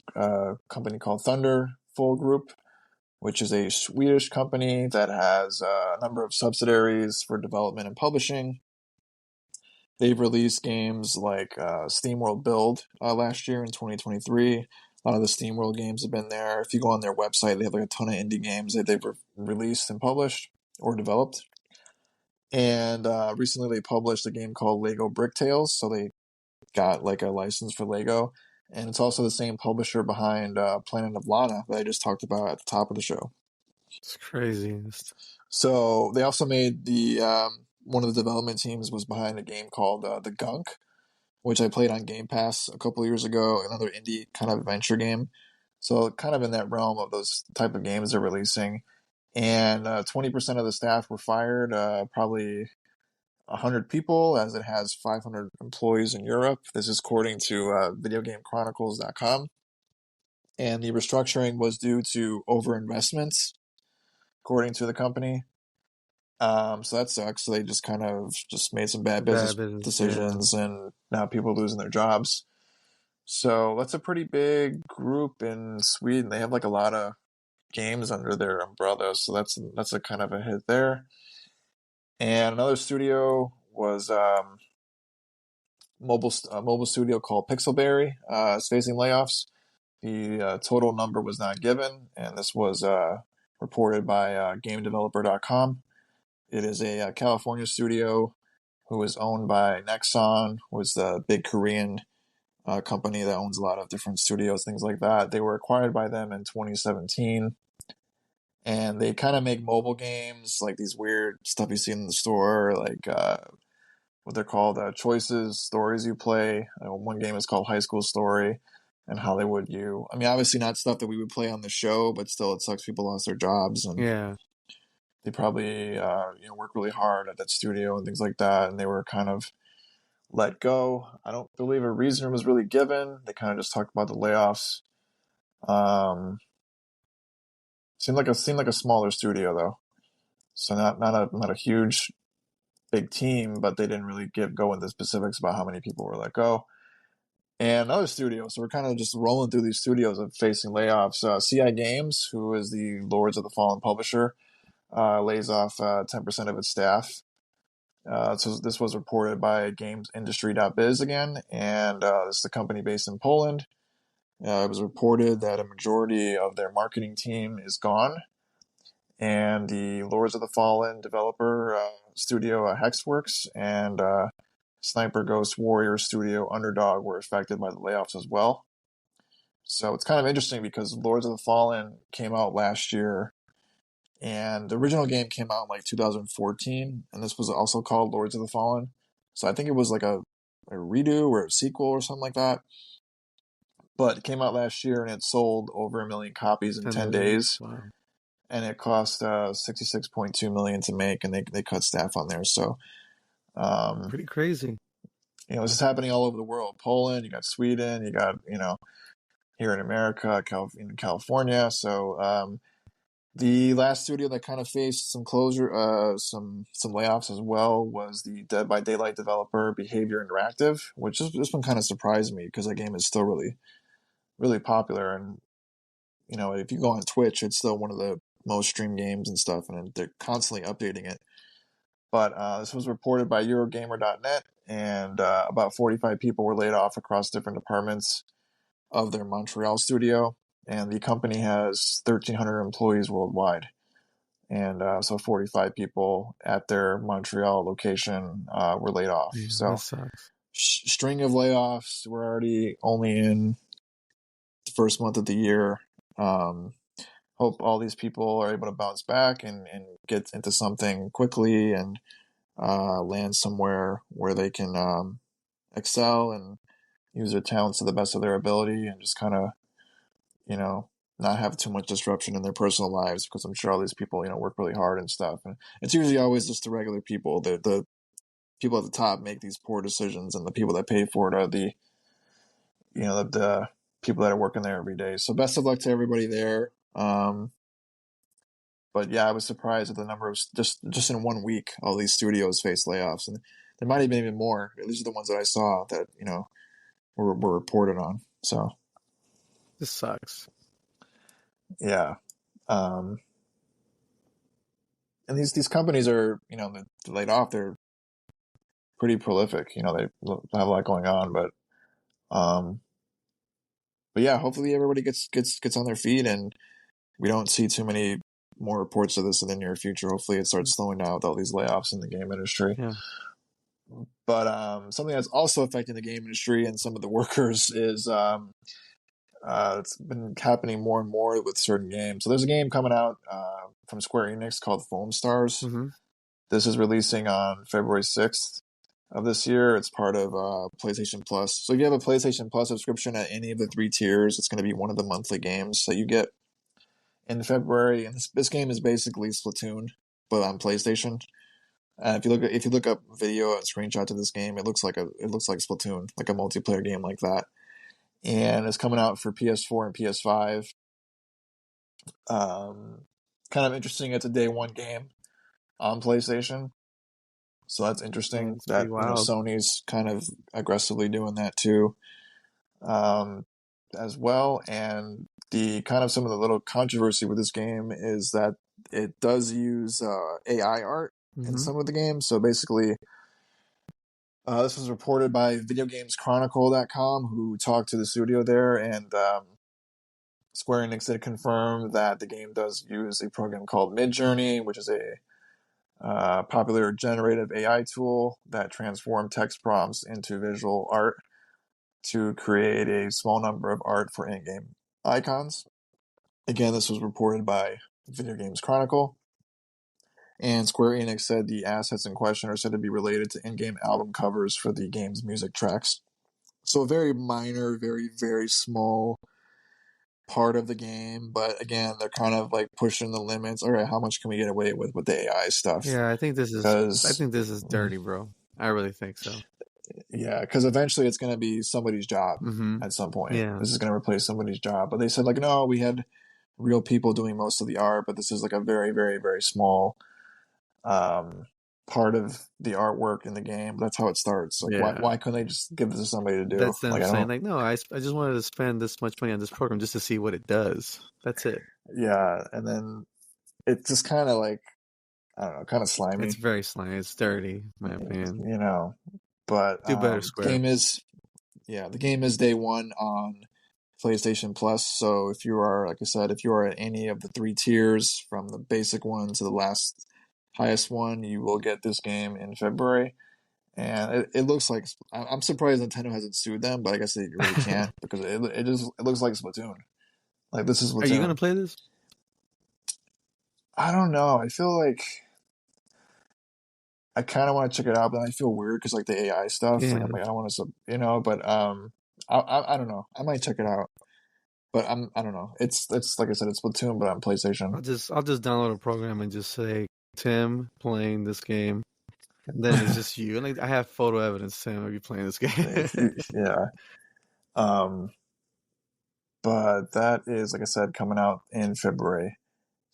company called Thunderful Group, which is a Swedish company that has a number of subsidiaries for development and publishing. They've released games like SteamWorld Build last year in 2023. A lot of the SteamWorld games have been there. If you go on their website, they have like a ton of indie games that they've released and published or developed. And recently they published a game called Lego Brick Tales. So they got like a license for Lego. And it's also the same publisher behind Planet of Lana that I just talked about at the top of the show. It's crazy. So they also made the one of the development teams was behind a game called The Gunk, which I played on Game Pass a couple of years ago, another indie kind of adventure game. So kind of in that realm of those type of games they're releasing. And 20% of the staff were fired, probably 100 people, as it has 500 employees in Europe. This is according to VideoGameChronicles.com. And the restructuring was due to overinvestments, according to the company. So that sucks. So they just kind of just made some bad Bad business business. Yeah. decisions, and now people are losing their jobs. So that's a pretty big group in Sweden. They have like a lot of games under their umbrella, so that's a kind of a hit there. And another studio was mobile studio called Pixelberry. It's facing layoffs. The total number was not given, and this was reported by GameDeveloper.com. It is a California studio who is owned by Nexon, who is the big Korean company that owns a lot of different studios, things like that. They were acquired by them in 2017, and they kind of make mobile games like these weird stuff you see in the store, like what they're called choices, stories you play. One game is called High School Story, and Hollywood You. I mean, obviously not stuff that we would play on the show, but still, it sucks people lost their jobs, and Yeah. they probably work really hard at that studio and things like that, and they were kind of let go. I don't believe a reason was really given. They kind of just talked about the layoffs. Um, seemed like a smaller studio though, so not a huge big team, but they didn't really go into specifics about how many people were let go. And other studios, so we're kind of just rolling through these studios of facing layoffs. CI Games, who is the Lords of the Fallen publisher, lays off 10% of its staff. So this was reported by GamesIndustry.biz again, and this is a company based in Poland. It was reported that a majority of their marketing team is gone, and the Lords of the Fallen developer studio Hexworks and Sniper Ghost Warrior studio Underdog were affected by the layoffs as well. So it's kind of interesting because Lords of the Fallen came out last year, and the original game came out in like 2014, and this was also called Lords of the Fallen. So I think it was like a redo or a sequel or something like that. But it came out last year, and it sold over 1 million copies in 10 10 million. days. Wow. And it cost 66.2 million to make, and they cut staff on there. So um, Pretty crazy. this is happening all over the world. Poland, you got Sweden, you got here in America, in California. So the last studio that kind of faced some closure, some layoffs as well, was the Dead by Daylight developer Behavior Interactive, which this one kind of surprised me because that game is still really, really popular. And if you go on Twitch, it's still one of the most streamed games and stuff, and they're constantly updating it. But this was reported by Eurogamer.net, and about 45 people were laid off across different departments of their Montreal studio, and the company has 1,300 employees worldwide. And so 45 people at their Montreal location were laid off. Yeah, that So sucks. string of layoffs. We're already only in the first month of the year. Hope all these people are able to bounce back and get into something quickly and land somewhere where they can excel and use their talents to the best of their ability and just kind of, not have too much disruption in their personal lives, because I'm sure all these people, work really hard and stuff. And it's usually always just the regular people. The people at the top make these poor decisions, and the people that pay for it are the people that are working there every day. So best of luck to everybody there. But yeah, I was surprised at the number of just in 1 week, all these studios face layoffs, and there might have been even more. These are the ones that I saw that were reported on. So This sucks. yeah, and these companies are they're laid off. They're pretty prolific. They have a lot going on, um, but yeah, hopefully everybody gets on their feet, and we don't see too many more reports of this in the near future. Hopefully, it starts slowing down with all these layoffs in the game industry. Yeah. But something that's also affecting the game industry and some of the workers is it's been happening more and more with certain games. So there's a game coming out from Square Enix called Foam Stars. Mm-hmm. This is releasing on February 6th of this year. It's part of PlayStation Plus. So if you have a PlayStation Plus subscription at any of the 3 tiers, it's going to be one of the monthly games that you get in February. And this game is basically Splatoon, but on PlayStation. If you look up video and screenshots of this game, it looks like Splatoon, like a multiplayer game like that. And it's coming out for PS4 and PS5. Kind of interesting. It's a day one game on PlayStation, so that's Yeah, interesting. it's pretty That wild. Sony's kind of aggressively doing that too, as well. And the kind of some of the little controversy with this game is that it does use AI art in Mm-hmm. some of the games. So basically, this was reported by VideoGamesChronicle.com, who talked to the studio there, and Square Enix did confirm that the game does use a program called Midjourney, which is a popular generative AI tool that transforms text prompts into visual art to create a small number of art for in-game icons. Again, this was reported by Video Games Chronicle. And Square Enix said the assets in question are said to be related to in-game album covers for the game's music tracks. So a very minor, very, very small part of the game, but again, they're kind of like pushing the limits. All right, how much can we get away with the AI stuff? Yeah, I Because think this is dirty, bro. I really think so. yeah, because eventually it's going to be somebody's job Mm-hmm. at some point. Yeah. This is going to replace somebody's job. But they said like, no, we had real people doing most of the art, but this is like a very, very, very small um, part of the artwork in the game. That's how it starts. Like, why Yeah. why couldn't they just give this to somebody to do? That's them Like, I saying don't. like, no, I just wanted to spend this much money on this program just to see what it does. That's it. Yeah, and then it just kind of like I don't know, kind of It's slimy, very slimy. It's dirty, in my opinion. you know. But Do better, the Square. game is the game is day one on PlayStation Plus. So if you are, like I said, if you are at any of the three tiers from the basic one to the last highest one, you will get this game in February. And it looks like I'm surprised Nintendo hasn't sued them, but I guess they really can't because it looks like Splatoon. Like this is Are you gonna Splatoon. play this? I don't know. I feel like I kind of want to check it out, but I feel weird because like the AI stuff. Like Yeah, I'm like I don't want to, But I don't know. I might check it out, but I don't know. It's like I said, it's Splatoon, but on PlayStation. I'll just download a program and just say Tim playing this game, and then it's just you. And like I have photo evidence, Tim, of you playing this game. Yeah. Um, but that is like I said, coming out in February.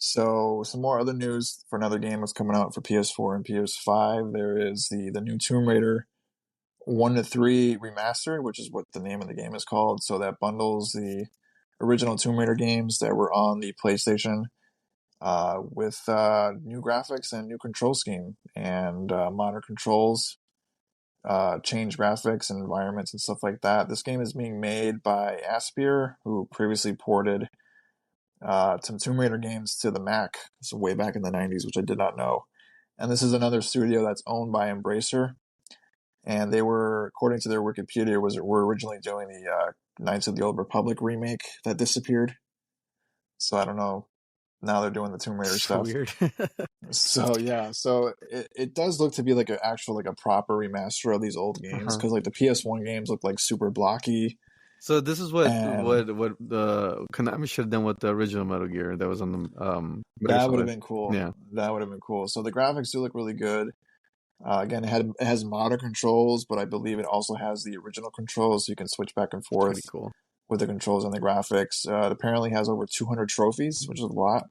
So some more other news for another game that's coming out for PS4 and PS5. There is the new Tomb Raider 1 to 3 remastered, which is what the name of the game is called. So that bundles the original Tomb Raider games that were on the PlayStation with new graphics and new control scheme and modern controls, change graphics and environments and stuff like that. This game is being made by Aspyr, who previously ported some Tomb Raider games to the Mac, so way back in the 90s, which I did not know. And this is another studio that's owned by Embracer. And they were, according to their Wikipedia, were originally doing the Knights of the Old Republic remake that disappeared. So I don't know. Now they're doing the Tomb Raider So stuff. weird. So yeah, so it does look to be like an actual like a proper remaster of these old games Uh-huh. because like the PS1 games look like super blocky So this is what and what the Konami should have done with the original Metal Gear that was on the Metal that would have Solid. been cool. Yeah, That would have been cool. So the graphics do look really good. Again, it has modern controls, but I believe it also has the original controls, so you can switch back and it's pretty forth cool. with the controls and the graphics. It apparently has over 200 trophies, which is a lot.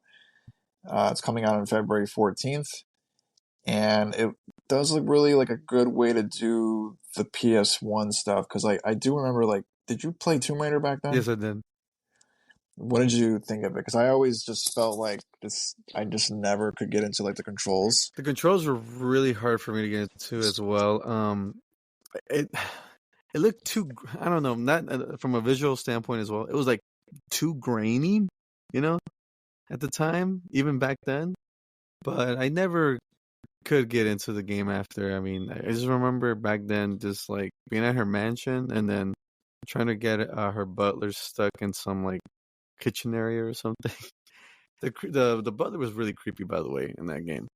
It's coming out on February 14th, and it does look really like a good way to do the PS1 stuff because I do remember like, did you play Tomb Raider back then? Yes, I did. What did you think of it? Because I always just felt like this, I just never could get into like the controls. The controls were really hard for me to get into as well. It it looked too. I don't know. Not from a visual standpoint as well. It was like too grainy, you know, at the time, even back then. But I never could get into the game after. I mean, I just remember back then just like being at her mansion and then trying to get her butler stuck in some like kitchen area or something. The butler was really creepy, by the way, in that game.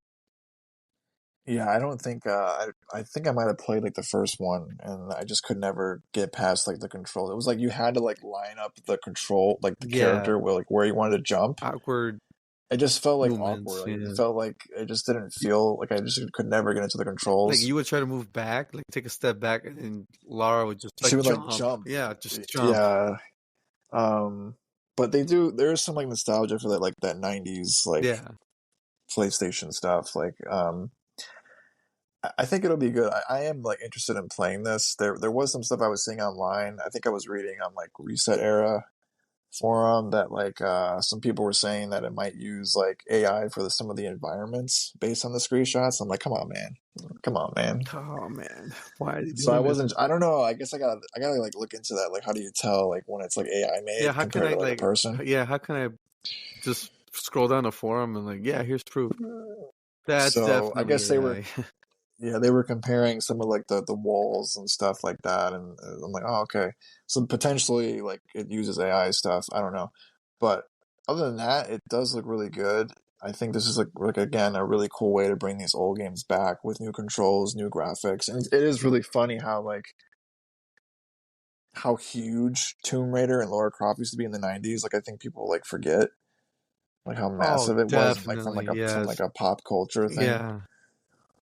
Yeah, I don't think I think I might have played like the first one and I just could never get past like the controls. It was like you had to like line up the control like the Yeah, character where you wanted to jump. awkward It just felt like awkward. movements. Like it Yeah, felt like it just didn't feel like I just could never get into the like controls. you would try to move back, like take a step back, and Lara would just She like would like jump. jump. Yeah, just jump. Yeah. But there's some like nostalgia for that 90s like Yeah. PlayStation stuff. Like I think it'll be good. I am like interested in playing this. There was some stuff I was seeing online. I think I was reading on like Reset Era forum that like some people were saying that it might use like AI for some of the environments based on the screenshots. I'm like, come on, man, come on, man. Oh man, why are they So I doing this? wasn't. I don't know. I guess I gotta like look into that. Like, how do you tell like when it's like AI Yeah, made how can compared I to like a like? person? Yeah, how can I just scroll down the forum and like, yeah, here's proof. That's So I guess definitely they were. AI. Yeah, they were comparing some of like the walls and stuff like that, and I'm like, oh, okay. So potentially, like it uses AI stuff. I don't know, but other than that, it does look really good. I think this is like again a really cool way to bring these old games back with new controls, new graphics, and it is really funny how huge Tomb Raider and Lara Croft used to be in the '90s. Like I think people like forget like how Oh, massive it was, like definitely. from like Yes. a pop culture thing. Yeah.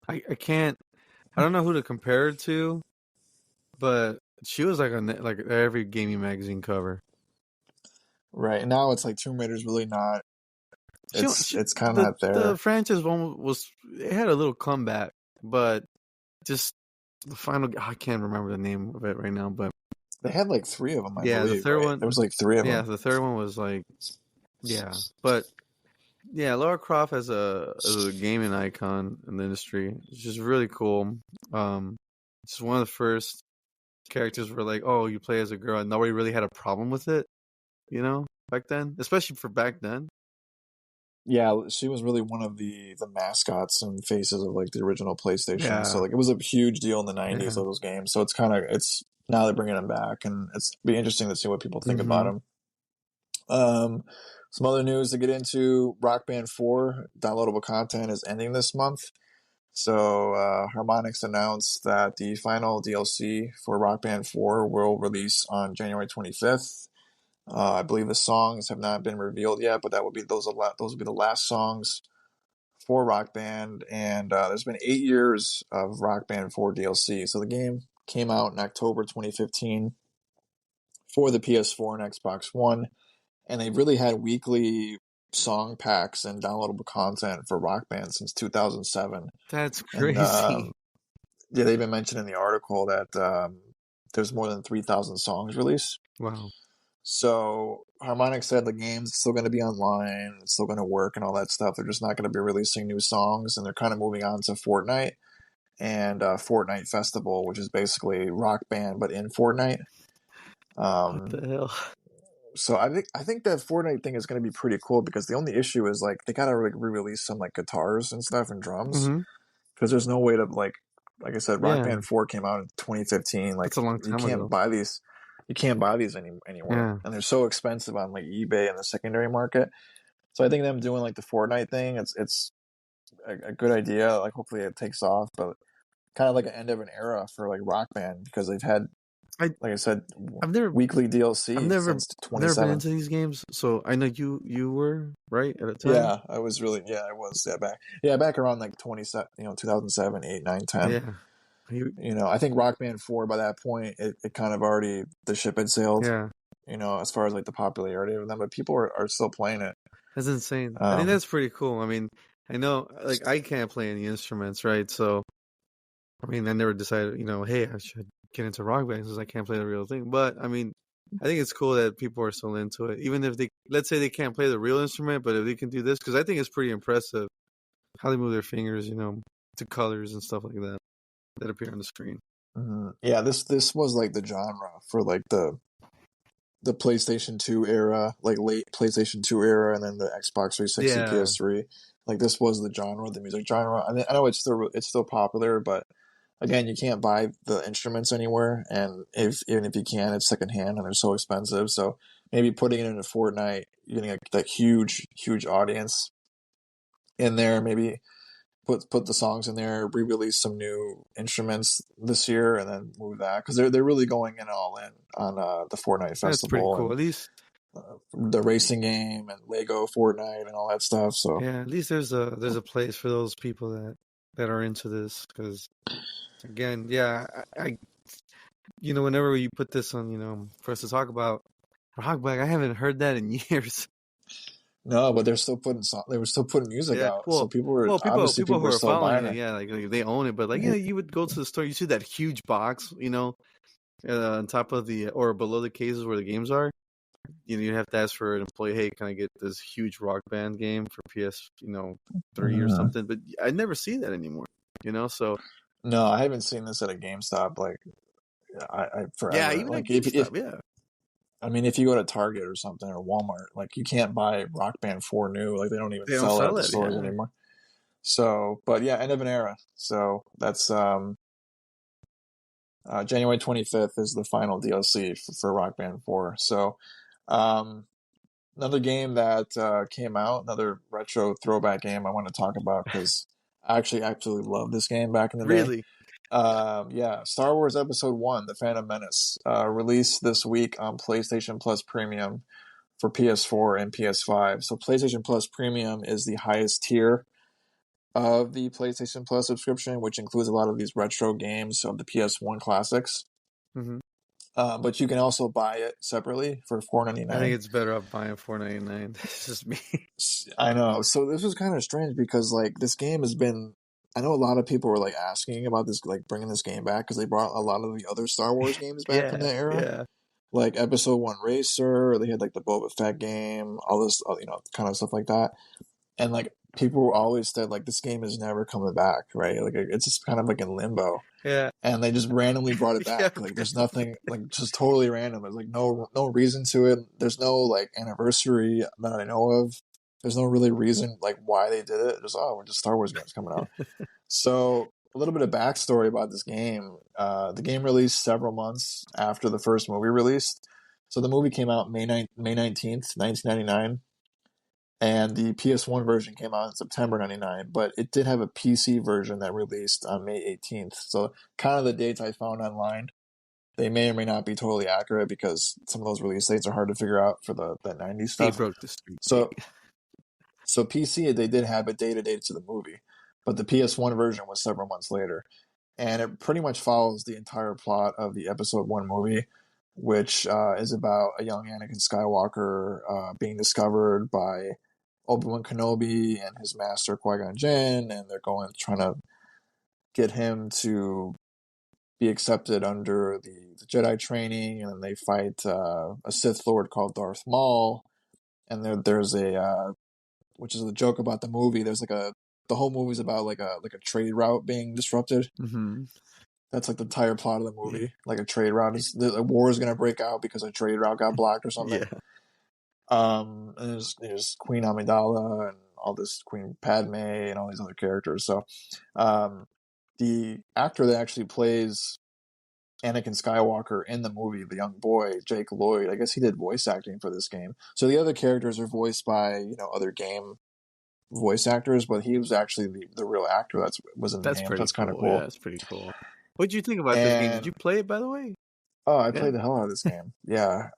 I can't. I don't know who to compare it to, but she was like on like every gaming magazine cover. Right. And now it's like Tomb Raider's really not She it's kind of not the there. franchise one was it had a little comeback, but just the final. I can't remember the name of it right now, but They had like three of them, I yeah, the believe, third right? There one. was like three of Yeah, them. the third one was like yeah, but Yeah, Lara Croft as a gaming icon in the industry. It's just really cool. Um, it's one of the first characters where like, oh, you play as a girl, and nobody really had a problem with it, back then, especially for back then. Yeah, she was really one of the mascots and faces of like the original PlayStation. So Yeah, like it was a huge deal in the '90s yeah. of those games. So it's now they're bringing them back, and it's be interesting to see what people think about Mm-hmm. them. Some other news to get into: Rock Band 4 downloadable content is ending this month. So Harmonix announced that the final DLC for Rock Band 4 will release on January 25th. I believe the songs have not been revealed yet, but that would be those will be the last songs for Rock Band. And there's been 8 years of Rock Band 4 DLC. So the game came out in October 2015 for the PS4 and Xbox One, and they've really had weekly song packs and downloadable content for Rock Band since 2007. That's And crazy. yeah, they even mentioned in the article that there's more than 3,000 songs released. Wow. So Harmonix said the game's still going to be online, it's still going to work and all that stuff. They're just not going to be releasing new songs, and they're kind of moving on to Fortnite and Fortnite Festival, which is basically Rock Band but in Fortnite. What Um, the hell? so I think that Fortnite thing is going to be pretty cool because the only issue is like they got to like re-release some like guitars and stuff and drums Mm-hmm. because there's no way to like I said, Rock Yeah, Band 4 came out in 2015. Like that's a long you time can't ago. buy these, you can't buy these anywhere, Yeah, and they're so expensive on like eBay and the secondary market. So I think them doing like the Fortnite thing, it's a good idea. Like hopefully it takes off, but kind of like an end of an era for like Rock Band because they've had, I like I said, I've never weekly I've DLC never since I've never been 27. into these games, so I know you were right at the time. Yeah, I was really I was back around like 27, 2007, 8, 9, 10. Yeah, you, I think Rock Band 4 by that point it kind of already the ship had sailed, yeah, as far as like the popularity of them, but people are still playing it. that's insane. I think Um, that's pretty cool. I mean, I know like I can't play any instruments, right? So I mean, I never decided, hey, I should get into rock band since I can't play the real thing. But I mean, I think it's cool that people are still into it, even if let's say they can't play the real instrument, but if they can do this, because I think it's pretty impressive how they move their fingers, to colors and stuff like that appear on the screen. yeah, this was like the genre for like the PlayStation 2 era, like late PlayStation 2 era, and then the Xbox 360, Yeah, PS3. Like this was the genre, the music genre. I mean, I know it's still popular, but again, you can't buy the instruments anywhere, and even if you can, it's secondhand and they're so expensive. So maybe putting it into Fortnite, you're getting that huge audience in there. Maybe put the songs in there, re-release some new instruments this year, and then move that because they're really going in all in on the Fortnite that's pretty Festival cool. and At least, the racing game and Lego Fortnite and all that stuff. So yeah, at least there's a place for those people that are into this. Because again, yeah, whenever you put this on, for us to talk about Rockback, I haven't heard that in years. no, but they were still putting music Yeah, out, so people people who were are still following buying it, it. yeah, like they own it. But like, you would go to the store, you see that huge box, on top of the or below the cases where the games are. You have to ask for an employee, hey, can I get this huge Rock Band game for PS, 3 or Mhm. something? But I never see that anymore. So No, I haven't seen this at a GameStop like I yeah, forever. even at Like if GameStop, yeah, I mean if you go to Target or something or Walmart, like you can't buy Rock Band 4 new. Like they don't even they don't sell it at sell the it. stores Yeah, anymore. So, but yeah, end of an era. So that's January 25th is the final DLC for Rock Band 4. So, um, another game that came out, another retro throwback game I want to talk about because I actually absolutely loved this game back in the day. really, Yeah, Star Wars Episode 1, The Phantom Menace, released this week on PlayStation Plus Premium for PS4 and PS5. So, PlayStation Plus Premium is the highest tier of the PlayStation Plus subscription, which includes a lot of these retro games of the PS1 classics. hmm But you can also buy it separately for I think $4.99. it's better off buying 4.99. That's just me. I know. So this was kind of strange because like this game has been. I know a lot of people were like asking about this, like bringing this game back because they brought a lot of the other Star Wars games back from Yeah, that era, yeah. like Episode 1 Racer. They had like the Boba Fett game, all this, kind of stuff like that. and like people always said like this game is never coming back, right? Like it's just kind of like in limbo, Yeah, and they just randomly brought it yeah, back. Like there's nothing, like just totally random. There's like no reason to it. There's no like anniversary that I know of. There's no really reason like why they did it. Just we're just Star Wars games coming out. So a little bit of backstory about this game. The game released several months after the first movie released. So the movie came out May 19th, 1999, and the PS1 version came out in September 99, but it did have a PC version that released on May 18th. So kind of the dates I found online, they may or may not be totally accurate because some of those release dates are hard to figure out for the 90s they stuff. broke the streak. So so PC, they did have a dated to the movie, but the PS1 version was several months later. And it pretty much follows the entire plot of the Episode 1 movie, which is about a young Anakin Skywalker being discovered by Obi-Wan Kenobi and his master Qui-Gon Jinn, and they're trying to get him to be accepted under the Jedi training, and then they fight a Sith Lord called Darth Maul, and there's which is the joke about the movie. There's the whole movie's about like a trade route being disrupted. Mm-hmm. That's like the entire plot of the Yeah. movie. Like a trade route a war is gonna break out because a trade route got blocked or something. Yeah. And there's Queen Amidala and all this Queen Padme and all these other characters. So, the actor that actually plays Anakin Skywalker in the movie, the young boy Jake Lloyd, I guess he did voice acting for this game. So the other characters are voiced by other game voice actors, but he was actually the real actor that was in the That's game. pretty That's kind of cool. Yeah, cool. that's pretty cool. What did you think about this game? Did And you play it, by the way? I Yeah. played the hell out of this game. Yeah,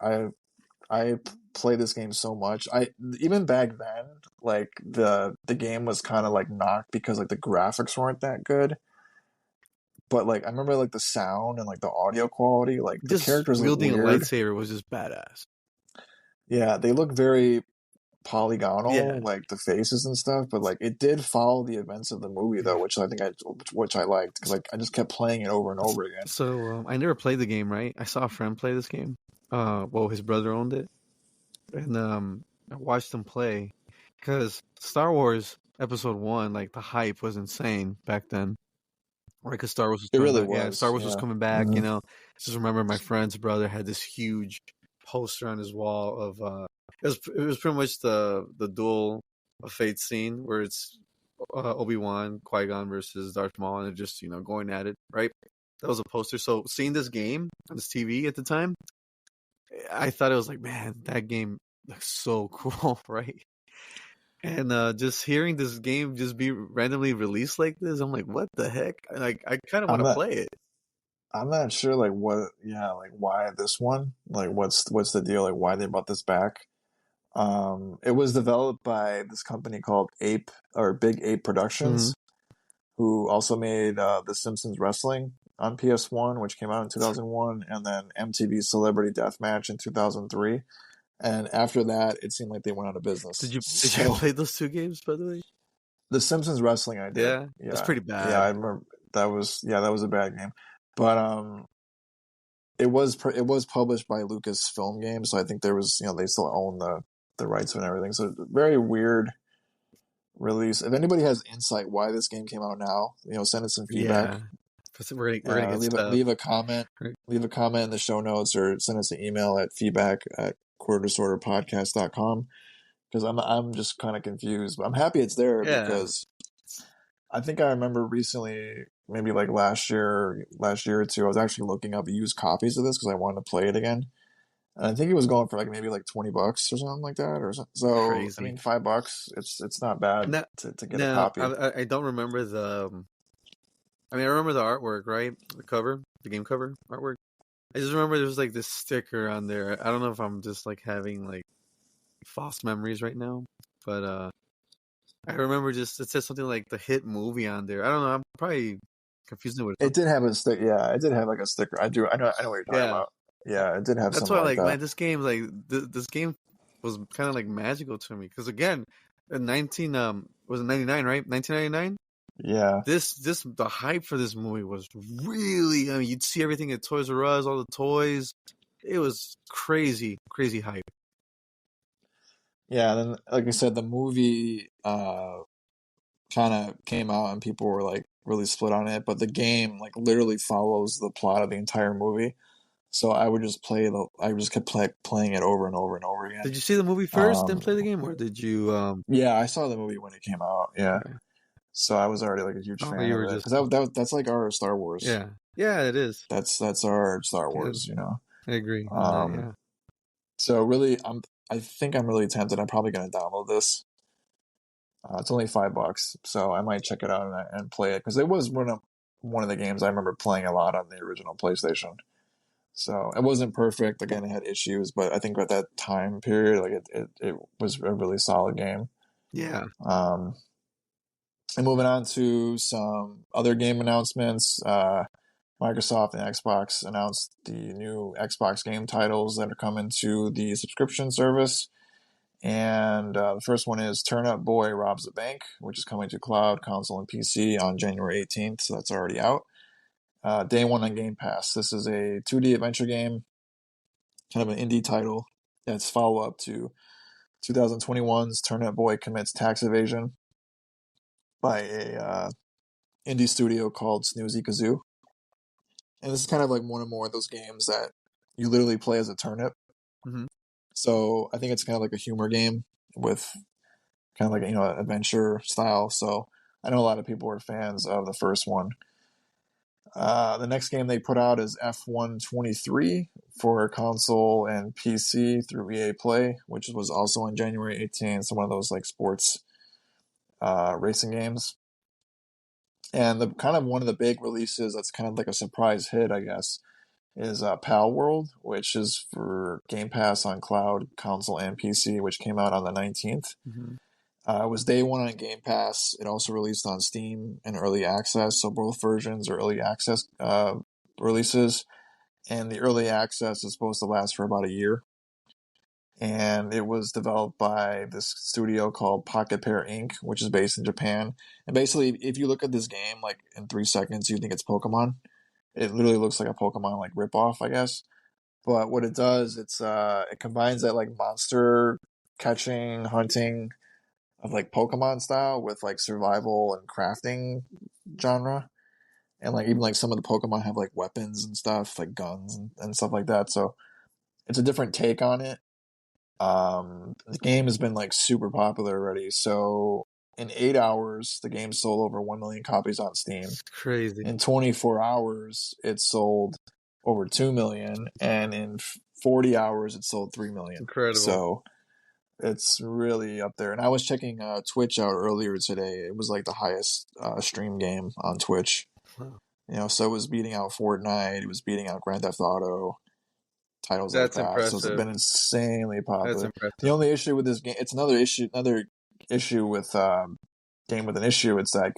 I played this game so much. I even back then, like the game was kind of like knocked because like the graphics weren't that good. But like I remember like the sound and like the audio quality, like the Just characters look wielding a weird. lightsaber was just badass. Yeah, they look very polygonal, Yeah. like the faces and stuff. But like it did follow the events of the movie though, which I think which I liked because like I just kept playing it over and over again. So I never played the game, right? I saw a friend play this game. Well, his brother owned it, and I watched him play because Star Wars Episode 1, like the hype was insane back then. Right, because Star Wars was It coming really back. Yeah, Star was. Wars was Yeah. coming back. Mm-hmm. Just remember my friend's brother had this huge poster on his wall of it was pretty much the duel of fate scene where it's Obi-Wan, Qui-Gon versus Darth Maul, and they're just going at it. Right, that was a poster. So seeing this game on this TV at the time, I thought it was like, man, that game looks so cool, right? And just hearing this game just be randomly released like this, I'm like, what the heck? Like, I kind of want I'm to not. play it. I'm not sure like what. Yeah, like why this one? Like what's the deal? Like why they brought this back? It was developed by this company called Big Ape Mm-hmm. Productions, who also made The Simpsons Wrestling on PS1, which came out in 2001, and then MTV Celebrity Deathmatch in 2003. And after that, it seemed like they went out of business. Did you So play those two games, by the way? The Simpsons Wrestling, I did. Yeah, that's Yeah, pretty yeah, I bad. remember that was a bad game, but it was published by Lucasfilm Games, so I think there was they still own the rights and everything. So very weird release. If anybody has insight why this game came out now, send us some feedback. Yeah, 'cause we're gonna get stuff. Leave a comment. Right? Leave a comment in the show notes or send us an email at feedback@quarterdisorderpodcast.com because I'm just kind of confused. But I'm happy it's there Yeah, because I think I remember recently, maybe like last year or two, I was actually looking up used copies of this because I wanted to play it again. And I think it was going for like maybe like $20 or something like that, or so. I crazy. mean, $5, it's not bad No, to get a no, copy. I don't remember the. I mean, I remember the artwork, right? The cover, the game cover artwork. I just remember there was like this sticker on there. I don't know if I'm just like having like false memories right now, but I remember just it says something like the hit movie on there. I don't know. I'm probably confusing it with It something. did have a stick. Yeah, it did have like a sticker. I know what you're talking Yeah, about. Yeah, it did have that's something why like like that. man, this game like this game was kind of like magical to me because again, in 19 was it 99 right 1999. Yeah, This the hype for this movie was really. I mean, you'd see everything at Toys R Us, all the toys. It was crazy hype. yeah, then like I said, the movie kind of came out and people were like really split on it, but the game like literally follows the plot of the entire movie. So I just kept playing it over and over and over again. Did you see the movie first, then Um, play the game, or did you? yeah, I saw the movie when it came out. Yeah, Okay. so I was already like a huge Oh, fan you of were it just. because that's like our Star Wars. Yeah. Yeah, it is. That's our Star Yeah, Wars. I agree on that. Um, Yeah. so really, I think I'm really tempted. I'm probably gonna download this. It's only $5, so I might check it out and play it because it was one of the games I remember playing a lot on the original PlayStation. So it wasn't perfect. Again, it had issues, but I think at that time period, like it was a really solid game. Yeah. Um, and moving on to some other game announcements, Microsoft and Xbox announced the new Xbox game titles that are coming to the subscription service. And the first one is Turn Up Boy Robs a Bank, which is coming to cloud, console, and PC on January 18th. So that's already out. Day one on Game Pass. This is a 2D adventure game, kind of an indie title that's follow up to 2021's Turn Up Boy Commits Tax Evasion by a indie studio called Snoozy Kazoo. And this is kind of like one or more of those games that you literally play as a turnip. Hmm. So I think it's kind of like a humor game with kind of like adventure style. So I know a lot of people are fans of the first one. The next game they put out is F123 for console and PC through EA Play, which was also on January 18th. So one of those like sports racing games. And the kind of one of the big releases that's kind of like a surprise hit, I guess, is Pal World, which is for Game Pass on cloud, console, and PC, which came out on the 19th. Hmm. It was day one on Game Pass. It also released on Steam in early access, so both versions are early access releases. And the early access is supposed to last for about a year. And it was developed by this studio called Pocket Pair Inc., which is based in Japan. And basically, if you look at this game, like in 3 seconds, you think it's Pokemon. It literally looks like a Pokemon like ripoff, I guess. But what it does, it combines that like monster catching, hunting of like Pokemon style with like survival and crafting genre. And like even like some of the Pokemon have like weapons and stuff, like guns and stuff like that. So it's a different take on it. The game has been like super popular already. So in 8 hours, the game sold over 1 million copies on Steam. It's crazy. In 24 hours, it sold over 2 million, and in 40 hours, it sold 3 million. Incredible. So it's really up there. And I was checking Twitch out earlier today. It was like the highest stream game on Twitch. Wow. So it was beating out Fortnite. It was beating out Grand Theft Auto, titles like That's that. So it's impressive. been insanely That's popular. The impressive. only issue with this game, it's another issue with game with an issue. It's like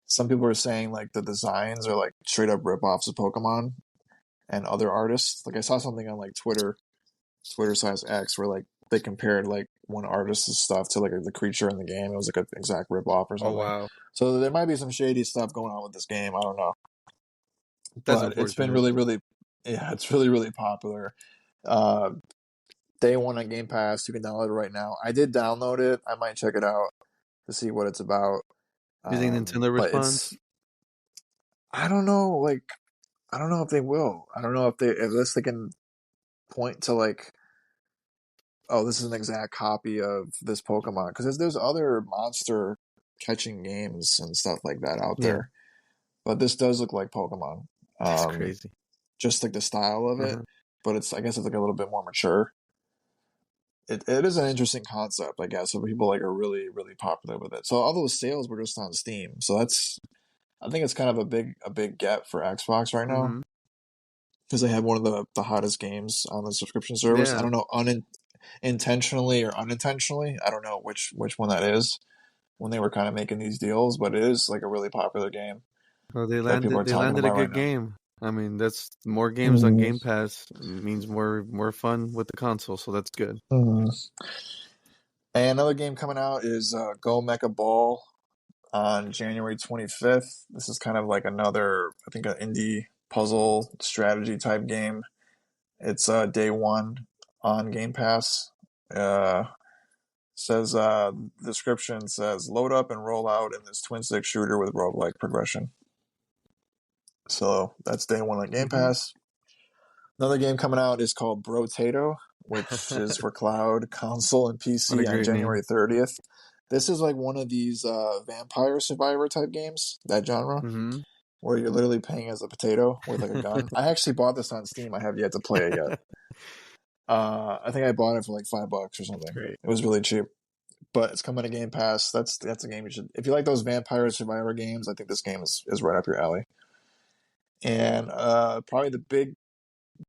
some people are saying like the designs are like straight up rip-offs of Pokemon and other artists. Like I saw something on like Twitter/X, where like they compared like one artist's stuff to like the creature in the game. It was like an exact rip-off or Oh something. wow. So there might be some shady stuff going on with this game. I don't know, That's but it's been unfortunate. really, really, yeah, it's really, really popular. Uh, Day one on Game Pass. You can download it right now. I did download it. I might check it out to see what it's about. You think Nintendo But responds? I don't know. Like, I don't know if they will. I don't know if this they can point to like, oh, this is an exact copy of this Pokemon, because there's other monster catching games and stuff like that out Yeah, there. But this does look like Pokemon. that's Um, crazy. just like the style of it, Uh-huh. but I guess it's like a little bit more mature. It is an interesting concept, I guess. So people like are really, really popular with it. So all those sales were just on Steam. So I think it's kind of a big get for Xbox right now, Hmm. because they have one of the hottest games on the subscription service. I Yeah. don't know intentionally or unintentionally. I don't know which one that is when they were kind of making these deals, but it is like a really popular game Well, that people are they talking landed a about right good now. game. I mean, that's more games on Mm, Game Pass means more fun with the console, so that's good. mm. And another game coming out is Go Mecha Ball on January 25th. This is kind of like another, I think, an indie puzzle strategy type game. It's day one on Game Pass. Uh, Says description says load up and roll out in this twin stick shooter with roguelike progression. So that's day one on Game Pass. Another game coming out is called Brotato, which is for cloud, console, and What a PC on great name. January 30th. This is like one of these vampire survivor type games, that genre, Mm-hmm. where you're literally playing as a potato with like a gun. I actually bought this on Steam. I have yet to play it yet. I think I bought it for like $5 or something. Great. It was really cheap, but it's coming to Game Pass. That's a game you should. If you like those vampire survivor games, I think this game is right up your alley. And probably the big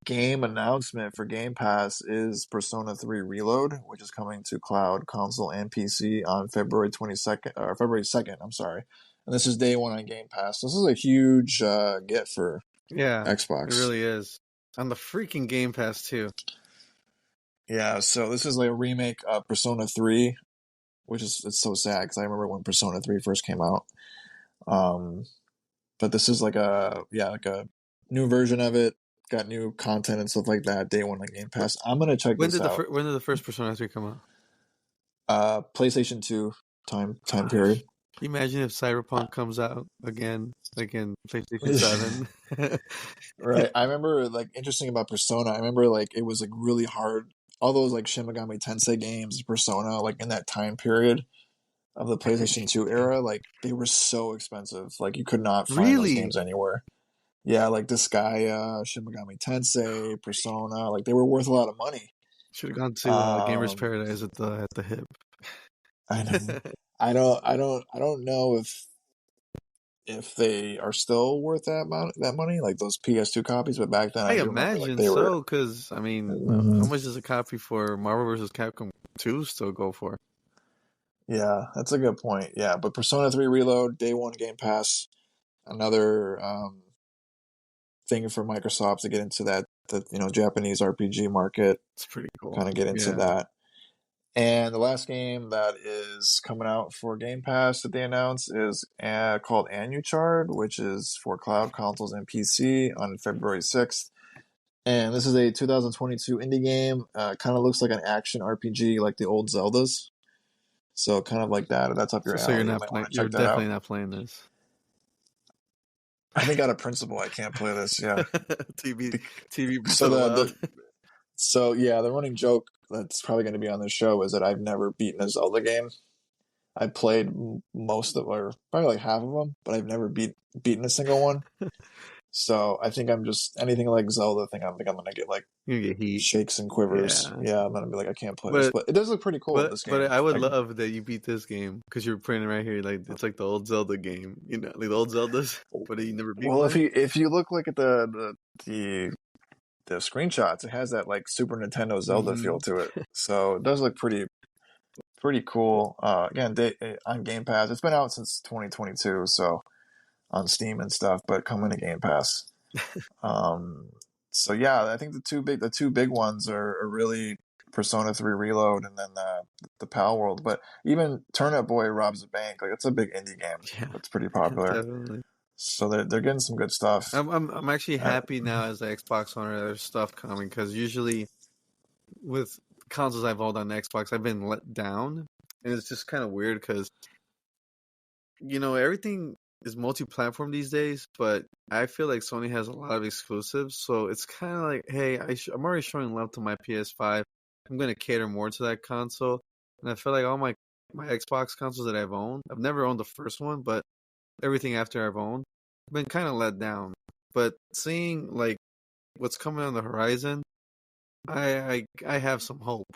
game announcement for Game Pass is Persona 3 Reload, which is coming to cloud, console, and PC on February 22nd, or February 2nd, I'm sorry. And this is day one on Game Pass. This is a huge get for Yeah, it Xbox. really is. On the freaking Game Pass, too. Yeah, so this is like a remake of Persona 3, which is it's so sad because I remember when Persona 3 first came out. But this is like a new version of it. Got new content and stuff like that. Day one on Game Pass. I'm gonna check When this did out. when did the first Persona 3 come out? PlayStation 2 time Gosh. period. Can you imagine if Cyberpunk comes out again, like in PlayStation 7? Right. I remember like interesting about Persona. I remember like it was like really hard. All those like Shin Megami Tensei games, Persona, like in that time period of the PlayStation 2 era, like they were so expensive. Like you could not find those Really? games anywhere. Yeah, like Disgaea, Shin Megami Tensei, Persona, like they were worth a lot of money. Should have gone to Gamers Um, Paradise at the hip. I know. I don't know if they are still worth that money, like those PS2 copies. But back then, I I do remember like imagine they were. so, because I mean, how Mhm. much does a copy for Marvel vs. Capcom 2 still go for? Yeah, that's a good point. Yeah, but Persona 3 Reload, day one Game Pass, another thing for Microsoft to get into that Japanese RPG market, It's pretty cool. kind of get into Yeah. that. And the last game that is coming out for Game Pass that they announced is called Anuchard, which is for cloud consoles and PC on February 6th. And this is a 2022 indie game. Kind of looks like an action RPG like the old Zeldas. So kind of like that. If that's up your So you're alley, you not might playing. want to You're check that out. definitely not playing this. I think out of principle, I can't play this. Yeah. TV beats So it aloud. the running joke that's probably going to be on this show is that I've never beaten a Zelda game. I played most of, or probably like half of them, but I've never beaten a single one. So I think I'm just anything like Zelda. I think I'm gonna get like You get heat. shakes and quivers. Yeah. Yeah, I'm gonna be like I can't play this, but it does look pretty cool. This game. But I would Like, love that you beat this game because you're playing it right here. Like it's like the old Zelda game, like the old Zeldas, but you never beat well, one. if you look like at the screenshots, it has that like Super Nintendo Zelda feel to it. So it does look pretty cool. Again, on Game Pass. It's been out since 2022, so on Steam and stuff, but coming to Game Pass. So yeah, I think the two big ones are really Persona 3 Reload and then the Pal World. But even Turnip Boy Robs a Bank, like it's a big indie game. Yeah, That's pretty popular. definitely. So they're getting some good stuff. I'm actually happy now as the Xbox owner there's stuff coming because usually with consoles I've held on the Xbox I've been let down and it's just kind of weird because everything is multi-platform these days, but I feel like Sony has a lot of exclusives, so it's kind of like, hey, I'm already showing love to my PS5. I'm going to cater more to that console, and I feel like all my Xbox consoles that I've owned, I've never owned the first one, but everything after I've owned, I've been kind of let down. But seeing like what's coming on the horizon, I have some hope.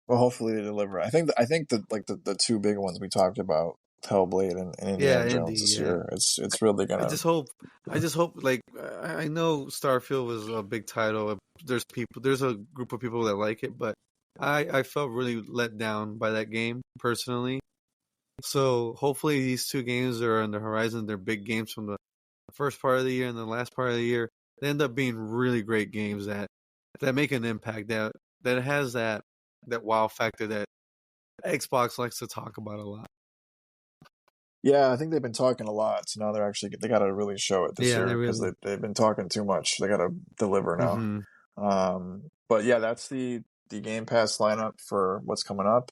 Well, hopefully they deliver. I think that like the two big ones we talked about, Hellblade and Indiana Jones this year. It's really gonna. I just hope. Like I know Starfield was a big title. There's a group of people that like it, but I felt really let down by that game personally. So hopefully these two games are on the horizon. They're big games from the first part of the year and the last part of the year. They end up being really great games that make an impact. That has that wow factor that Xbox likes to talk about a lot. Yeah, I think they've been talking a lot, so now they got to really show it this year because they've been talking too much. They got to deliver now. Mm-hmm. But yeah, that's the the Game Pass lineup for what's coming up.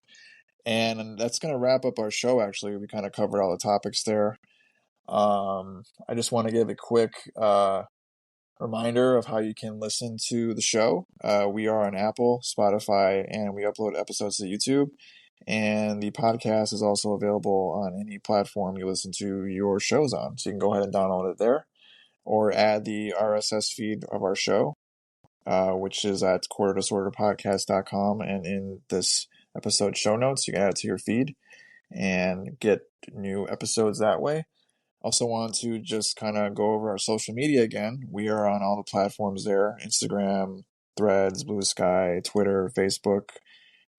And that's going to wrap up our show, actually. We kind of covered all the topics there. I just want to give a quick reminder of how you can listen to the show. We are on Apple, Spotify, and we upload episodes to YouTube. And the podcast is also available on any platform you listen to your shows on. So you can go ahead and download it there or add the RSS feed of our show, which is at quarterdisorderpodcast.com. And in this episode show notes, you can add it to your feed and get new episodes that way. Also want to just kind of go over our social media again. We are on all the platforms there: Instagram, Threads, Blue Sky, Twitter, Facebook,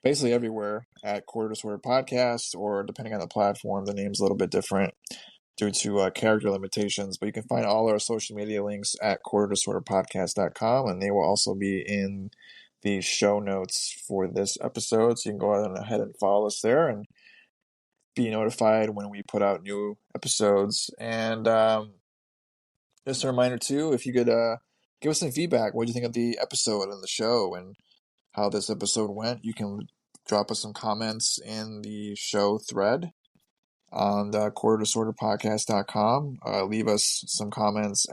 basically everywhere at Quarter Disorder Podcast, or depending on the platform, the name's a little bit different due to character limitations. But you can find all our social media links at quarterdisorderpodcast.com, and they will also be in the show notes for this episode. So you can go ahead and follow us there and be notified when we put out new episodes. And just a reminder too, if you could give us some feedback, what do you think of the episode and the show and how this episode went, you can drop us some comments in the show thread on the quarterdisorderpodcast.com. Leave us some comments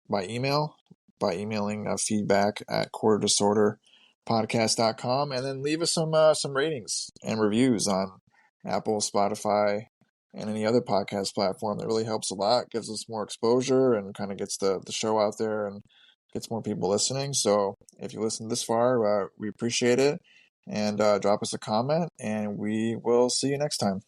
by emailing feedback at quarterdisorderpodcast.com, and then leave us some ratings and reviews on Apple, Spotify, and any other podcast platform. That really helps a lot, gives us more exposure, and kind of gets the show out there and gets more people listening. So if you listen this far, we appreciate it. And drop us a comment, and we will see you next time.